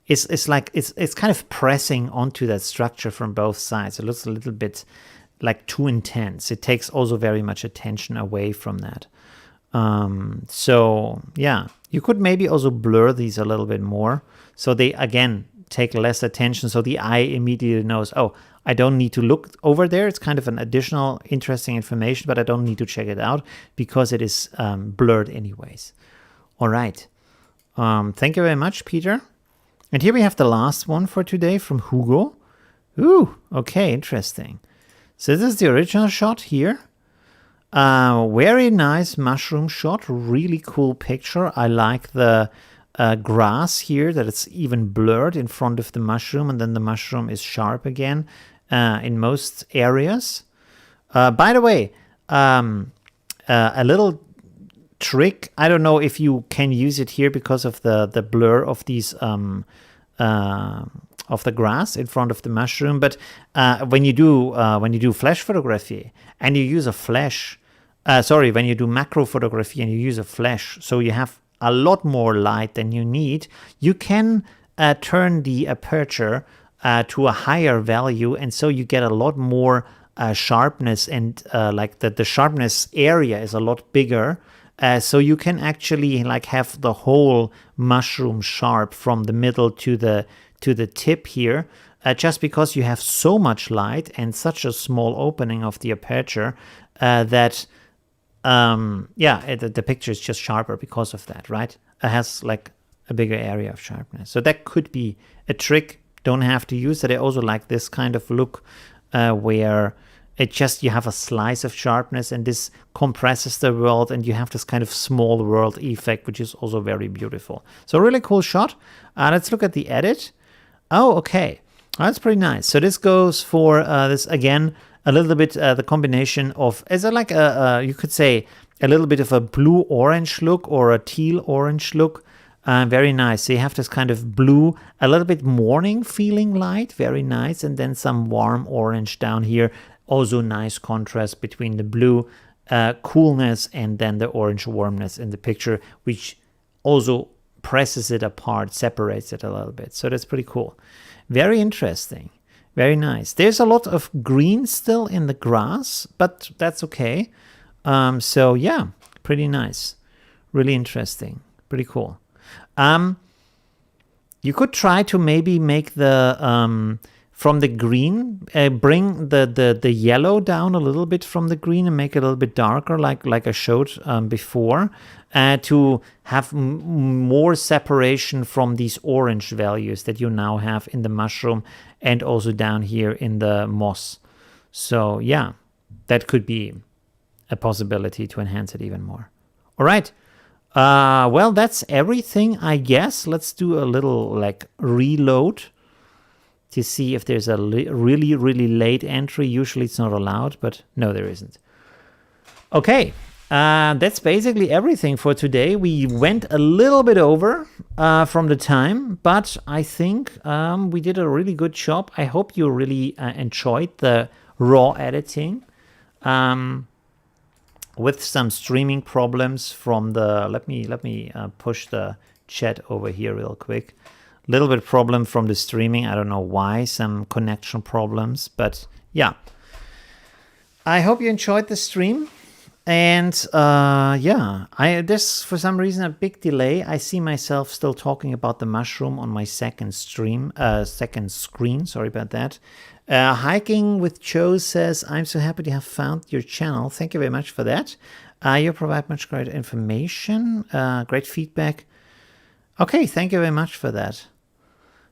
it's kind of pressing onto that structure from both sides. It looks a little bit like too intense. It takes also very much attention away from that. So yeah, you could maybe also blur these a little bit more, so they again take less attention, so the eye immediately knows, oh, I don't need to look over there. It's kind of an additional interesting information, but I don't need to check it out because it is blurred anyways. All right. Thank you very much, Peter. And here we have the last one for today from Hugo. Ooh, okay, interesting. So this is the original shot here. Very nice mushroom shot, really cool picture. I like the grass here, that it's even blurred in front of the mushroom, and then the mushroom is sharp again in most areas. By the way, a little trick, I don't know if you can use it here because of the blur of these of the grass in front of the mushroom, but when you do flash photography and you use a flash, when you do macro photography and you use a flash, so you have a lot more light than you need, you can turn the aperture to a higher value, and so you get a lot more sharpness, and like the sharpness area is a lot bigger. So you can actually like have the whole mushroom sharp from the middle to the tip here, just because you have so much light and such a small opening of the aperture that the picture is just sharper because of that, right? It has like a bigger area of sharpness. So that could be a trick. Don't have to use it. I also like this kind of look where you have a slice of sharpness and this compresses the world and you have this kind of small world effect, which is also very beautiful. So really cool shot. Let's look at the edit. Oh, okay. That's pretty nice. So this goes for this again, a little bit the combination of, is it like you could say a little bit of a blue-orange look or a teal-orange look. Very nice. So you have this kind of blue, a little bit morning feeling light, very nice. And then some warm orange down here. Also nice contrast between the blue coolness and then the orange warmness in the picture, which also presses it apart, separates it a little bit. So that's pretty cool. Very interesting. Very nice. There's a lot of green still in the grass, but that's okay. So yeah, pretty nice. Really interesting. Pretty cool. You could try to maybe make the from the green, bring the yellow down a little bit from the green and make it a little bit darker, like I showed before, to have more separation from these orange values that you now have in the mushroom and also down here in the moss. So yeah, that could be a possibility to enhance it even more. All right. Well, that's everything, I guess. Let's do a little like reload to see if there's a really, really late entry. Usually it's not allowed, but no, there isn't. Okay, that's basically everything for today. We went a little bit over from the time, but I think we did a really good job. I hope you really enjoyed the raw editing. With some streaming problems from the, let me push the chat over here real quick. Little bit problem from the streaming. I don't know why, some connection problems, but yeah. I hope you enjoyed the stream. And yeah, there's for some reason a big delay. I see myself still talking about the mushroom on my second screen. Sorry about that. Hiking with Joe says, I'm so happy to have found your channel. Thank you very much for that. You provide much great information, great feedback. Okay, thank you very much for that.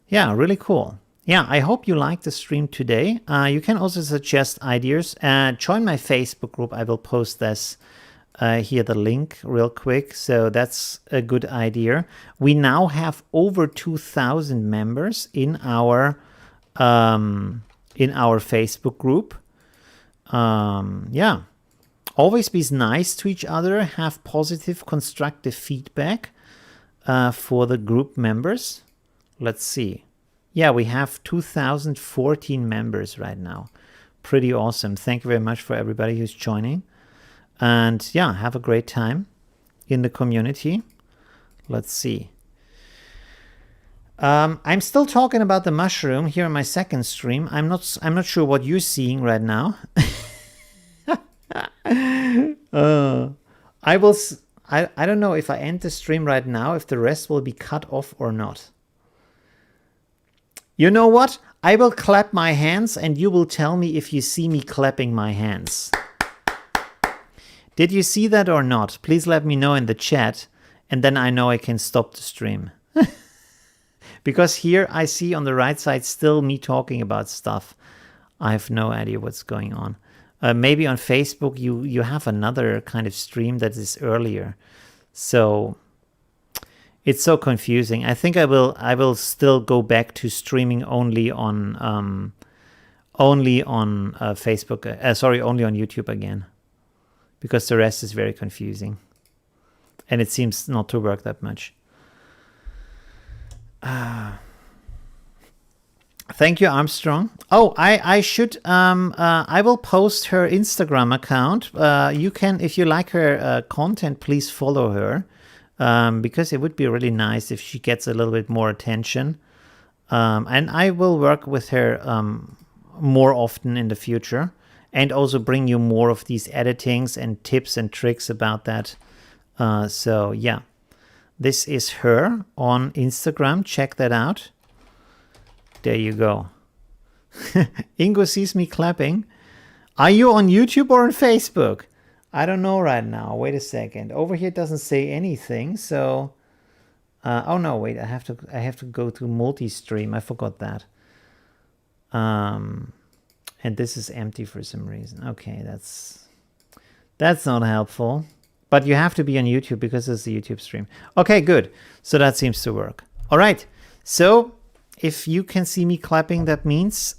Yeah, really cool. Yeah, I hope you liked the stream today. You can also suggest ideas. Join my Facebook group. I will post this here, the link real quick. So that's a good idea. We now have over 2,000 members in our Facebook group. Yeah, always be nice to each other. Have positive, constructive feedback for the group members. Let's see. Yeah, we have 2,014 members right now. Pretty awesome. Thank you very much for everybody who's joining. And yeah, have a great time in the community. Let's see. I'm still talking about the mushroom here in my second stream. I'm not sure what you're seeing right now. I don't know if I end the stream right now, if the rest will be cut off or not. You know what? I will clap my hands and you will tell me if you see me clapping my hands. Did you see that or not? Please let me know in the chat, and then I know I can stop the stream. Because here I see on the right side still me talking about stuff. I have no idea what's going on. Maybe on Facebook you have another kind of stream that is earlier. So it's so confusing. I think I will still go back to streaming only on Facebook. Sorry, only on YouTube again. Because the rest is very confusing. And it seems not to work that much. Thank you, Armstrong. Oh, I should, I will post her Instagram account. You can, if you like her content, please follow her. Because it would be really nice if she gets a little bit more attention. And I will work with her more often in the future. And also bring you more of these editings and tips and tricks about that. So yeah, this is her on Instagram. Check that out. There you go. Ingo sees me clapping. Are you on YouTube or on Facebook? I don't know right now. Wait a second. Over here it doesn't say anything. So, oh no, wait. I have to go to multi-stream. I forgot that. And this is empty for some reason. Okay, that's not helpful. But you have to be on YouTube because it's a YouTube stream. Okay, good. So that seems to work. All right. So if you can see me clapping, that means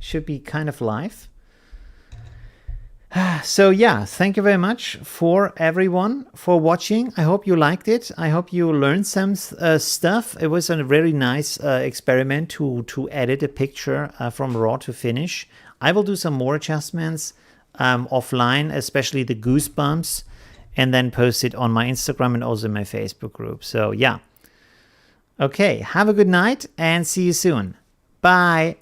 should be kind of live. So yeah, thank you very much for everyone for watching. I hope you liked it. I hope you learned some stuff. It was a very nice experiment to edit a picture from raw to finish. I will do some more adjustments offline, especially the goosebumps, and then post it on my Instagram and also my Facebook group. So yeah. Okay, have a good night and see you soon. Bye.